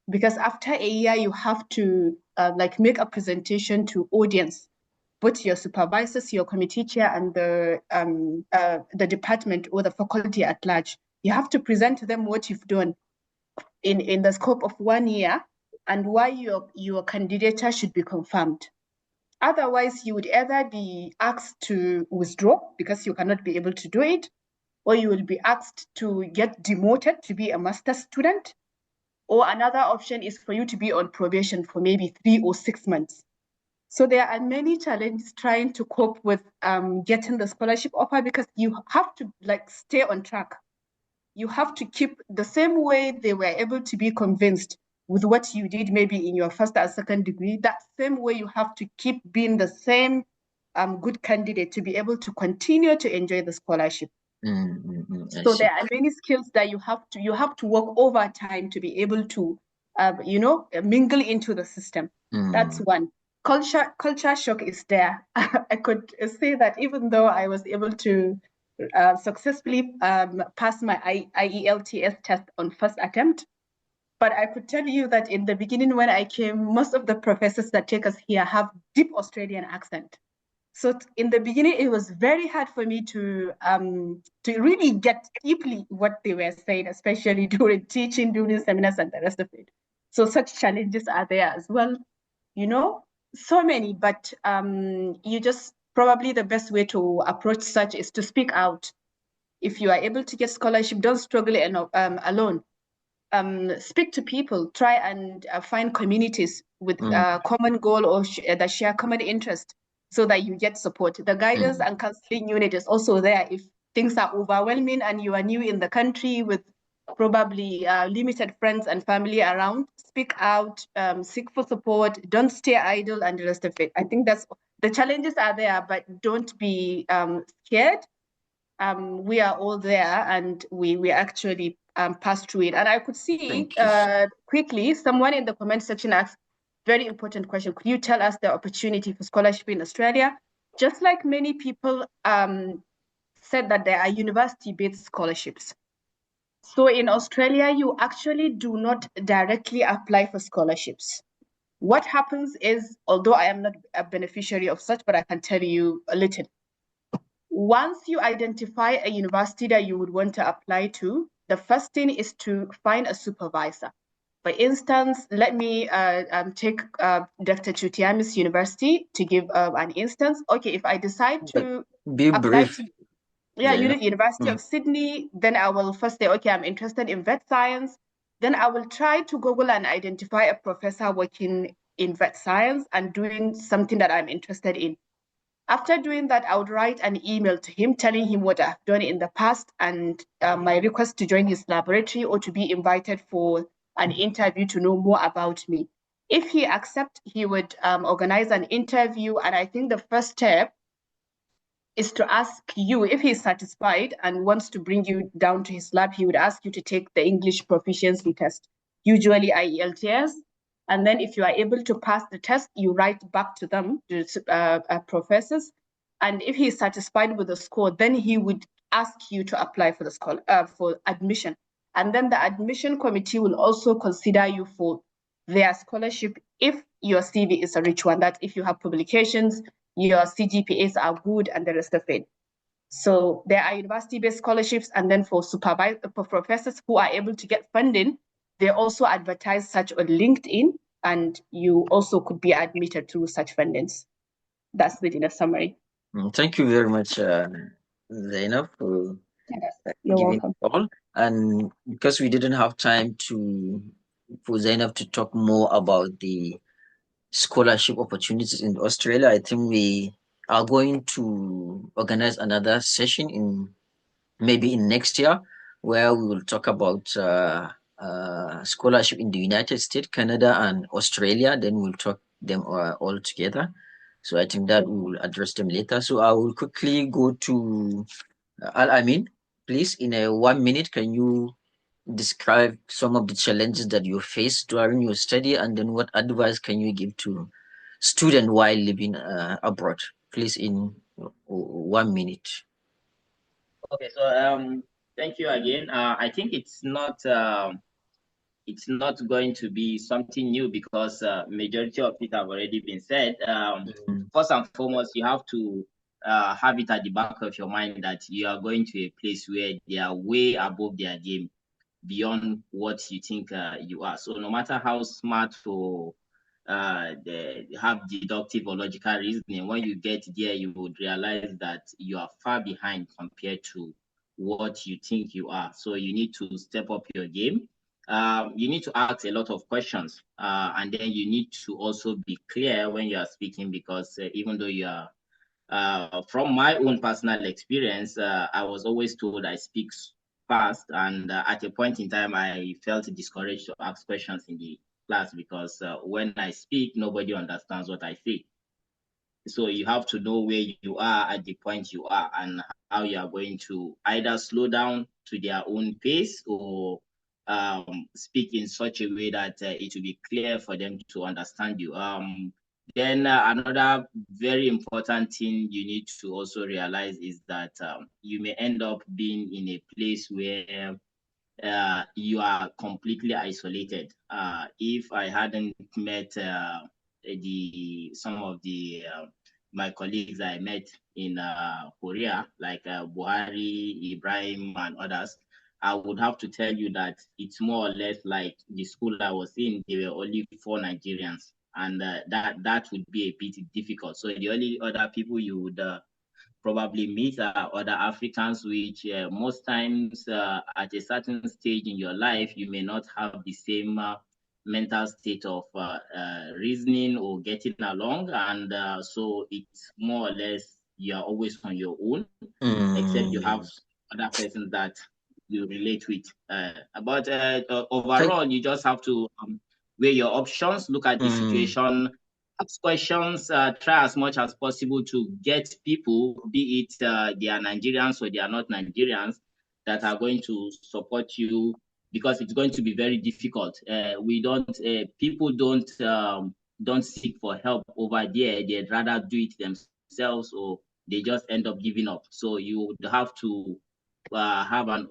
because after a year you have to make a presentation to audience, both your supervisors, your committee chair, and the department or the faculty at large. You have to present to them what you've done in the scope of 1 year and why your candidature should be confirmed. Otherwise, you would either be asked to withdraw because you cannot be able to do it, or you will be asked to get demoted to be a master's student, or another option is for you to be on probation for maybe 3 or 6 months. So there are many challenges trying to cope with getting the scholarship offer, because you have to stay on track. You have to keep the same way they were able to be convinced with what you did maybe in your first and second degree. That same way you have to keep being the same good candidate to be able to continue to enjoy the scholarship. So there are many skills that you have to work overtime to be able to mingle into the system. That's one. Culture shock is there. I could say that even though I was able to successfully pass my IELTS test on first attempt, but I could tell you that in the beginning when I came, most of the professors that take us here have deep Australian accent. So in the beginning, it was very hard for me to really get deeply what they were saying, especially during teaching, during seminars and the rest of it. So such challenges are there as well, you know, so many, but you just probably the best way to approach such is to speak out. If you are able to get scholarship, don't struggle alone. Speak to people, try and find communities with common goal or that share common interest so that you get support. The guidance and counseling unit is also there if things are overwhelming and you are new in the country with probably limited friends and family around. Speak out, seek for support, don't stay idle and the rest of it. I think that's the challenges are there, but don't be scared. We are all there and we actually pass through it. And I could see quickly, someone in the comment section asked, very important question, could you tell us the opportunity for scholarship in Australia? Just like many people said that there are university-based scholarships. So in Australia, you actually do not directly apply for scholarships. What happens is, although I am not a beneficiary of such, but I can tell you a little. Once you identify a university that you would want to apply to, the first thing is to find a supervisor. For instance, let me take Dr. Chutiami's university to give an instance. Okay, if I decide to apply to University of Sydney, then I will first say, okay, I'm interested in vet science. Then I will try to Google and identify a professor working in vet science and doing something that I'm interested in. After doing that, I would write an email to him telling him what I've done in the past and my request to join his laboratory or to be invited for an interview to know more about me. If he accepts, he would organize an interview. And I think the first step is to ask you, if he's satisfied and wants to bring you down to his lab, he would ask you to take the English proficiency test, usually IELTS. And then if you are able to pass the test, you write back to them, the professors. And if he's satisfied with the score, then he would ask you to apply for the for admission. And then the admission committee will also consider you for their scholarship if your CV is a rich one, that if you have publications, your CGPAs are good and the rest of it. So there are university-based scholarships, and then for professors who are able to get funding, they also advertise such on LinkedIn, and you also could be admitted through such fundings. That's it in a summary. Thank you very much, Zainab, for giving it all. And because we didn't have time for Zainab to talk more about the scholarship opportunities in Australia, I think we are going to organize another session maybe in next year, where we will talk about scholarship in the United States, Canada, and Australia. Then we'll talk them all together. So I think that we will address them later. So I will quickly go to Al-Amin. Please, in a 1 minute, can you describe some of the challenges that you faced during your study, and then what advice can you give to students while living abroad? Please, in 1 minute. Okay, so thank you again. I think it's not going to be something new because majority of it have already been said. First and foremost, you have to have it at the back of your mind that you are going to a place where they are way above their game, beyond what you think you are. So no matter how smart or they have deductive or logical reasoning, when you get there, you would realize that you are far behind compared to what you think you are. So you need to step up your game. You need to ask a lot of questions, and then you need to also be clear when you are speaking, because even though you are from my own personal experience, I was always told I speak fast, and at a point in time I felt discouraged to ask questions in the class because when I speak, nobody understands what I say. So you have to know where you are at the point you are and how you are going to either slow down to their own pace or speak in such a way that it will be clear for them to understand you. Then another very important thing you need to also realize is that you may end up being in a place where you are completely isolated. If I hadn't met some of the my colleagues I met in Korea, like Buhari, Ibrahim, and others, I would have to tell you that it's more or less like the school I was in. There were only 4 Nigerians, and that would be a bit difficult. So the only other people you would probably meet other Africans, which most times at a certain stage in your life, you may not have the same mental state of reasoning or getting along. And so it's more or less you're always on your own, except you have other persons that you relate with. But overall, you just have to weigh your options, look at the situation, ask questions, try as much as possible to get people, be it they are Nigerians or they are not Nigerians, that are going to support you, because it's going to be very difficult. People don't seek for help over there. They'd rather do it themselves, or they just end up giving up. So you would have to have an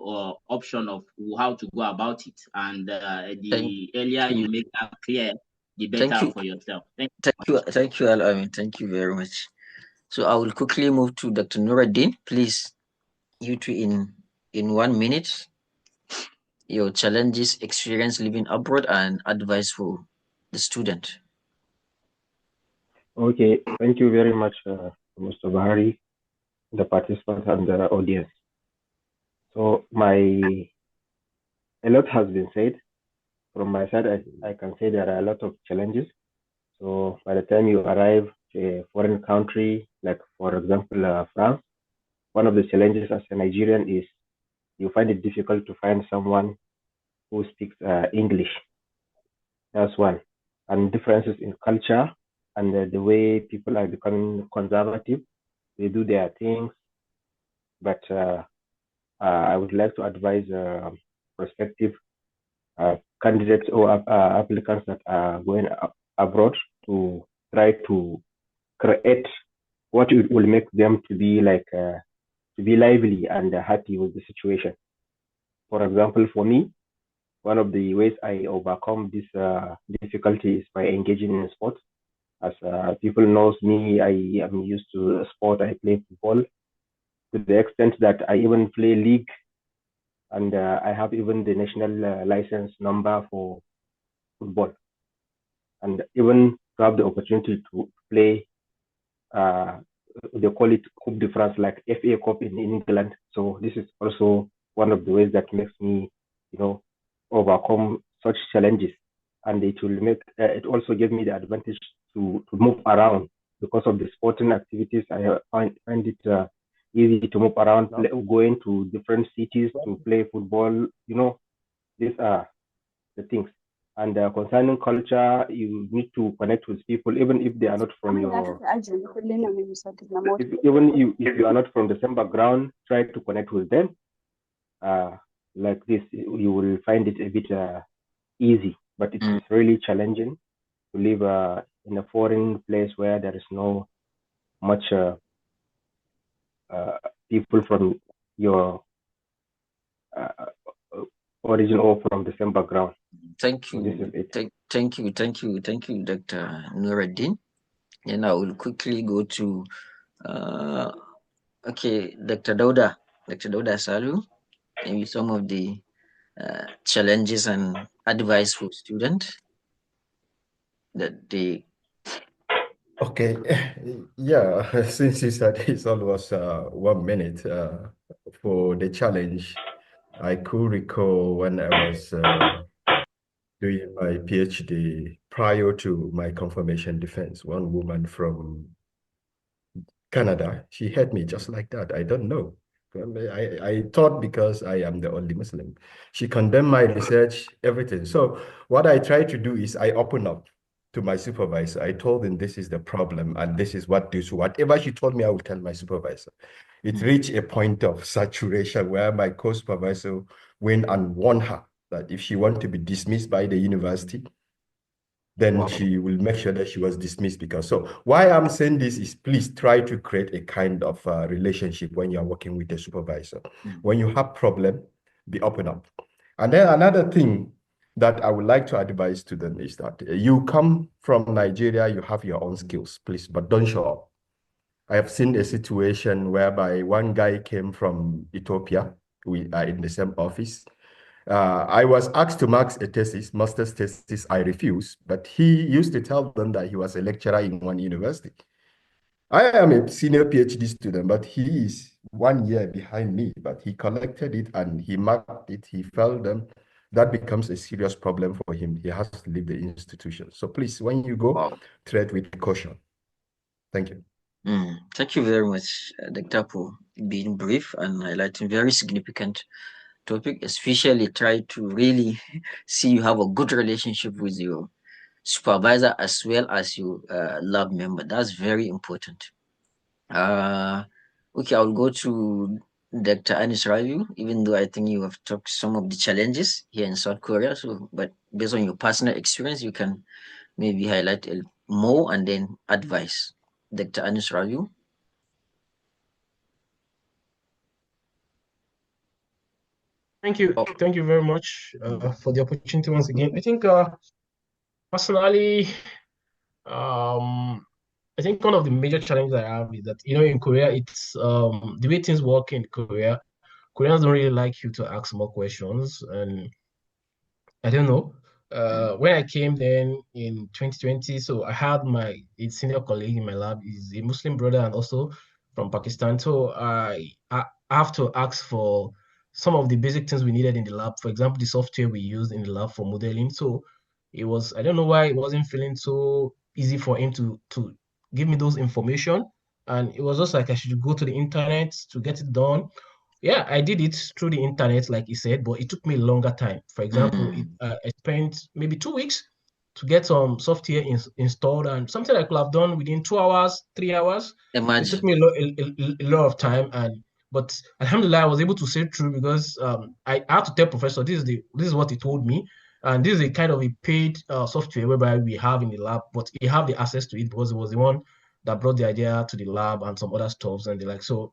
option of how to go about it. And the earlier you make that clear, the better for yourself. Thank you, Al-Amin. Thank you very much. So I will quickly move to Dr. Nuruddin. Please, you two in 1 minute, your challenges, experience living abroad, and advice for the student. Okay, thank you very much, Mr. Bahari, the participants, and the audience. So a lot has been said. From my side, I can say there are a lot of challenges. So by the time you arrive to a foreign country, like for example, France, one of the challenges as a Nigerian is you find it difficult to find someone who speaks English. That's one. And differences in culture and the way people are becoming conservative. They do their things. But I would like to advise prospective candidates or applicants that are going abroad to try to create what will make them to be like to be lively and happy with the situation. For example, for me, one of the ways I overcome this difficulty is by engaging in sports. As people knows me, I am used to sport. I play football to the extent that I even play league, and I have even the national license number for football, and even to have the opportunity to play. They call it Coupe de France, like FA Cup in England. So this is also one of the ways that makes me, overcome such challenges, and it will make it also gives me the advantage to move around because of the sporting activities. I find it easy to move around, going to different cities to play football. These are the things. And concerning culture, you need to connect with people, even if they are not from your. If you are not from the same background, try to connect with them. Like this, you will find it a bit easy, but it is really challenging to live in a foreign place where there is no much people from your origin or from the same background. Thank you. Thank you, Dr. Nuruddin. And I will quickly go to Dr. Dauda Salu, maybe some of the challenges and advice for students that they. Okay, yeah, since you said it's almost 1 minute for the challenge, I could recall when I was doing my PhD prior to my confirmation defense, one woman from Canada, she had me just like that. I don't know. I thought because I am the only Muslim. She condemned my research, everything. So what I try to do is I open up to my supervisor. I told him this is the problem and this is what this, whatever she told me, I will tell my supervisor. It reached a point of saturation where my co-supervisor went and warned her that if she want to be dismissed by the university, then she will make sure that she was dismissed. Because so why I'm saying this is, please try to create a kind of relationship when you're working with the supervisor. When you have problem, be open up. And then another thing that I would like to advise to them is that you come from Nigeria, you have your own skills, please, but don't show up. I have seen a situation whereby one guy came from Ethiopia. We are in the same office. I was asked to mark a thesis, master's thesis. I refused, but he used to tell them that he was a lecturer in one university. I am a senior PhD student, but he is 1 year behind me, but he collected it and he marked it, he failed them. That becomes a serious problem for him. He has to leave the institution. So please, when you go, tread with caution. Thank you. Thank you very much, Dr. Po, being brief and highlighting very significant topic, especially try to really see you have a good relationship with your supervisor as well as your lab member. That's very important. Okay, I'll go to Dr. Anis Ravi, even though I think you have talked some of the challenges here in South Korea. So, but based on your personal experience, you can maybe highlight more and then advise. Dr. Anis Ravi. Thank you. Thank you very much for the opportunity once again. I think personally, I think one of the major challenges I have is that, in Korea, it's the way things work in Korea. Koreans don't really like you to ask more questions, and I don't know. When I came then in 2020, so I had my senior colleague in my lab is a Muslim brother and also from Pakistan. So I have to ask for some of the basic things we needed in the lab. For example, the software we used in the lab for modeling. So it was, I don't know why it wasn't feeling so easy for him to give me those information. And it was just like I should go to the internet to get it done. Yeah, I did it through the internet, like you said, but it took me a longer time. For example, I spent maybe 2 weeks to get some software installed, and something I could have done within 2 hours, 3 hours. It took me a lot of time, but alhamdulillah, I was able to see through because I had to tell professor this is what he told me, and this is a kind of a paid software whereby we have in the lab, but he have the access to it because it was the one that brought the idea to the lab and some other stuffs, and they like so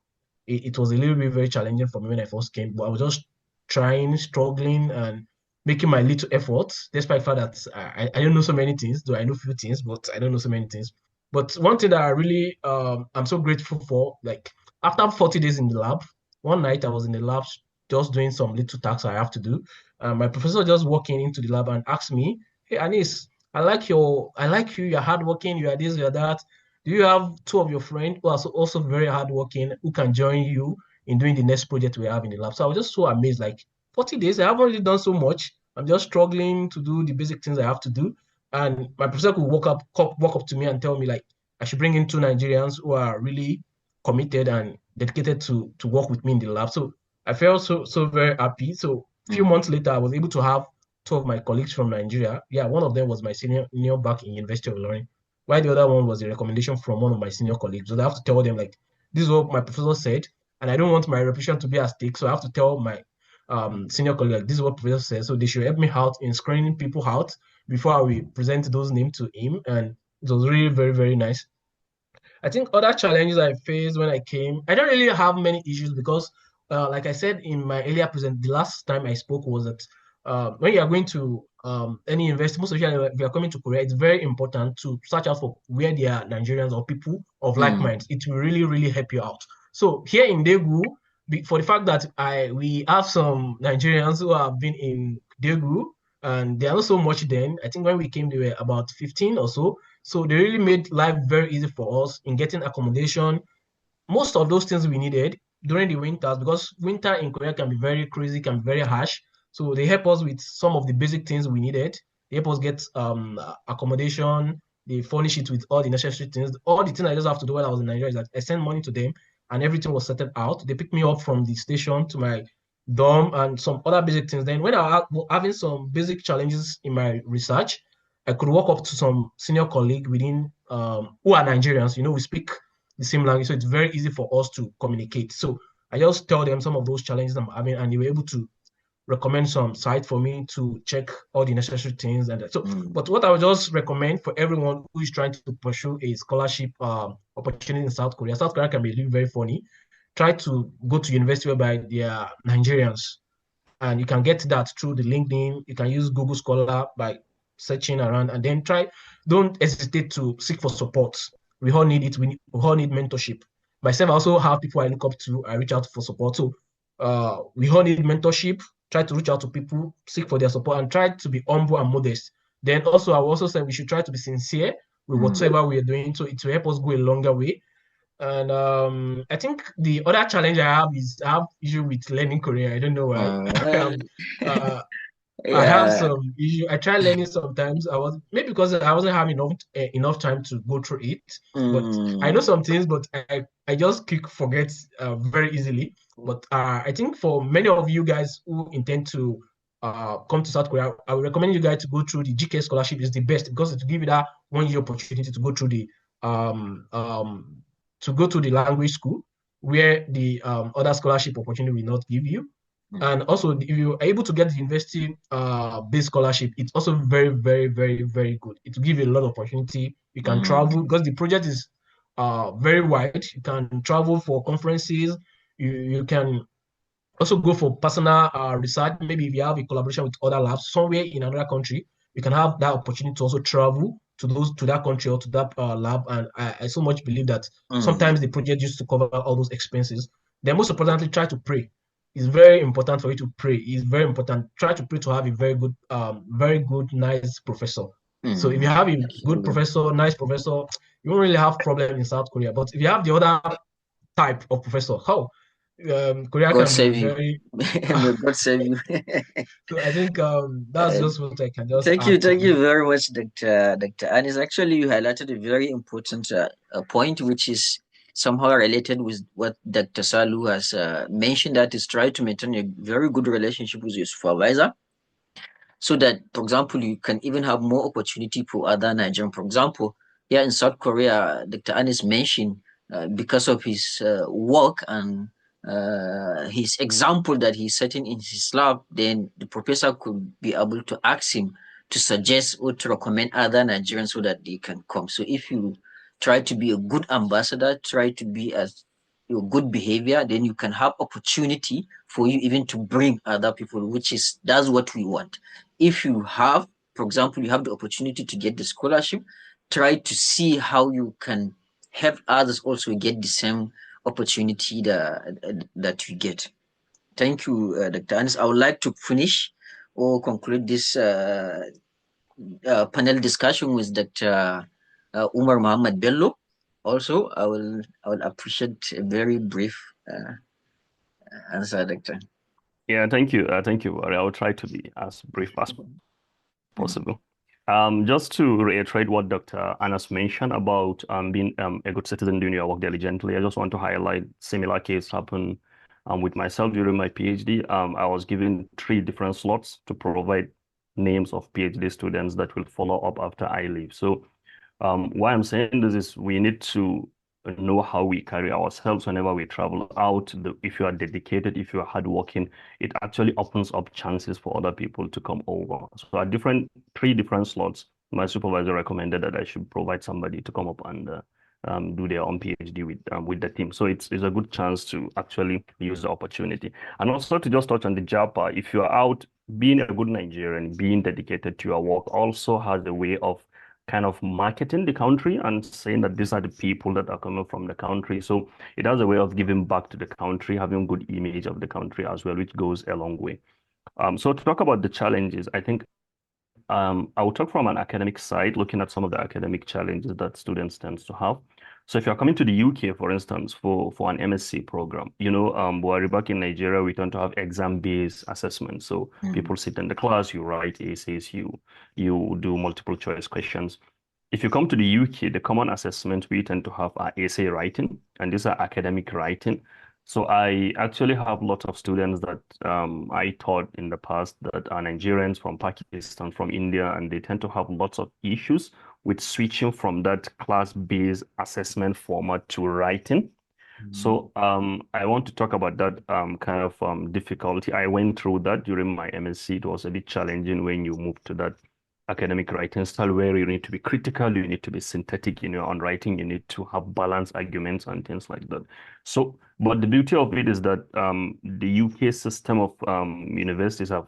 it was a little bit very challenging for me when I first came, but I was just trying, struggling, and making my little efforts, despite the fact that I don't know so many things, though I know few things, but I don't know so many things. But one thing that I really, I'm so grateful for, like after 40 days in the lab, one night I was in the lab just doing some little tasks I have to do. My professor just walking into the lab and asked me, "Hey, Anis, I like you, you're hardworking, you are this, you are that. Do you have two of your friends who are also very hardworking who can join you in doing the next project we have in the lab?" So I was just so amazed, like 40 days, I haven't really done so much. I'm just struggling to do the basic things I have to do. And my professor could walk up to me and tell me like I should bring in two Nigerians who are really committed and dedicated to work with me in the lab. So I felt so very happy. So a few months later, I was able to have two of my colleagues from Nigeria. Yeah, one of them was my senior back in University of Ilorin, while the other one was a recommendation from one of my senior colleagues. So I have to tell them like this is what my professor said, and I don't want my reputation to be at stake. So I have to tell my senior colleague like this is what professor says. So they should help me out in screening people out before I will present those names to him. And it was really very, very nice. I think other challenges I faced when I came, I don't really have many issues because, like I said in my earlier the last time I spoke was that when you are going to any university, most especially if you are coming to Korea, it's very important to search out for where there are Nigerians or people of like minds. It will really, really help you out. So here in Daegu, for the fact that we have some Nigerians who have been in Daegu, and they are not so much then. I think when we came, they were about 15 or so. So they really made life very easy for us in getting accommodation. Most of those things we needed during the winters, because winter in Korea can be very crazy, can be very harsh. So they help us with some of the basic things we needed. They help us get accommodation. They furnish it with all the necessary things. All the things I just have to do while I was in Nigeria is that I send money to them and everything was settled out. They picked me up from the station to my dorm and some other basic things. Then when I was having some basic challenges in my research, I could walk up to some senior colleague within who are Nigerians. We speak the same language, so it's very easy for us to communicate. So I just tell them some of those challenges I'm having, and they were able to recommend some site for me to check all the necessary things. And so, but what I would just recommend for everyone who is trying to pursue a scholarship opportunity in South Korea can be really very funny. Try to go to university whereby they are Nigerians, and you can get that through the LinkedIn. You can use Google Scholar by searching around, and then don't hesitate to seek for support. We all need it. We all need mentorship. Myself, I also have people I look up to. I reach out for support. So we all need mentorship. Try to reach out to people, seek for their support, and try to be humble and modest. Then also, I will also say we should try to be sincere with whatever we are doing, so it will help us go a longer way. And I think the other challenge I have is I have issue with learning Korean. I don't know why. I have some issue. I try learning sometimes. Maybe because I wasn't having enough time to go through it. But I know some things, but I just quick forget very easily. But I think for many of you guys who intend to come to South Korea, I would recommend you guys to go through the GK scholarship. Is the best because it will give you that 1 year opportunity to go through the language school, where the other scholarship opportunity will not give you. And also, if you're able to get the university-based scholarship, it's also very, very, very, very good. It will give you a lot of opportunity. You can travel because the project is very wide. You can travel for conferences. You can also go for personal research. Maybe if you have a collaboration with other labs somewhere in another country, you can have that opportunity to also travel to that country or to that lab. And I so much believe that sometimes the project used to cover all those expenses. Then most importantly, try to pray. It's very important for you to pray. It's very important. Try to pray to have a very good, nice professor. So if you have a good professor, nice professor, you won't really have problem in South Korea. But if you have the other type of professor, Korea God can save be you. very. May God save you. So I think that's just what I can just Thank add to you it. very much, Dr. Anis. Actually, you highlighted a very important point, which is somehow related with what Dr. Salu has mentioned, that is try to maintain a very good relationship with your supervisor, so that, for example, you can even have more opportunity for other Nigerian. For example, here in South Korea, Dr. Anis mentioned because of his work and his example that he's setting in his lab, then the professor could be able to ask him to suggest or to recommend other Nigerians so that they can come. So if you try to be a good ambassador, try to be as your good behavior, then you can have opportunity for you even to bring other people, that's what we want. If you have, for example, you have the opportunity to get the scholarship, try to see how you can help others also get the same opportunity that you get. Thank you, Dr. Anis. I would like to finish or conclude this panel discussion with Dr. Umar Muhammad Bello. Also, I will appreciate a very brief answer, Doctor. Yeah, thank you. Thank you, Barry. I will try to be as brief as possible. Just to reiterate what Dr. Anas mentioned about being a good citizen doing your work diligently, I just want to highlight similar case happened with myself during my PhD. I was given 3 different slots to provide names of PhD students that will follow up after I leave. So why I'm saying this is we need to know how we carry ourselves whenever we travel out. If you are dedicated, if you are hardworking, it actually opens up chances for other people to come over. So at 3 different slots, my supervisor recommended that I should provide somebody to come up and do their own PhD with the team. So it's a good chance to actually use the opportunity. And also to just touch on the Japa, if you are out, being a good Nigerian, being dedicated to your work also has a way of kind of marketing the country and saying that these are the people that are coming from the country. So it has a way of giving back to the country, having good image of the country as well, which goes a long way. So to talk about the challenges, I think I will talk from an academic side, looking at some of the academic challenges that students tend to have. So if you're coming to the UK, for instance, for an MSc program, we're back in Nigeria, we tend to have exam-based assessments. So people sit in the class, you write essays, you do multiple choice questions. If you come to the UK, the common assessment we tend to have are essay writing, and these are academic writing. So I actually have lots of students that I taught in the past that are Nigerians from Pakistan, from India, and they tend to have lots of issues with switching from that class-based assessment format to writing. So I want to talk about that kind of difficulty. I went through that during my MSc. It was a bit challenging when you move to that academic writing style where you need to be critical, you need to be synthetic in your own writing, you need to have balanced arguments and things like that. So, but the beauty of it is that the UK system of universities have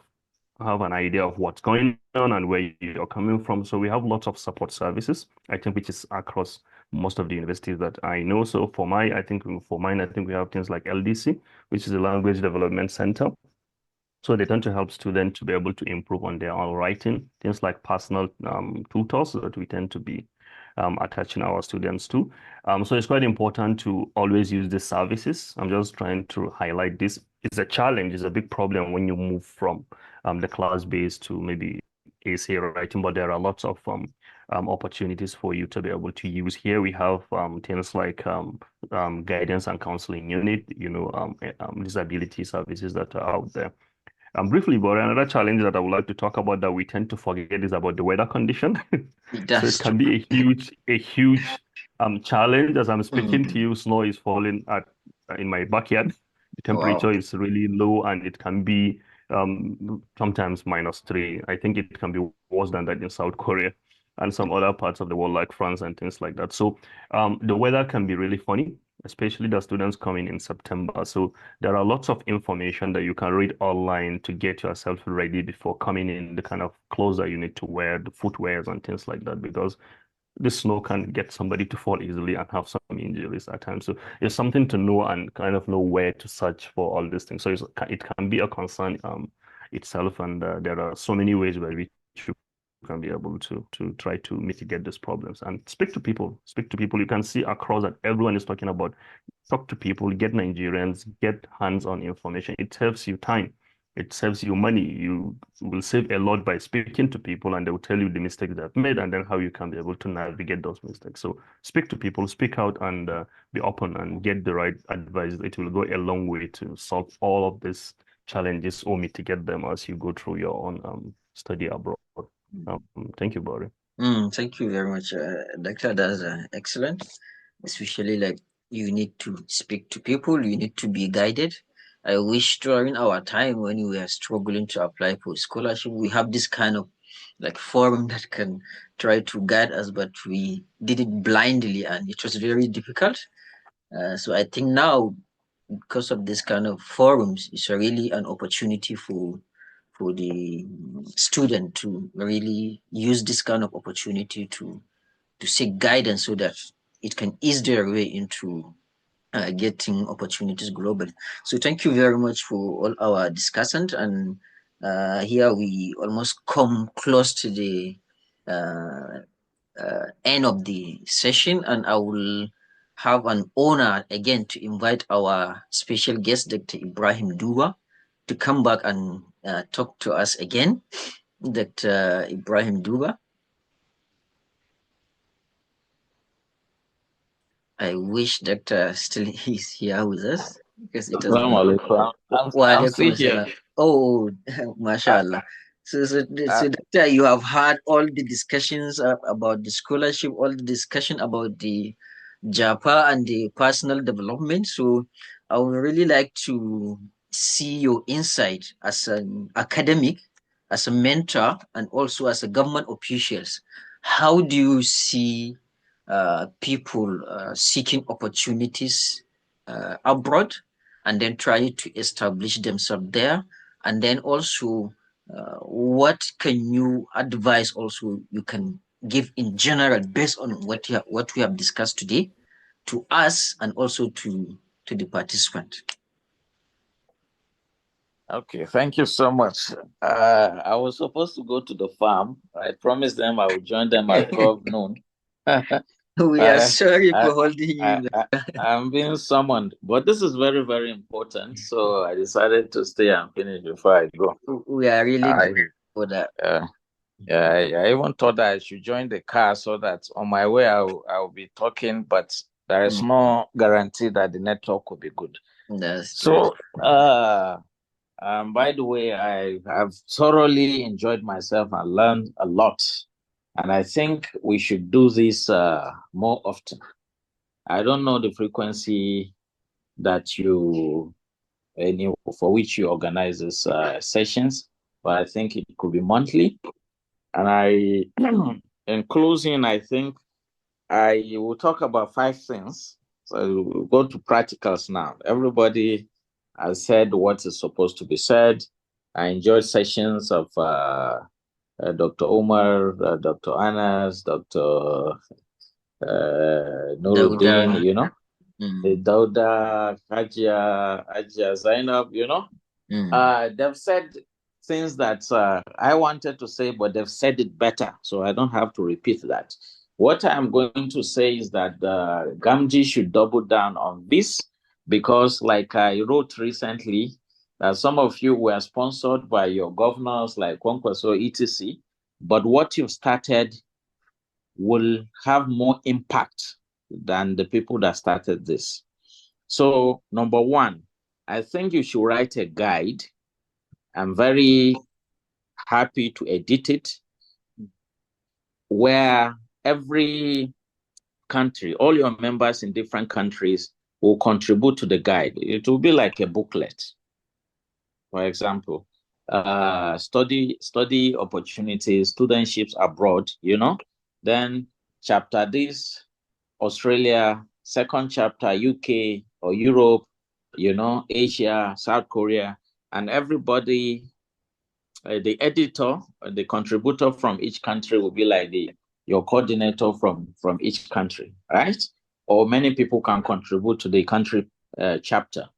an idea of what's going on and where you're coming from. So we have lots of support services, I think, which is across most of the universities that I know. So for mine, I think we have things like LDC, which is a language development center. So they tend to help students to be able to improve on their own writing, things like personal tutors that we tend to be attaching our students to. So it's quite important to always use these services. I'm just trying to highlight this. It's a challenge, it's a big problem when you move from the class-based to maybe essay writing, but there are lots of opportunities for you to be able to use. Here we have things like guidance and counseling unit, disability services that are out there. Briefly, but another challenge that I would like to talk about that we tend to forget is about the weather condition. So it can be a huge challenge. As I'm speaking to you, snow is falling in my backyard. The temperature is really low, and it can be sometimes -3. I think it can be worse than that in South Korea and some other parts of the world like France and things like that. So the weather can be really funny, especially the students coming in September. So there are lots of information that you can read online to get yourself ready before coming in, the kind of clothes that you need to wear, the footwears and things like that, because the snow can get somebody to fall easily and have some injuries at times. So it's something to know and kind of know where to search for all these things. So it can be a concern itself, and there are so many ways where we can be able to try to mitigate these problems and speak to people. You can see across that everyone is talking about talk to people, get Nigerians, get hands-on information. It saves you time. It saves you money. You will save a lot by speaking to people, and they will tell you the mistakes they've made and then how you can be able to navigate those mistakes. So speak to people, speak out, and be open and get the right advice. It will go a long way to solve all of these challenges or mitigate them as you go through your own study abroad. Thank you, Bori. Thank you very much, Doctor. That's excellent. Especially like you need to speak to people, you need to be guided. I wish during our time when we were struggling to apply for scholarship, we have this kind of like forum that can try to guide us, but we did it blindly and it was very difficult. So I think now, because of this kind of forums, it's really an opportunity for the student to really use this kind of opportunity to seek guidance so that it can ease their way into getting opportunities globally. So thank you very much for all our discussant, and here we almost come close to the end of the session, and I will have an honor again to invite our special guest, Dr. Ibrahim Duba, to come back and talk to us again. Dr. Ibrahim Duba. I wish Doctor still is here with us because it has been. I'm still here. Oh, mashallah. So, Doctor, you have had all the discussions about the scholarship, all the discussion about the Japa and the personal development. So I would really like to see your insight as an academic, as a mentor, and also as a government officials. How do you see people seeking opportunities abroad and then try to establish themselves there? And then also, what can you advise also you can give in general based on what we have discussed today to us and also to the participant? Okay, thank you so much. I was supposed to go to the farm. I promised them I would join them at 12 noon. We are sorry for holding you. I'm being summoned, but this is very, very important. So I decided to stay and finish before I go. We are really grateful for that. I even thought that I should join the car so that on my way I'll be talking, but there is no guarantee that the network will be good. That's so by the way, I have thoroughly enjoyed myself and learned a lot. And I think we should do this more often. I don't know the frequency that you for which you organize these sessions, but I think it could be monthly. And in closing, I think I will talk about 5 things. So we'll go to practicals now. Everybody has said what is supposed to be said. I enjoyed sessions of Dr. Omar, Dr. Anas, Dr. Nuruddin, Dauda, Hajia Zainab, they've said things that I wanted to say, but they've said it better. So I don't have to repeat that. What I'm going to say is that Gamji should double down on this because, like I wrote recently, that some of you were sponsored by your governors like Kwankwaso, etc. But what you've started will have more impact than the people that started this. So, number one, I think you should write a guide. I'm very happy to edit it, where every country, all your members in different countries will contribute to the guide. It will be like a booklet. For example, study opportunities, studentships abroad, Then chapter this, Australia, second chapter, UK or Europe, Asia, South Korea, and everybody, the editor, the contributor from each country will be like your coordinator from each country, right? Or many people can contribute to the country chapter.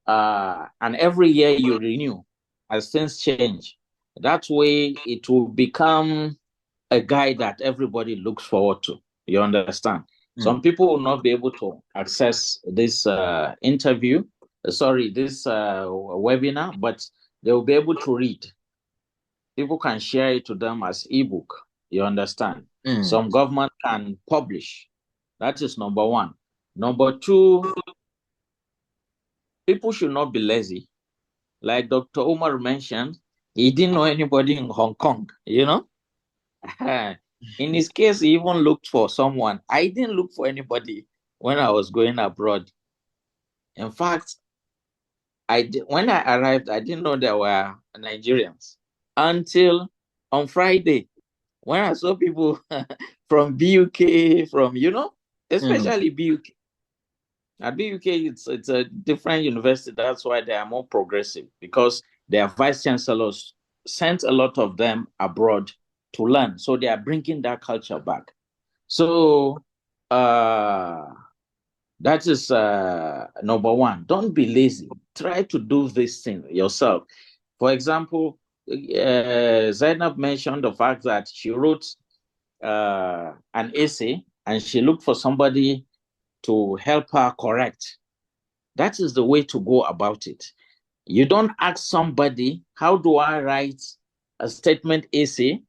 And every year you renew as things change. That way it will become a guide that everybody looks forward to. You understand? Some people will not be able to access this webinar, but they will be able to read. People can share it to them as ebook. You understand? Some government can publish. That is number one. Number two, people should not be lazy. Like Dr. Omar mentioned, he didn't know anybody in Hong Kong, In his case, he even looked for someone. I didn't look for anybody when I was going abroad. In fact, when I arrived, I didn't know there were Nigerians until on Friday when I saw people from BUK, especially BUK. At BUK, it's a different university. That's why they are more progressive, because their vice chancellors sent a lot of them abroad to learn. So they are bringing that culture back. So that is number one. Don't be lazy. Try to do this thing yourself. For example, Zainab mentioned the fact that she wrote an essay and she looked for somebody to help her correct. That is the way to go about it. You don't ask somebody, how do I write a statement essay?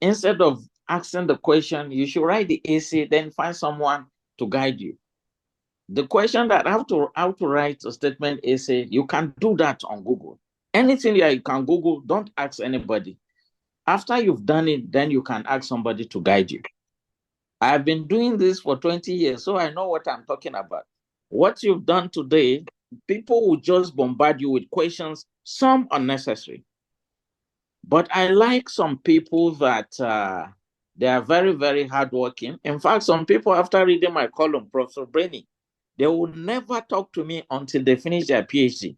Instead of asking the question, you should write the essay, then find someone to guide you. The question that how to write a statement essay, you can do that on Google. Anything that you can Google, don't ask anybody. After you've done it, then you can ask somebody to guide you. I've been doing this for 20 years, so I know what I'm talking about. What you've done today, people will just bombard you with questions, some unnecessary. But I like some people that they are very, very hardworking. In fact, some people, after reading my column, Professor Brainy, they will never talk to me until they finish their PhD.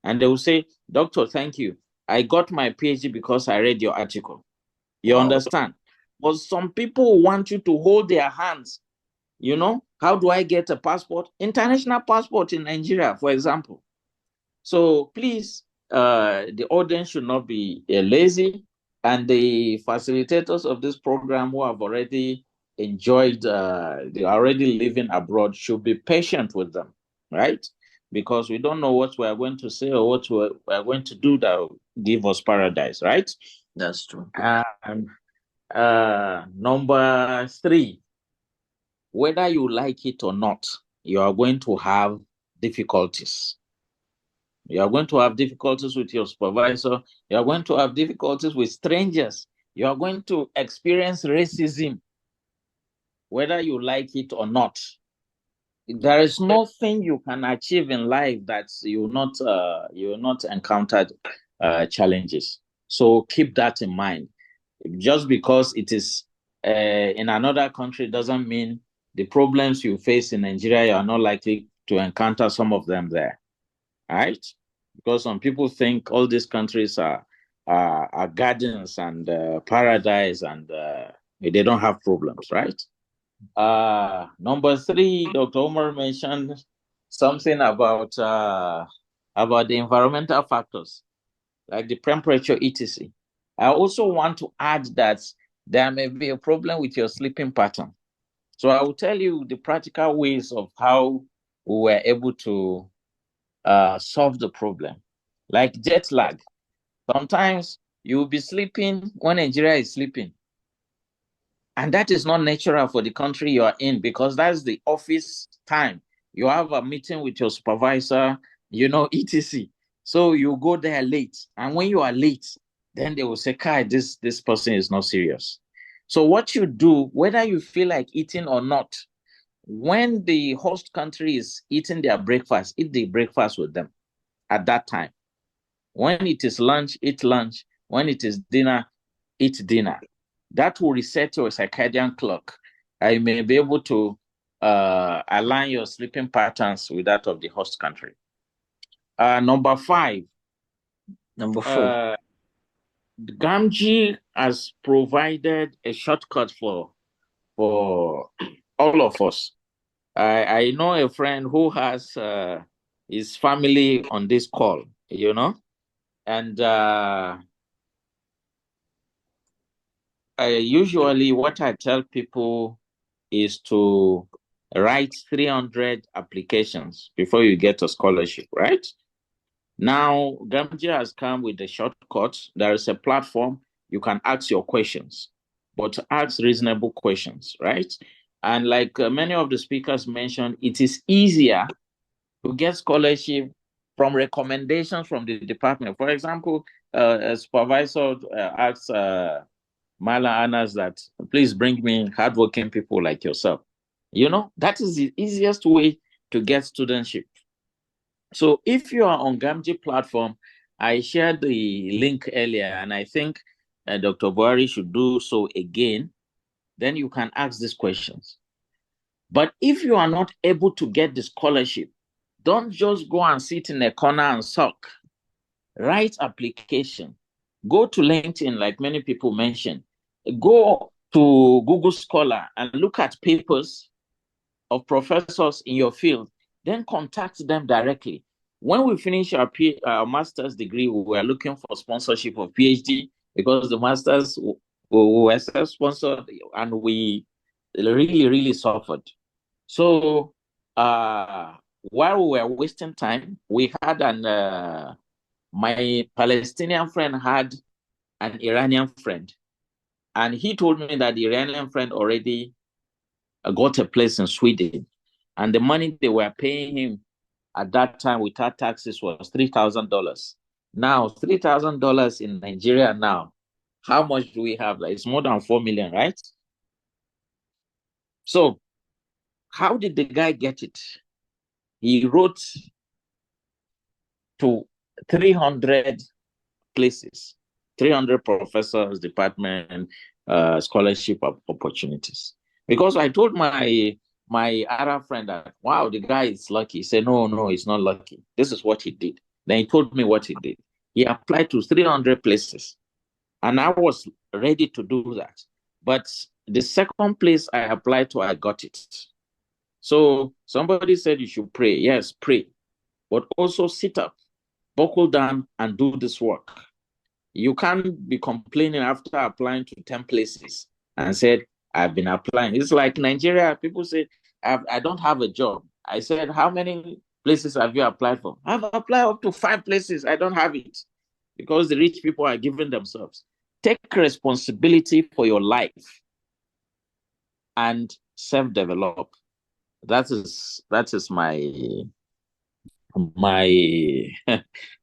And they will say, Doctor, thank you. I got my PhD because I read your article. You understand? But some people want you to hold their hands. How do I get a passport? International passport in Nigeria, for example. So please, the audience should not be lazy, and the facilitators of this program who have already enjoyed, they are already living abroad, should be patient with them, right? Because we don't know what we are going to say or what we are going to do that will give us paradise, right? That's true. Number three, whether you like it or not, you are going to have difficulties. You are going to have difficulties with your supervisor. You are going to have difficulties with strangers. You are going to experience racism, whether you like it or not. There is nothing you can achieve in life that you will not encounter challenges. So keep that in mind. Just because it is in another country doesn't mean the problems you face in Nigeria, you are not likely to encounter some of them there, right? Because some people think all these countries are gardens and paradise and they don't have problems, right? Number three, Dr. Omar mentioned something about the environmental factors, like the temperature, etc. I also want to add that there may be a problem with your sleeping pattern. So I will tell you the practical ways of how we were able to solve the problem. Like jet lag. Sometimes you will be sleeping when Nigeria is sleeping. And that is not natural for the country you are in because that's the office time. You have a meeting with your supervisor, etc. So you go there late. And when you are late, then they will say, Kai, this person is not serious. So what you do, whether you feel like eating or not, when the host country is eating their breakfast, eat the breakfast with them at that time. When it is lunch, eat lunch. When it is dinner, eat dinner. That will reset your circadian clock. You may be able to align your sleeping patterns with that of the host country. Number five. Number four. Gamgee has provided a shortcut for all of us. I know a friend who has his family on this call, and usually what I tell people is to write 300 applications before you get a scholarship, right? Now, Gamgee has come with a shortcut. There is a platform you can ask your questions, but ask reasonable questions, right? And like many of the speakers mentioned, it is easier to get scholarship from recommendations from the department. For example, a supervisor asks Mala Anas that please bring me hardworking people like yourself. That is the easiest way to get studentship. So if you are on Gamgee platform, I shared the link earlier, and I think Dr. Buhari should do so again. Then you can ask these questions. But if you are not able to get the scholarship, don't just go and sit in a corner and sulk. Write application. Go to LinkedIn, like many people mentioned. Go to Google Scholar and look at papers of professors in your field. Then contact them directly. When we finish our master's degree, we were looking for sponsorship of PhD because the masters were self-sponsored and we really, really suffered. So while we were wasting time, we had my Palestinian friend had an Iranian friend. And he told me that the Iranian friend already got a place in Sweden. And the money they were paying him at that time without taxes was $3,000. Now, $3,000 in Nigeria now, how much do we have? Like, it's more than 4 million, right? So how did the guy get it? He wrote to 300 places, 300 professors, department, scholarship opportunities. Because I told my Arab friend that, wow, the guy is lucky. He said, no, he's not lucky. This is what he did. Then he told me what he did. He applied to 300 places. And I was ready to do that. But the second place I applied to, I got it. So somebody said you should pray. Yes, pray. But also sit up, buckle down, and do this work. You can't be complaining after applying to 10 places and said, I've been applying. It's like Nigeria. People say, I don't have a job. I said, how many places have you applied for? I've applied up to 5 places. I don't have it because the rich people are giving themselves. Take responsibility for your life and self-develop. That is my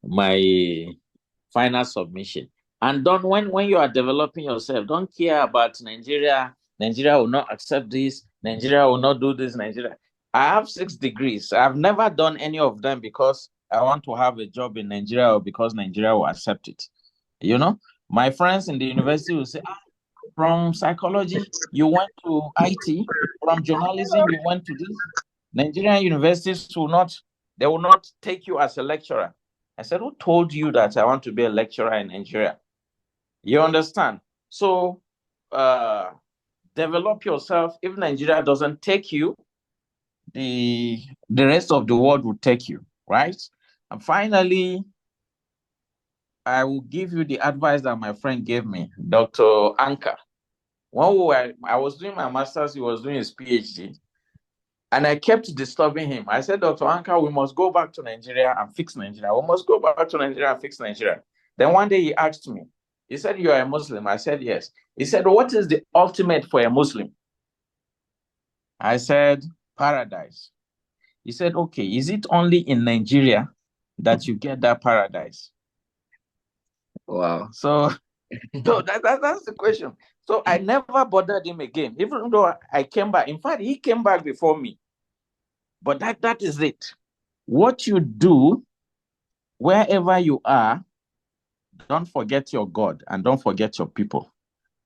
my final submission. And don't when you are developing yourself, don't care about Nigeria. Nigeria will not accept this. Nigeria will not do this. Nigeria. I have 6 degrees. I've never done any of them because I want to have a job in Nigeria or because Nigeria will accept it. You know, my friends in the university will say, from psychology, you went to IT, from journalism, you went to this. Nigerian universities they will not take you as a lecturer. I said, who told you that I want to be a lecturer in Nigeria? You understand? So develop yourself. If Nigeria doesn't take you, the rest of the world will take you, right? And finally, I will give you the advice that my friend gave me, Dr. Anka. I was doing my master's, he was doing his PhD, and I kept disturbing him. I said, Dr. Anka, we must go back to Nigeria and fix Nigeria. We must go back to Nigeria and fix Nigeria. Then one day he asked me, he said, you are a Muslim? I said, yes. He said, what is the ultimate for a Muslim? I said, paradise. He said, okay, is it only in Nigeria that you get that paradise? Wow. So that's the question. So I never bothered him again, even though I came back. In fact, he came back before me. But that is it. What you do, wherever you are, don't forget your God and don't forget your people.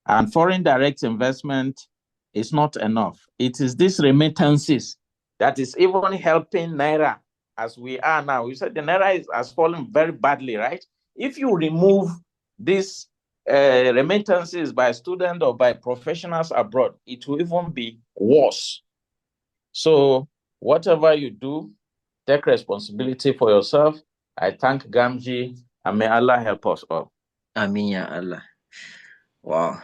And foreign direct investment is not enough. It is these remittances that is even helping Naira as we are now. You said the Naira has fallen very badly, right? If you remove these remittances by students or by professionals abroad, it will even be worse. So whatever you do, take responsibility for yourself. I thank Gamji, and may Allah help us all. Amin ya Allah. Wow.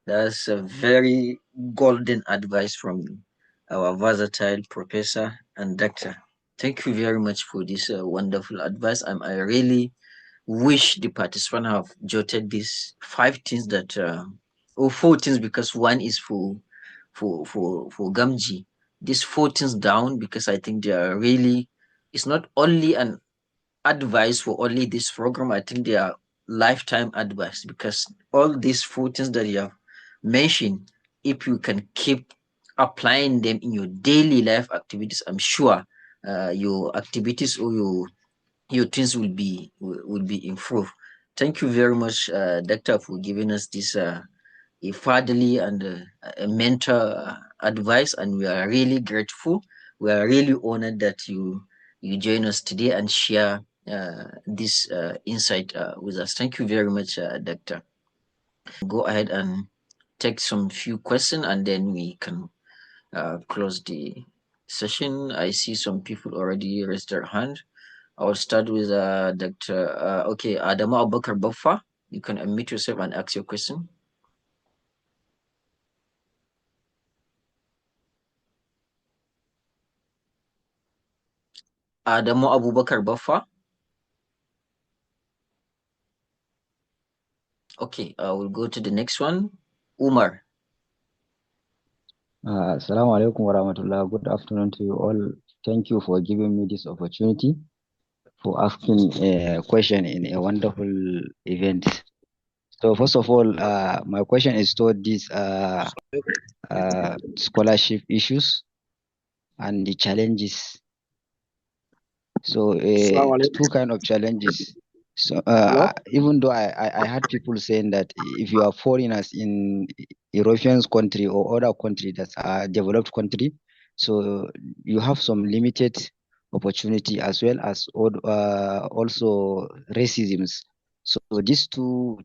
That's a very golden advice from our versatile professor and doctor. Thank you very much for this wonderful advice. I really wish the participant have jotted these 5 things that, or 4 things, because one is for Gamji. These 4 things down, because I think they are really. It's not only an advice for only this program. I think they are lifetime advice, because all these 4 things that you have mentioned, if you can keep applying them in your daily life activities, I'm sure your activities or your things will be improved. Thank you very much, Doctor, for giving us this a fatherly and a mentor advice, and we are really grateful. We are really honored that you join us today and share this insight with us. Thank you very much, Doctor. Go ahead and take some few questions, and then we can close the session. I see some people already raised their hand. I will start with Dr. Okay, Adamu Abubakar Baffa. You can unmute yourself and ask your question. Adamu Abubakar Baffa. Okay, I will go to the next one. Umar. Assalamu alaikum warahmatullah. Good afternoon to you all. Thank you for giving me this opportunity for asking a question in a wonderful event. So first of all, my question is toward these scholarship issues and the challenges. So two kind of challenges. So even though I heard people saying that if you are foreigners in European country or other country that's a developed country, so you have some limited opportunity as well as also racisms. So these two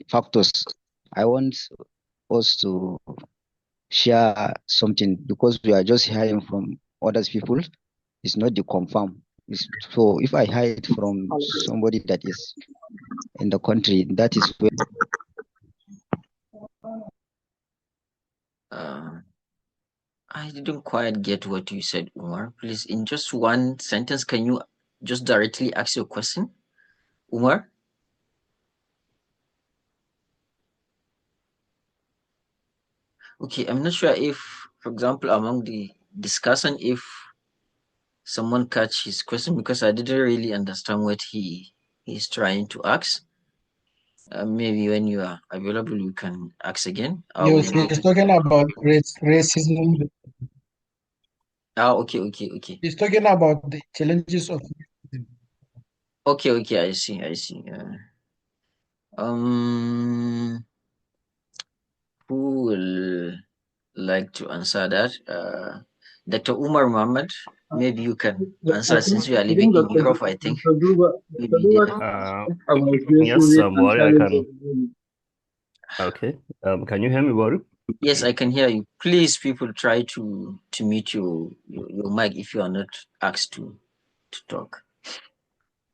factors, I want us to share something, because we are just hearing from other people. It's not the confirm. So if I hide from somebody that is in the country, that is where. I didn't quite get what you said, Umar. Please, in just one sentence, can you just directly ask your question, Umar? Okay, I'm not sure if, for example, among the discussion, if someone catch his question, because I didn't really understand what he is trying to ask. Maybe when you are available, you can ask again. Yes, he's talking about racism. Okay. He's talking about the challenges of racism. Okay, I see. Who will like to answer that? Dr. Umar Muhammad, maybe you can answer since we are living in Europe, I think. Maybe Yes, Wari, I can. Okay. Can you hear me, Wari? Yes, I can hear you. Please, people, try to mute your mic if you are not asked to talk.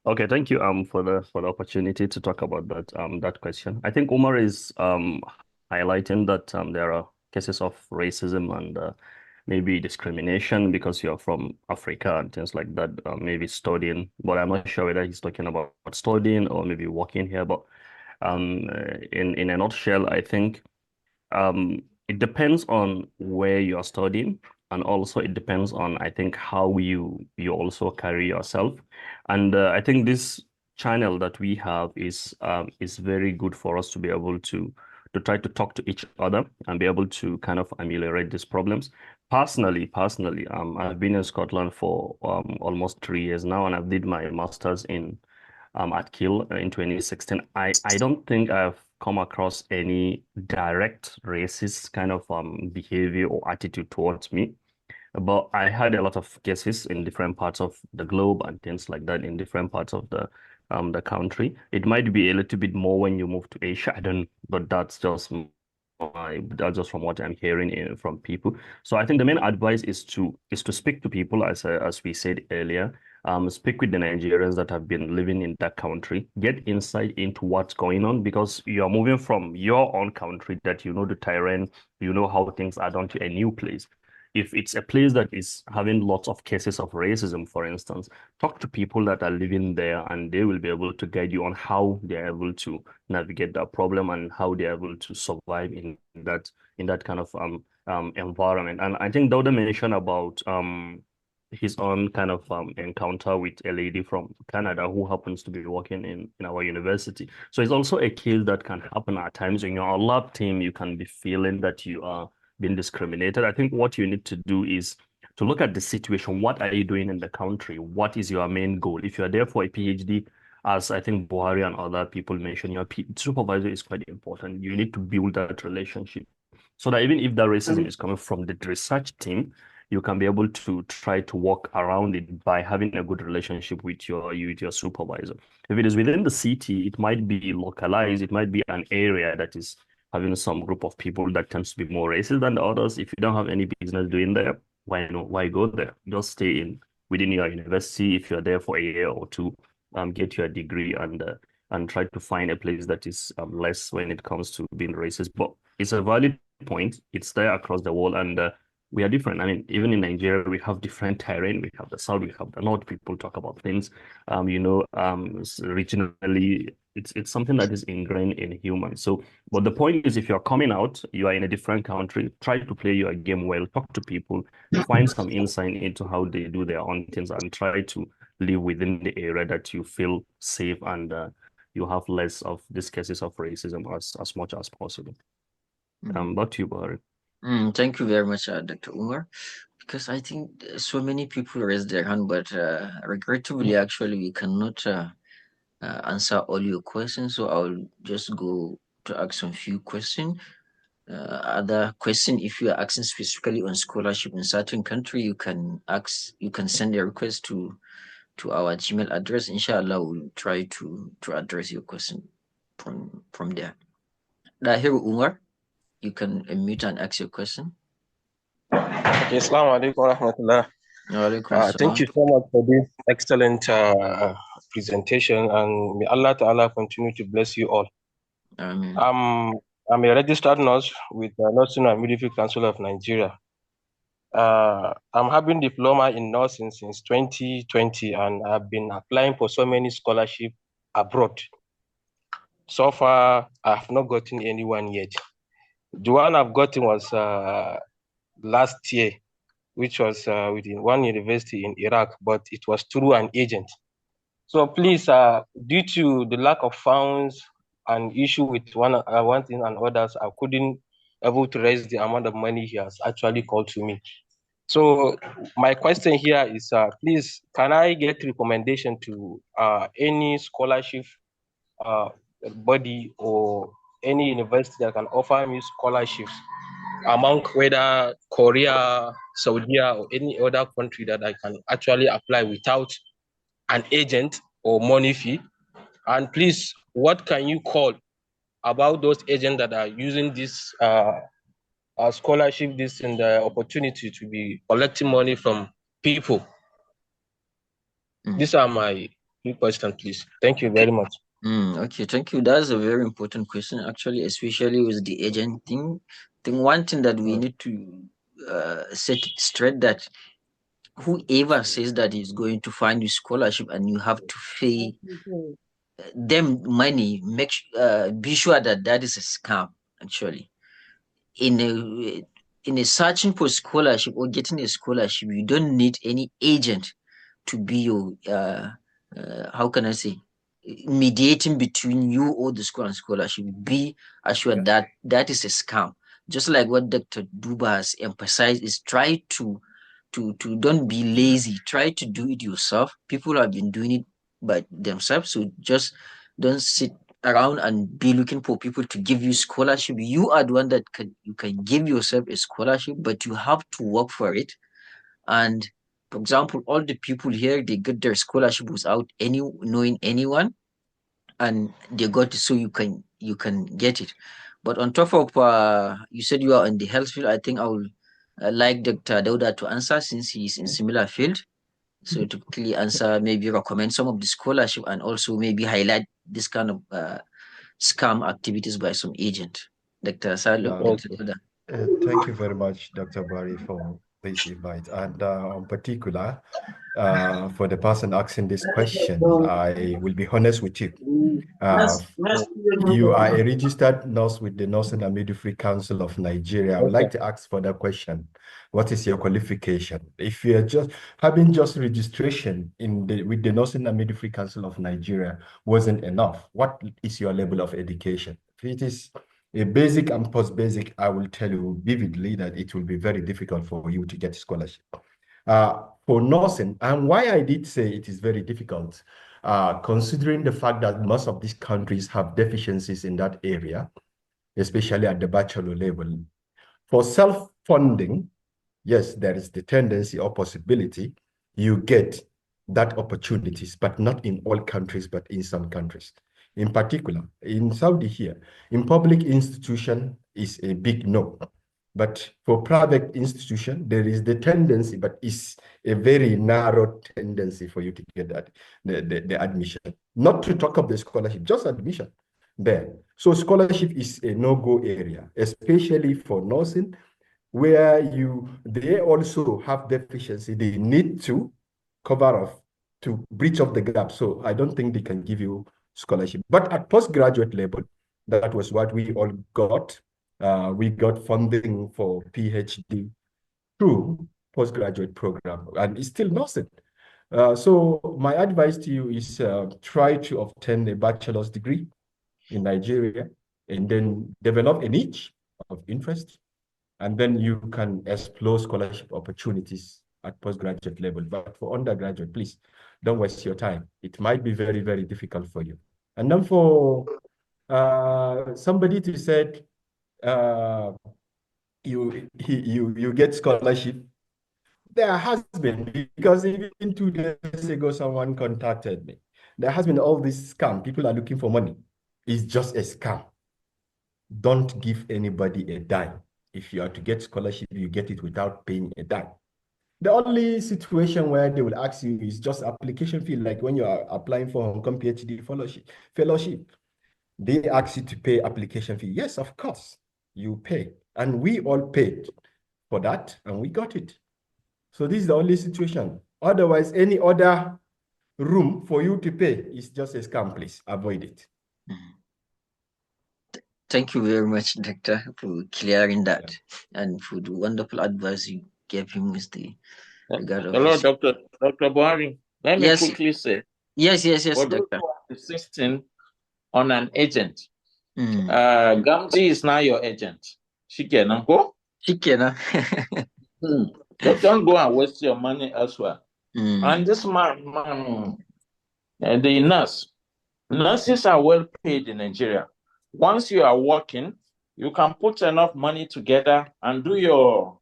Okay, thank you for the opportunity to talk about that question. I think Umar is highlighting that there are cases of racism and maybe discrimination because you're from Africa and things like that, maybe studying, but I'm not sure whether he's talking about studying or maybe working here. But in a nutshell, I think it depends on where you are studying, and also it depends on, I think, how you also carry yourself. And I think this channel that we have is very good for us to be able to try to talk to each other and be able to kind of ameliorate these problems. Personally, I've been in Scotland for almost 3 years now, and I've did my master's in at Kiel in 2016. I don't think I've come across any direct racist kind of behavior or attitude towards me. But I had a lot of cases in different parts of the globe and things like that in different parts of the country. It might be a little bit more when you move to Asia. I don't, but that's just from what I'm hearing from people. So I think the main advice is to speak to people, as we said earlier. Speak with the Nigerians that have been living in that country. Get insight into what's going on, because you are moving from your own country that you know the terrain, you know how things are done, to a new place. If it's a place that is having lots of cases of racism, for instance, talk to people that are living there, and they will be able to guide you on how they're able to navigate that problem and how they're able to survive in that kind of environment. And I think Dauda mentioned about his own kind of encounter with a lady from Canada who happens to be working in our university. So it's also a case that can happen at times in your lab team. You can be feeling that you are being discriminated. I think what you need to do is to look at the situation. What are you doing in the country? What is your main goal? If you're there for a PhD, as I think Buhari and other people mentioned, your supervisor is quite important. You need to build that relationship so that even if that racism is coming from the research team, you can be able to try to work around it by having a good relationship with your supervisor. If it is within the city, it might be localized. It might be an area that is having some group of people that tends to be more racist than the others. If you don't have any business doing there, why go there? Just stay within your university. If you're there for a year or two, get your degree and try to find a place that is less when it comes to being racist. But it's a valid point. It's there across the world, and we are different. I mean, even in Nigeria, we have different terrain. We have the south, we have the north. People talk about things, regionally. It's something that is ingrained in humans. So, but the point is, if you're coming out, you are in a different country, try to play your game well, talk to people, find some insight into how they do their own things, and try to live within the area that you feel safe, and you have less of these cases of racism as much as possible. Back to you, Bahari. Thank you very much, Dr. Umar, because I think so many people raised their hand, but regrettably, actually, we cannot answer all your questions. So I'll just go to ask some few questions. Other question, if you are asking specifically on scholarship in certain country, you can send a request to our Gmail address. Inshallah, we'll try to address your question from there. Dahir Umar, you can unmute and ask your question. Okay, Assalamu alaikum wa rahmatullah. Thank you so much for this excellent presentation, and may Allah Ta'ala continue to bless you all. Amen. I'm a registered nurse with the Nursing and Midwifery Council of Nigeria. I'm having diploma in nursing since 2020, and I've been applying for so many scholarships abroad. So far, I have not gotten anyone yet. The one I've gotten was last year, which was within one university in Iraq, but it was through an agent. So please, due to the lack of funds an issue with one thing and others, I couldn't able to raise the amount of money he has actually called to me. So my question here is, please, can I get recommendation to any scholarship body or any university that can offer me scholarships among whether Korea, Saudi, or any other country that I can actually apply without an agent or money fee? And please, what can you call about those agents that are using this scholarship, this and the opportunity to be collecting money from people? These are my few questions, please. Thank you very much. Okay, thank you. That's a very important question, actually, especially with the agent thing. I think one thing that we need to set it straight, that whoever says that is going to find you scholarship and you have to pay them money, be sure that that is a scam, actually. In a searching for scholarship or getting a scholarship, you don't need any agent to be your how can I say, mediating between you or the school and scholarship. Be assured that that is a scam. Just like what Dr. Duba has emphasized, is try to don't be lazy. Try to do it yourself. People have been doing it by themselves, so just don't sit around and be looking for people to give you scholarship. You are the one that you can give yourself a scholarship, but you have to work for it. And for example, all the people here, they get their scholarship without knowing anyone, and they got it, so you can get it. But on top of you said you are in the health field, I think I will like Dr. Dauda to answer, since he's in similar field. So to quickly answer, maybe recommend some of the scholarship and also maybe highlight this kind of scam activities by some agent. Dr. Salo, Dr. Dauda. Thank you very much, Dr. Bari, for this invite. And in particular, for the person asking this question, I will be honest with you. You are a registered nurse with the Nursing and Midwifery Council of Nigeria. I would like to ask for that question. What is your qualification? If you are just having just registration with the Nursing and Midwifery Council of Nigeria wasn't enough, what is your level of education? If it is a basic and post-basic, I will tell you vividly that it will be very difficult for you to get scholarship. For nursing, and why I did say it is very difficult, considering the fact that most of these countries have deficiencies in that area, especially at the bachelor level. For self-funding, yes, there is the tendency or possibility you get that opportunities, but not in all countries, but in some countries. In particular, in Saudi here, in public institution is a big no. But for private institution, there is the tendency, but it's a very narrow tendency for you to get that the admission. Not to talk of the scholarship, just admission there. So scholarship is a no-go area, especially for nursing, where they also have deficiency. They need to cover off to breach of the gap. So I don't think they can give you scholarship. But at postgraduate level, that was what we all got. We got funding for PhD through postgraduate program, and it's still nursing. So my advice to you is try to obtain a bachelor's degree in Nigeria, and then develop a niche of interest, and then you can explore scholarship opportunities at postgraduate level. But for undergraduate, please don't waste your time. It might be very, very difficult for you. And then for somebody to say you get scholarship, there has been, because even 2 days ago, someone contacted me. There has been all this scam. People are looking for money. It's just a scam. Don't give anybody a dime. If you are to get scholarship, you get it without paying a dime. The only situation where they will ask you is just application fee, like when you are applying for Hong Kong PhD fellowship. They ask you to pay application fee. Yes, of course, you pay. And we all paid for that, and we got it. So this is the only situation. Otherwise, any other room for you to pay is just a scam. Please avoid it. Thank you very much, Doctor, for clearing that and for the wonderful advice you gave him with the regard of Hello, Dr. Buhari. Let me quickly say. Yes, for Doctor. those who are insisting on an agent, Gamji is now your agent. Shikenan, go. Shikenan. Don't go and waste your money elsewhere. And this man, the nurses are well paid in Nigeria. Once you are working, you can put enough money together and do your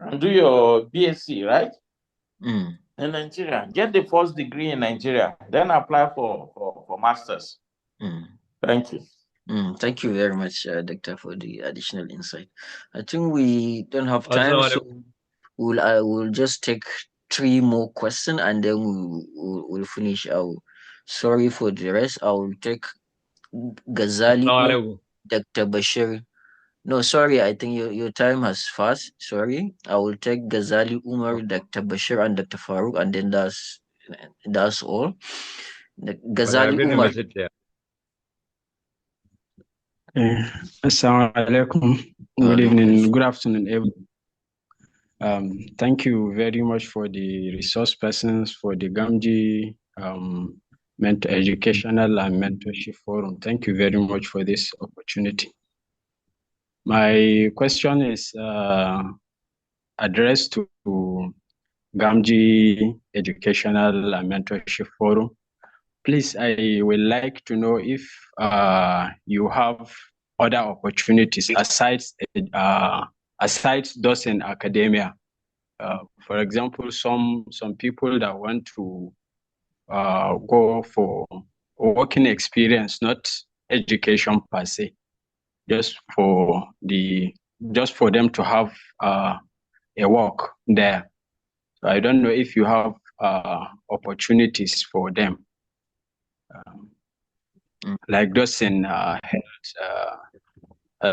BSc, right? In Nigeria, get the first degree in Nigeria, then apply for masters. Thank you. Thank you very much, Doctor, for the additional insight. I think we don't have time, so we'll just take 3 more questions and then we'll finish. Sorry for the rest. I'll take Ghazali, Dr. Bashir. No, sorry, I think your time has passed. Sorry. I will take Ghazali, Umar, Dr. Bashir, and Dr. Farouk, and then that's all. Ghazali, Umar. Assalamu alaikum. Good evening, good afternoon, everyone. Thank you very much for the resource persons for the Gamji Educational and Mentorship Forum. Thank you very much for this opportunity. My question is addressed to Gamji Educational and Mentorship Forum. Please, I would like to know if you have other opportunities aside those in academia. For example, some people that want to go for working experience, not education per se, just for them to have a work there. So I don't know if you have opportunities for them. Like those in health,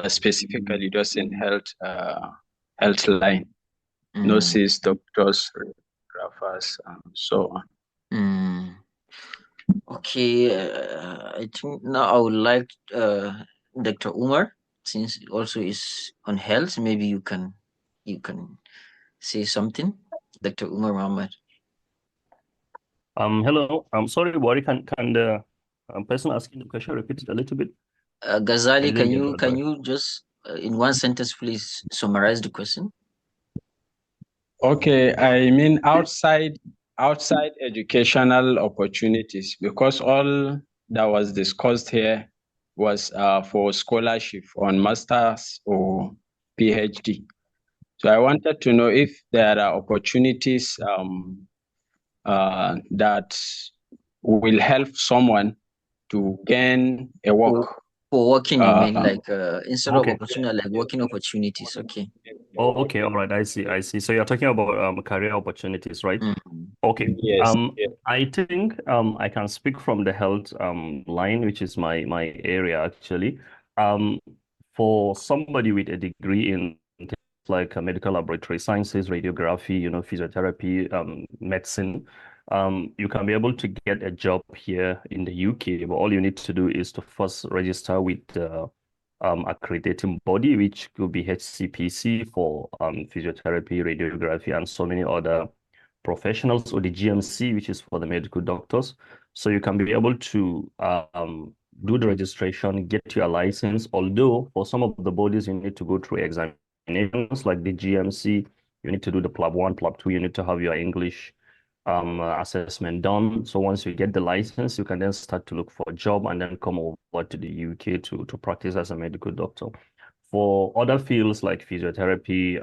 specifically those in health line, nurses, doctors, radiographers, and so on. Okay, I think now I would like Dr. Umar, since it also is on health. Maybe you can say something, Dr. Umar Muhammad. Hello. I'm sorry, Wari. Can the person asking the question repeat it a little bit? Ghazali, can you just in one sentence please summarize the question? Okay, I mean outside educational opportunities, because all that was discussed here was for scholarship on master's or PhD. So I wanted to know if there are opportunities that will help someone to gain a work. For working, you mean like instead of opportunity, like working opportunities? Okay. Oh, okay. All right. I see. So you're talking about career opportunities, right? Okay. Yes. I think I can speak from the health line, which is my area actually. For somebody with a degree in things like medical laboratory sciences, radiography, physiotherapy, medicine, you can be able to get a job here in the UK, but all you need to do is to first register with the accrediting body, which could be HCPC for physiotherapy, radiography, and so many other professionals, or the GMC, which is for the medical doctors. So you can be able to do the registration, get your license, although for some of the bodies you need to go through examinations like the GMC, you need to do the PLAB 1, PLAB 2, you need to have your English assessment done. So once you get the license, you can then start to look for a job and then come over to the UK to practice as a medical doctor. For other fields like physiotherapy,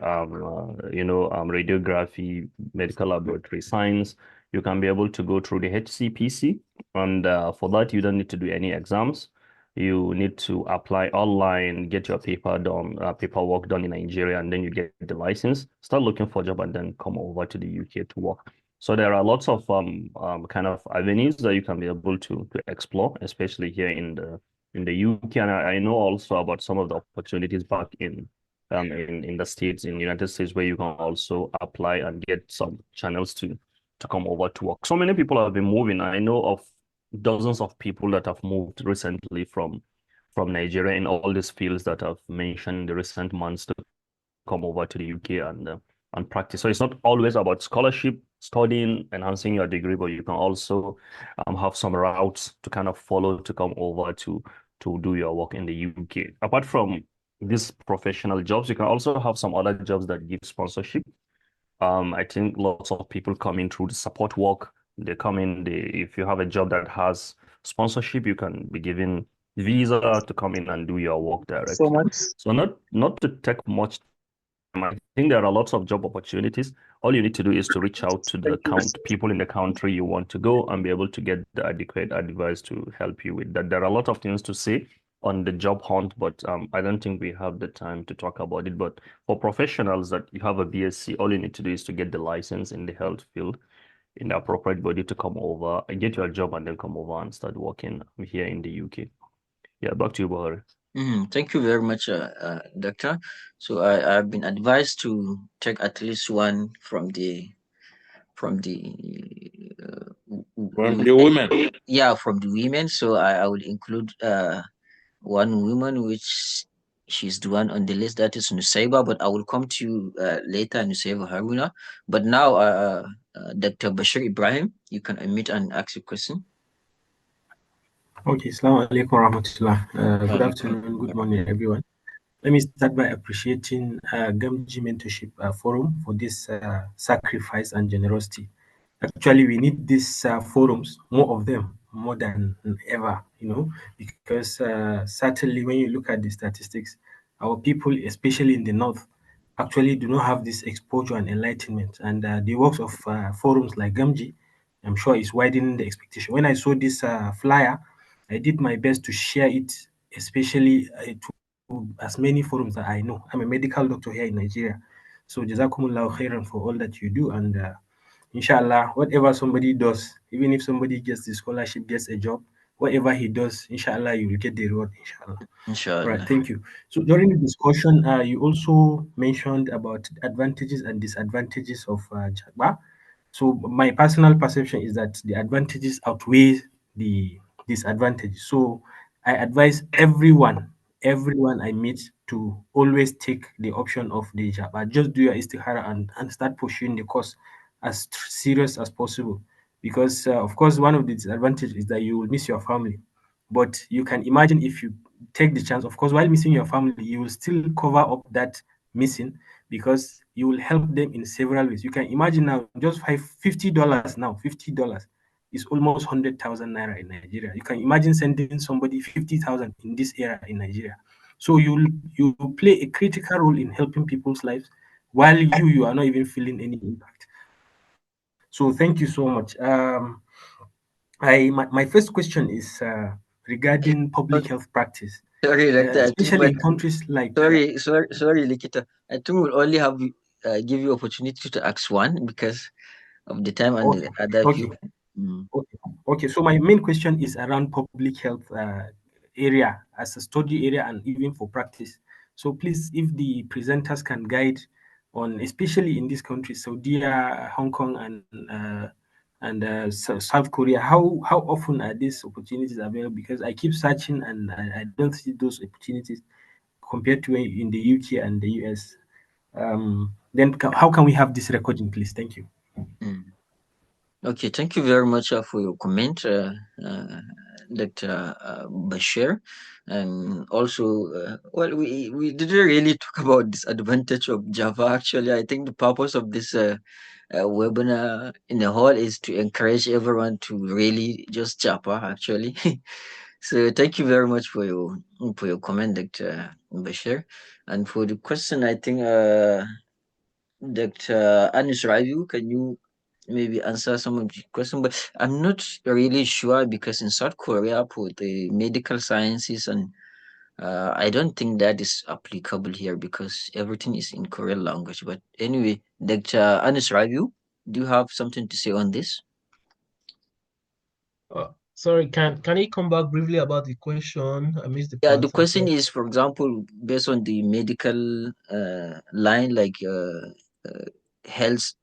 radiography, medical laboratory science, you can be able to go through the HCPC. And for that, you don't need to do any exams. You need to apply online, get your paperwork done in Nigeria, and then you get the license, start looking for a job, and then come over to the UK to work. So there are lots of kind of avenues that you can be able to explore, especially here in the UK. And I know also about some of the opportunities back in the States, in the United States, where you can also apply and get some channels to come over to work. So many people have been moving. I know of dozens of people that have moved recently from Nigeria in all these fields that I've mentioned in the recent months to come over to the UK and practice. So it's not always about scholarship, studying, enhancing your degree, but you can also have some routes to kind of follow to come over to to do your work in the UK. Apart from these professional jobs, you can also have some other jobs that give sponsorship. I think lots of people come in through the support work. They come in, if you have a job that has sponsorship, you can be given visa to come in and do your work So directly. much. So not to take much time, I think there are lots of job opportunities. All you need to do is to reach out to the people in the country you want to go and be able to get the adequate advice to help you with that. There are a lot of things to say on the job hunt, but I don't think we have the time to talk about it. But for professionals that you have a BSc, all you need to do is to get the license in the health field in the appropriate body to come over and get your job and then come over and start working here in the UK. Yeah, back to you, Bahari. Thank you very much, Doctor. So I've been advised to take at least one from the From the women. Yeah, from the women. So I will include one woman, which she's the one on the list, that is Nusaiba, but I will come to you later, Nusaiba Haruna. But now, Dr. Bashir Ibrahim, you can unmute and ask your question. Okay, Assalamu alaikum warahmatullah. Good afternoon, good morning, everyone. Let me start by appreciating Gamji Mentorship Forum for this sacrifice and generosity. Actually, we need these forums, more of them, more than ever, because certainly when you look at the statistics, our people, especially in the north, actually do not have this exposure and enlightenment. And the works of forums like Gamji, I'm sure, is widening the expectation. When I saw this flyer, I did my best to share it, especially to as many forums that I know. I'm a medical doctor here in Nigeria. So Jazakumullahu khairan for all that you do. And inshallah, whatever somebody does, even if somebody gets the scholarship, gets a job, whatever he does, inshallah, you will get the reward, inshallah. Inshallah. All right, thank you. So during the discussion, you also mentioned about advantages and disadvantages of Japa. So my personal perception is that the advantages outweigh the disadvantages. So I advise everyone I meet to always take the option of the Japa. Just do your istihara and start pursuing the course as serious as possible. Because of course, one of the disadvantages is that you will miss your family. But you can imagine if you take the chance, of course, while missing your family, you will still cover up that missing because you will help them in several ways. You can imagine now, just $50 now, $50 is almost 100,000 naira in Nigeria. You can imagine sending somebody 50,000 in this era in Nigeria. So you play a critical role in helping people's lives while you are not even feeling any impact. So thank you so much. My first question is regarding public health practice. Sorry, Doctor, especially in countries like sorry, Likita. I think we'll only have give you opportunity to ask one because of the time and the other people. Okay. So my main question is around public health area as a study area and even for practice. So please, if the presenters can guide on, especially in these countries, Saudi, Hong Kong, and South Korea, how often are these opportunities available? Because I keep searching and I don't see those opportunities compared to in the UK and the US. Then how can we have this recording, please? Thank you. Okay, thank you very much for your comment, Dr. Bashir. And also, well, we didn't really talk about disadvantage of Java. Actually, I think the purpose of this webinar in the whole is to encourage everyone to really just Japa, actually. So thank you very much for your comment, Dr. Bashir. And for the question, I think Dr. Anis Rayu, can you maybe answer some of the question? But I'm not really sure because in South Korea, for the medical sciences and I don't think that is applicable here because everything is in Korean language. But anyway, Dr. Anis Rayu, do you have something to say on this? Sorry, can you come back briefly about the question? I missed the Yeah, part. the question is, for example, based on the medical line, like health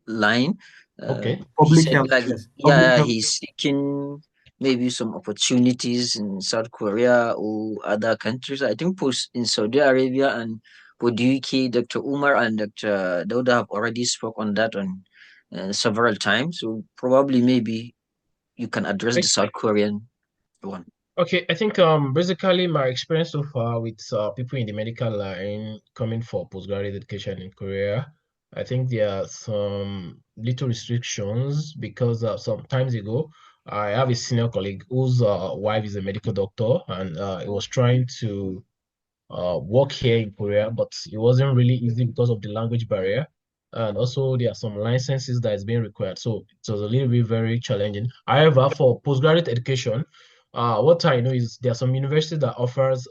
line. Okay, He public said, health. like, Yes. yeah, Public he's seeking maybe some opportunities in South Korea or other countries. I think in Saudi Arabia and for the UK, Dr. Umar and Dr. Dauda have already spoke on that on several times. So probably maybe you can address the South Korean one. Okay, I think basically my experience so far with people in the medical line coming for postgraduate education in Korea, I think there are some little restrictions because some times ago I have a senior colleague whose wife is a medical doctor, and he was trying to work here in Korea, but it wasn't really easy because of the language barrier. And also there are some licenses that is being required. So it was a little bit very challenging. However, for postgraduate education, what I know is there are some universities that offers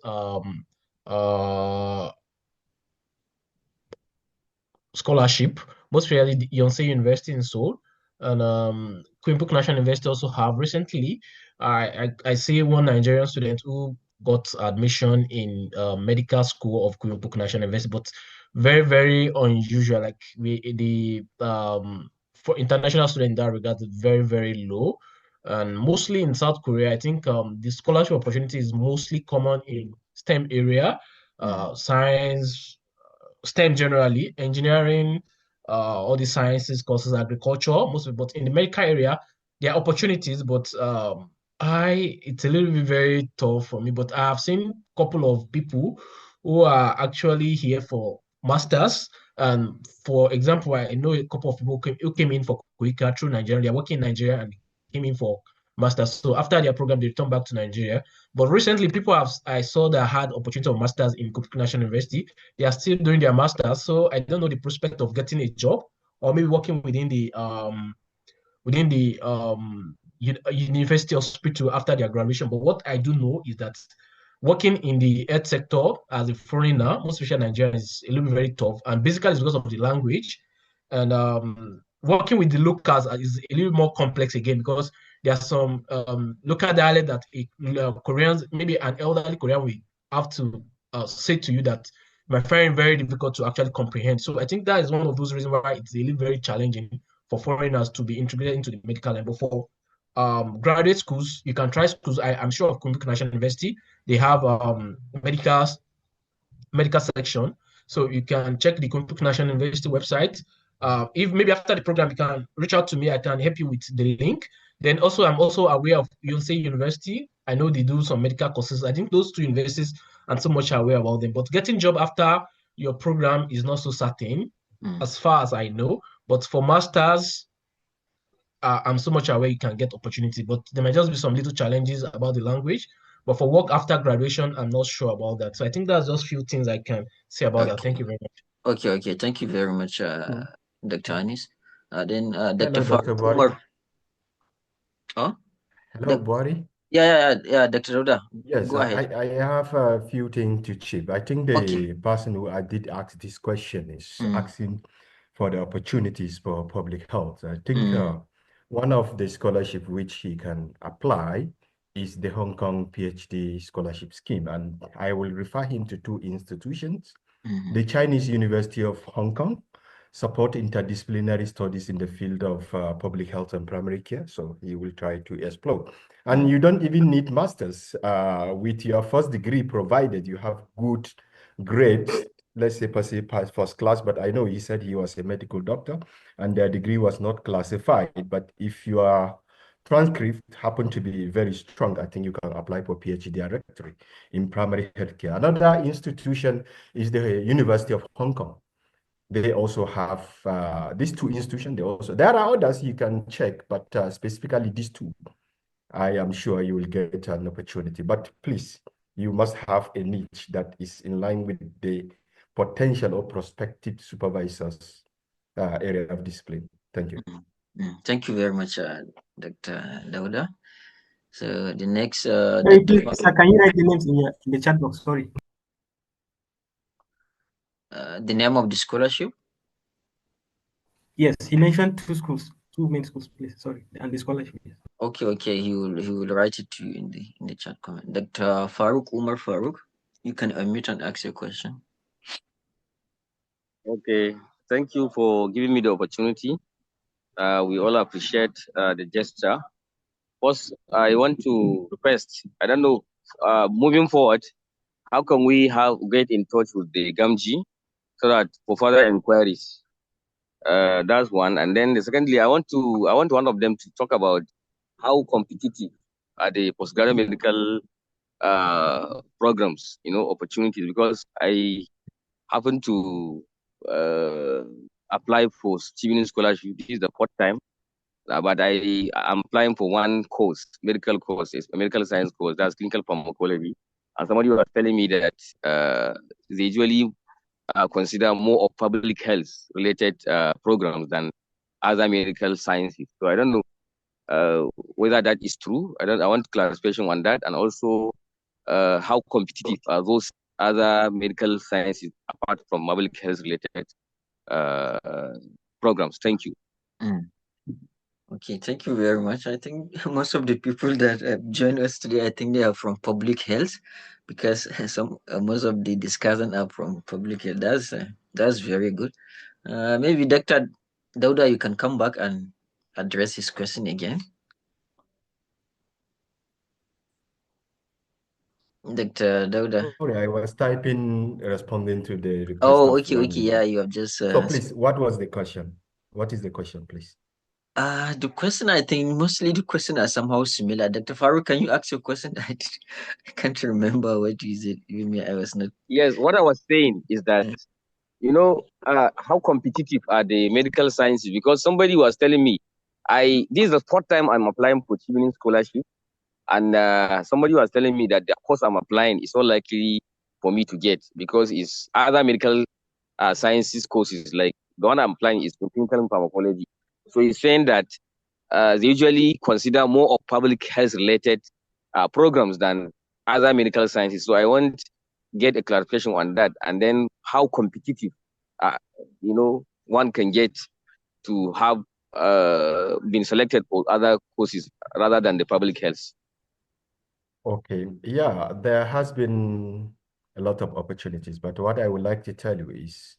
scholarship, most especially the Yonsei University in Seoul and Queen Book National University also have. Recently, I see one Nigerian student who got admission in medical school of Queen Book National University, but very, very unusual. Like the for international student in that regard is very, very low. And mostly in South Korea, I think the scholarship opportunity is mostly common in STEM area, science, STEM generally, engineering, all the sciences courses, agriculture, mostly, but in the medical area, there are opportunities, but it's a little bit very tough for me. But I have seen a couple of people who are actually here for masters. And for example, I know a couple of people who came in for Kuika through Nigeria. They're working in Nigeria and came in for masters. So after their program, they returned back to Nigeria. But recently, I saw that had opportunity of masters in Kupi National University. They are still doing their masters, so I don't know the prospect of getting a job or maybe working within the university hospital after their graduation. But what I do know is that working in the health sector as a foreigner, most especially Nigerian, is a little bit very tough. And basically, it's because of the language. And working with the locals is a little more complex again because there are some local dialect that Koreans, maybe an elderly Korean, will have to say to you that my find very difficult to actually comprehend. So I think that is one of those reasons why it's really very challenging for foreigners to be integrated into the medical line. But for graduate schools, you can try schools. I'm sure of Kumbuk National University, they have medical section. So you can check the Kumbuk National University website. If maybe after the program you can reach out to me, I can help you with the link. Then also I'm also aware of Yonsei University. I know they do some medical courses. I think those two universities I'm so much aware about them. But getting job after your program is not so certain, as far as I know. But for masters, I'm so much aware you can get opportunity, but there might just be some little challenges about the language. But for work after graduation, I'm not sure about that. So I think that's just few things I can say about that. Thank you very much. Okay. Thank you very much, Dr. Anis. Then Dr. Hello, Dr. Bori. Umar. Oh? Hello, Bori. Yeah, Dr. Roda. Yes, Go ahead. I have a few things to chip. I think the person who I did ask this question is asking for the opportunities for public health. I think one of the scholarship which he can apply is the Hong Kong PhD scholarship scheme, and I will refer him to two institutions. The Chinese University of Hong Kong support interdisciplinary studies in the field of public health and primary care, so he will try to explore. And you don't even need masters with your first degree, provided you have good grades. Let's say pass first class, but I know he said he was a medical doctor and their degree was not classified. But if your transcript happen to be very strong, I think you can apply for PhD directory in primary healthcare. Another institution is the University of Hong Kong. They also have these two institutions. There are others you can check, but specifically these two, I am sure you will get an opportunity. But please, you must have a niche that is in line with the potential or prospective supervisors' area of discipline. Thank you. Thank you very much, Dr. Dauda. So the next, Hey, please, sir, can you write the names in the chat box? Sorry. The name of the scholarship? Yes, he mentioned two main schools, please. Sorry, and the scholarship. Yes. Okay. He will write it to you in the chat comment. Dr. Umar Farouk, you can unmute and ask your question. Okay, thank you for giving me the opportunity. We all appreciate the gesture. First, I want to request, I don't know, moving forward, how can we get in touch with the GAMG so that for further inquiries? That's one. And then secondly, I want one of them to talk about how competitive the postgraduate medical programs, opportunities, because I happen to apply for student scholarship. This is the fourth time, but I'm applying for one course, medical course, it's a medical science course, that's clinical pharmacology. And somebody was telling me that they usually consider more of public health related programs than other medical sciences. So I don't know whether that is true. I want clarification on that, and also how competitive are those other medical sciences apart from public health related programs. Thank you. Okay, thank you very much. I think most of the people that joined us today, I think they are from public health, because most of the discussants are from public health. That's very good. Maybe Dr. Dauda, you can come back and address his question again. Dr. Dauda. Sorry, I was typing, responding to the request. Oh, okay, yeah, you have just. So please, what was the question? What is the question, please? The question, I think mostly the question are somehow similar. Dr. Farouk, can you ask your question? I can't remember what you said. Even me, I was not. Yes, what I was saying is that, how competitive are the medical sciences? Because somebody was telling me, this is the fourth time I'm applying for Children's scholarship, and somebody was telling me that the course I'm applying is not likely for me to get because it's other medical sciences courses. Like the one I'm applying is clinical pharmacology. So he's saying that they usually consider more of public health related programs than other medical sciences. So I want to get a clarification on that, and then how competitive, one can get to have been selected for other courses rather than the public health. Okay, yeah, there has been a lot of opportunities, but what I would like to tell you is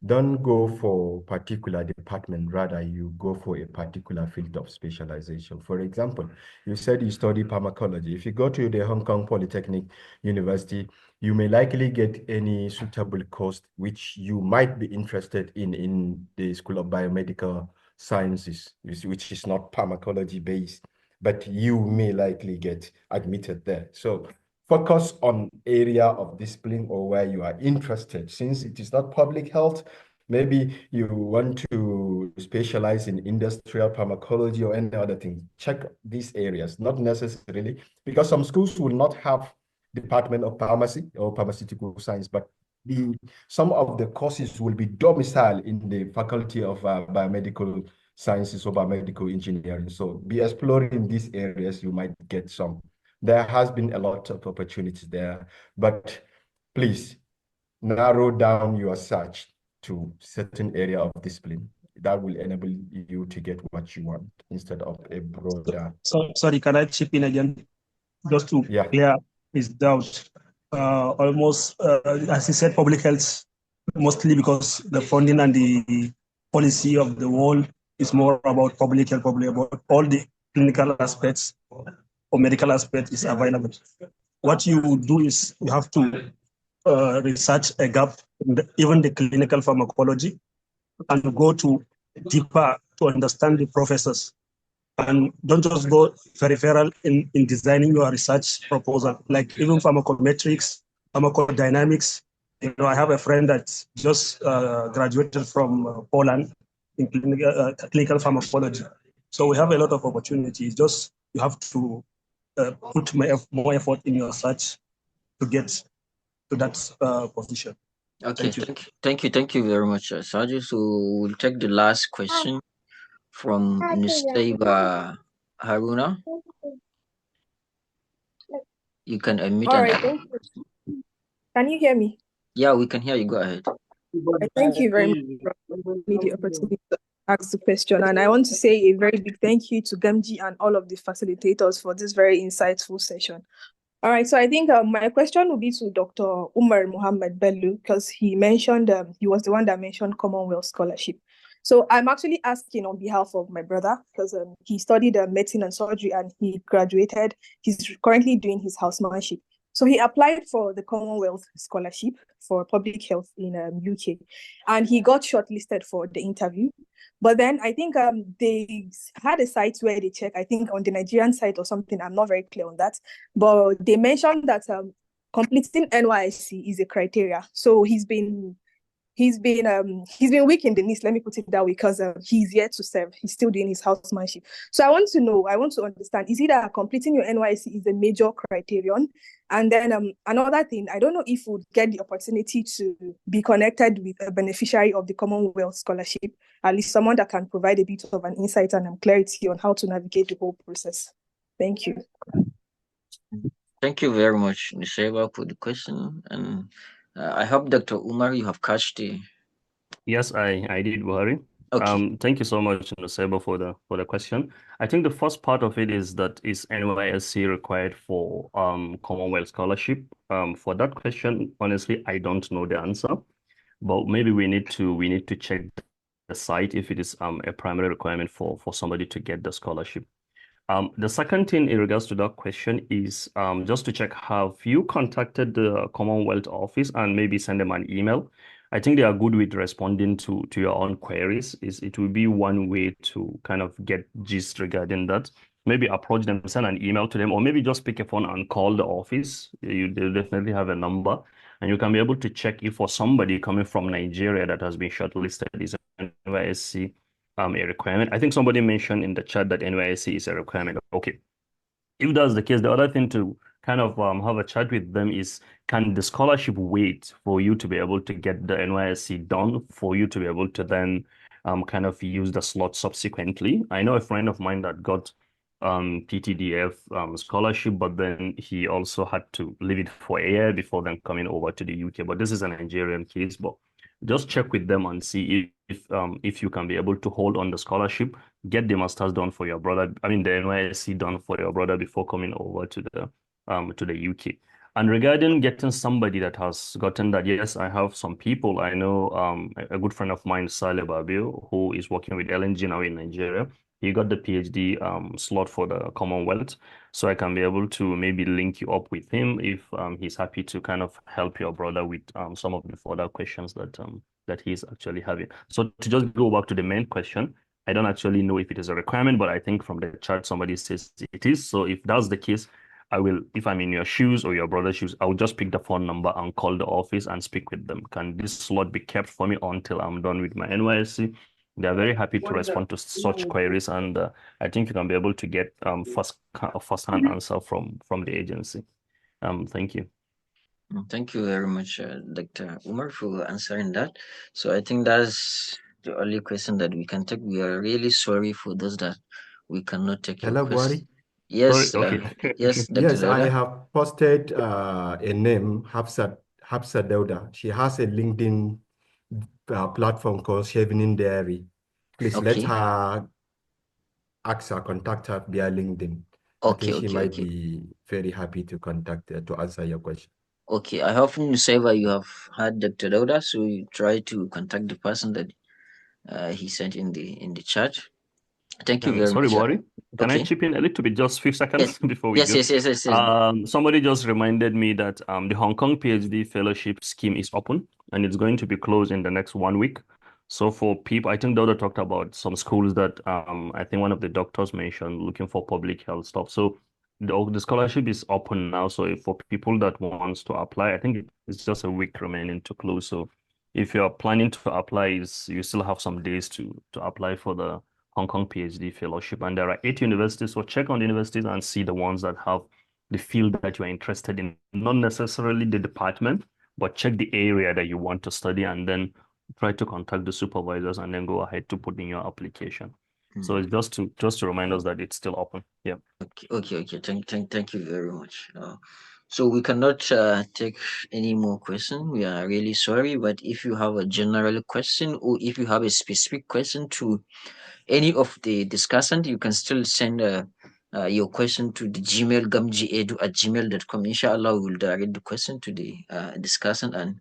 don't go for particular department, rather you go for a particular field of specialization. For example, you said you study pharmacology. If you go to the Hong Kong Polytechnic University, you may likely get any suitable course which you might be interested in the School of Biomedical Sciences, which is not pharmacology based, but you may likely get admitted there. So focus on area of discipline or where you are interested. Since it is not public health, maybe you want to specialize in industrial pharmacology or any other thing. Check these areas, not necessarily, because some schools will not have Department of Pharmacy or Pharmaceutical Science, but some of the courses will be domiciled in the Faculty of Biomedical Sciences or Biomedical Engineering. So be exploring these areas, you might get some. There has been a lot of opportunities there, but please narrow down your search to certain area of discipline. That will enable you to get what you want instead of a broader. Sorry, can I chip in again? Just to clear his doubt. Almost, as he said, public health, mostly because the funding and the policy of the world is more about public health, probably about all the clinical aspects or medical aspect is available. What you do is you have to research a gap in even the clinical pharmacology and go to deeper to understand the processes. And don't just go peripheral in designing your research proposal, like even pharmacometrics, pharmacodynamics. I have a friend that just graduated from Poland in clinical pharmacology. So we have a lot of opportunities. Just you have to put more effort in your search to get to that position. Okay, thank you very much, Sergio. So we'll take the last question from Nustaiba Haruna. You can unmute. All right, thank you. Can you hear me? Yeah, we can hear you. Go ahead. Thank you very much for the opportunity to ask the question. And I want to say a very big thank you to Gamji and all of the facilitators for this very insightful session. All right, so I think my question will be to Dr. Umar Muhammad Bellu, because he mentioned, he was the one that mentioned Commonwealth Scholarship. So I'm actually asking on behalf of my brother, because he studied medicine and surgery and he graduated. He's currently doing his housemanship. So he applied for the Commonwealth Scholarship for public health in UK, and he got shortlisted for the interview. But then I think they had a site where they check, I think on the Nigerian site or something, I'm not very clear on that, but they mentioned that completing NYSC is a criteria. So he's been weak in the knees, let me put it that way, because he's yet to serve. He's still doing his housemanship. So I want to understand, is it that completing your NYSC is a major criterion? And then another thing, I don't know if we'd get the opportunity to be connected with a beneficiary of the Commonwealth Scholarship, at least someone that can provide a bit of an insight and clarity on how to navigate the whole process. Thank you. Thank you very much, Nisheva, for the question. And I hope, Dr. Umar, you have catched the... Yes, I did, Buhari. Okay. Thank you so much, Nuseba, for the question. I think the first part of it is that is NYSC required for Commonwealth scholarship? For that question, honestly, I don't know the answer, but maybe we need to check the site if it is a primary requirement for somebody to get the scholarship. The second thing in regards to that question is just to check, have you contacted the Commonwealth office and maybe send them an email? I think they are good with responding to your own queries. It will be one way to kind of get gist regarding that. Maybe approach them, send an email to them, or maybe just pick a phone and call the office. They'll definitely have a number, and you can be able to check if for somebody coming from Nigeria that has been shortlisted is NYSC a requirement. I think somebody mentioned in the chat that NYSC is a requirement. Okay. If that's the case, the other thing to kind of have a chat with them is, can the scholarship wait for you to be able to get the NYSC done for you to be able to then kind of use the slot subsequently? I know a friend of mine that got PTDF scholarship, but then he also had to leave it for a year before then coming over to the UK. But this is a Nigerian case, but just check with them and see if you can be able to hold on the scholarship, get the master's done for your brother. I mean, the NYSC done for your brother before coming over to the UK. And regarding getting somebody that has gotten that, yes, I have some people. I know a good friend of mine, Saleh Babio, who is working with LNG now in Nigeria. He got the PhD slot for the Commonwealth. So I can be able to maybe link you up with him if he's happy to kind of help your brother with some of the further questions that he's actually having. So to just go back to the main question, I don't actually know if it is a requirement, but I think from the chat somebody says it is. So if that's the case, I will, if I'm in your shoes or your brother's shoes, I will just pick the phone number and call the office and speak with them. Can this slot be kept for me until I'm done with my NYSC? They are very happy to respond to such queries, and I think you can be able to get first-hand answer from the agency. Thank you. Thank you very much, Dr. Umar, for answering that. So I think that's the only question that we can take. We are really sorry for those that we cannot take your Hello, question. Buhari. Yes, Sorry, okay. yes, Dr. Yes, I Dauda. have posted a name, Hafsa Dauda. She has a LinkedIn platform called Chevening Diary. Please let Okay. her contact her via LinkedIn. I think she might be very happy to contact her to answer your question. Okay, I hope Nusaiba, you have had Dr. Dauda, so you try to contact the person that he sent in the chat. Thank you very Sorry, much. Buhari. Can I chip in a little bit, just 5 seconds before we go? Yes. Somebody just reminded me that the Hong Kong PhD fellowship scheme is open and it's going to be closed in the next 1 week. So for people, I think Dauda talked about some schools that I think one of the doctors mentioned looking for public health stuff. So the scholarship is open now. So for people that wants to apply, I think it's just a week remaining to close. So if you're planning to apply, you still have some days to apply for the Hong Kong PhD fellowship. And there are 8 universities. So check on the universities and see the ones that have the field that you're interested in, not necessarily the department, but check the area that you want to study and then try to contact the supervisors and then go ahead to put in your application. So it's just to remind us that it's still open. Yeah. Okay. Thank you very much. So we cannot take any more questions. We are really sorry, but if you have a general question or if you have a specific question to any of the discussant, you can still send your question to the Gmail gamgiedu@gmail.com. Inshallah, we will direct the question to the discussant and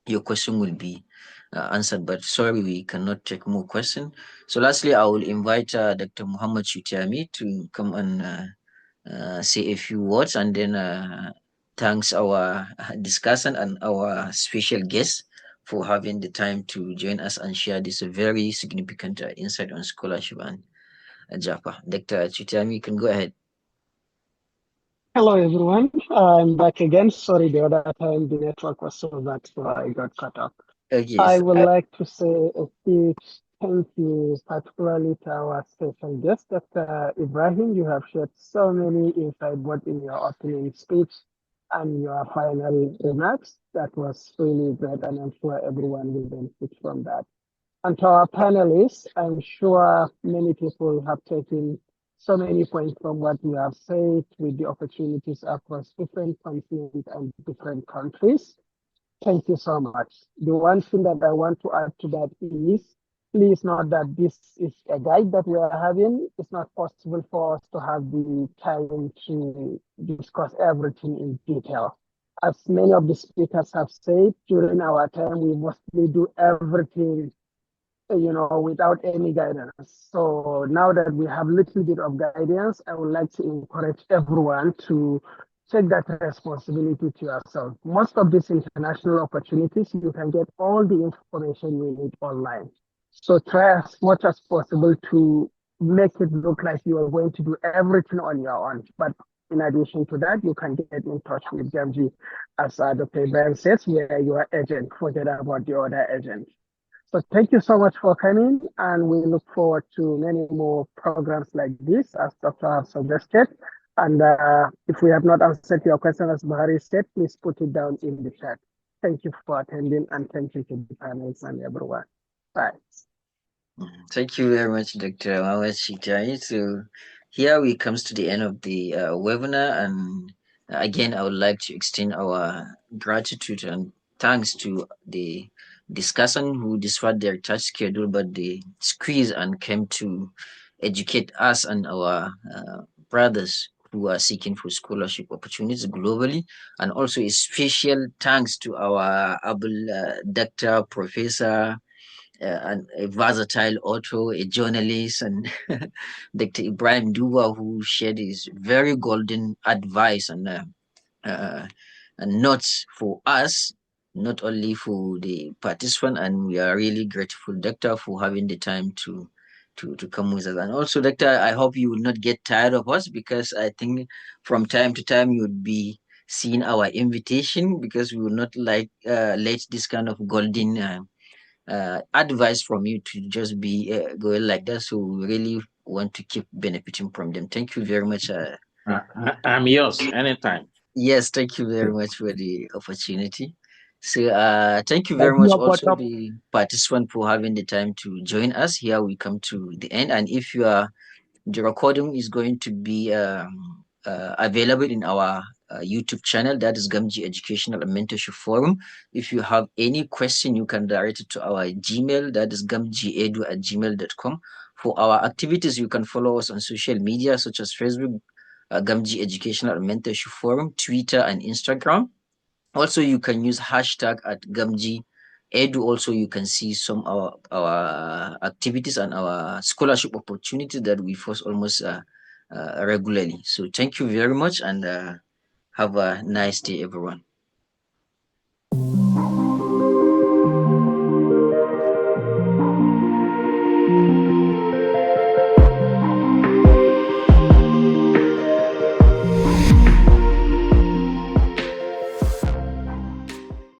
your question will be answered. But sorry, we cannot take more questions. So lastly, I will invite Dr. Muhammad Shutiami to come and say a few words, and then thanks our discussant and our special guest for having the time to join us and share this very significant insight on scholarship and Japa. Dr. Chutami, you can go ahead. Hello, everyone. I'm back again. Sorry, the other time the network was so bad, so I got cut off. I would like to say a huge thank you, particularly to our special guest, Dr. Ibrahim. You have shared so many insights both in your opening speech and your final remarks. That was really great, and I'm sure everyone will benefit from that. And to our panelists, I'm sure many people have taken so many points from what you have said with the opportunities across different continents and different countries. Thank you so much. The one thing that I want to add to that is, please note that this is a guide that we are having. It's not possible for us to have the time to discuss everything in detail. As many of the speakers have said, during our time, we mostly do everything without any guidance. So now that we have a little bit of guidance, I would like to encourage everyone to take that responsibility to yourself. Most of these international opportunities, you can get all the information you need online. So try as much as possible to make it look like you are going to do everything on your own. But in addition to that, you can get in touch with GMG, as Dr. Ibrahim says, where you are agent, forget about the other agent. So thank you so much for coming, and we look forward to many more programs like this, as Dr. has suggested. And if we have not answered your question, as Bahari said, please put it down in the chat. Thank you for attending, and thank you to the panelists and everyone. Bye. Thank you very much, Dr. Mawad Shitai. So here we comes to the end of the webinar, and again, I would like to extend our gratitude and thanks to the discussant who, despite their tight schedule, but they squeezed and came to educate us and our brothers who are seeking for scholarship opportunities globally. And also a special thanks to our able doctor, professor, and a versatile author, a journalist, and Dr. Ibrahim Duba, who shared his very golden advice uh, and notes for us, not only for the participant. And we are really grateful, Doctor, for having the time to come with us. And also, Doctor, I hope you will not get tired of us, because I think from time to time you would be seeing our invitation, because we will not like let this kind of golden advice from you to just be going like that. So we really want to keep benefiting from them. Thank you very much. I'm yours anytime. Yes, thank you very much for the opportunity. So thank you very much also the participant for having the time to join us. Here we come to the end, and if you are, the recording is going to be available in our YouTube channel, that is Gamji Educational and Mentorship Forum. If you have any question, you can direct it to our Gmail, that is gamjiedu@gmail.com. For our activities, you can follow us on social media such as Facebook, Gamji Educational and Mentorship Forum, Twitter, and Instagram. Also, you can use hashtag at Gamji Edu. Also, you can see some of our activities and our scholarship opportunities that we force almost regularly. So thank you very much, and have a nice day, everyone.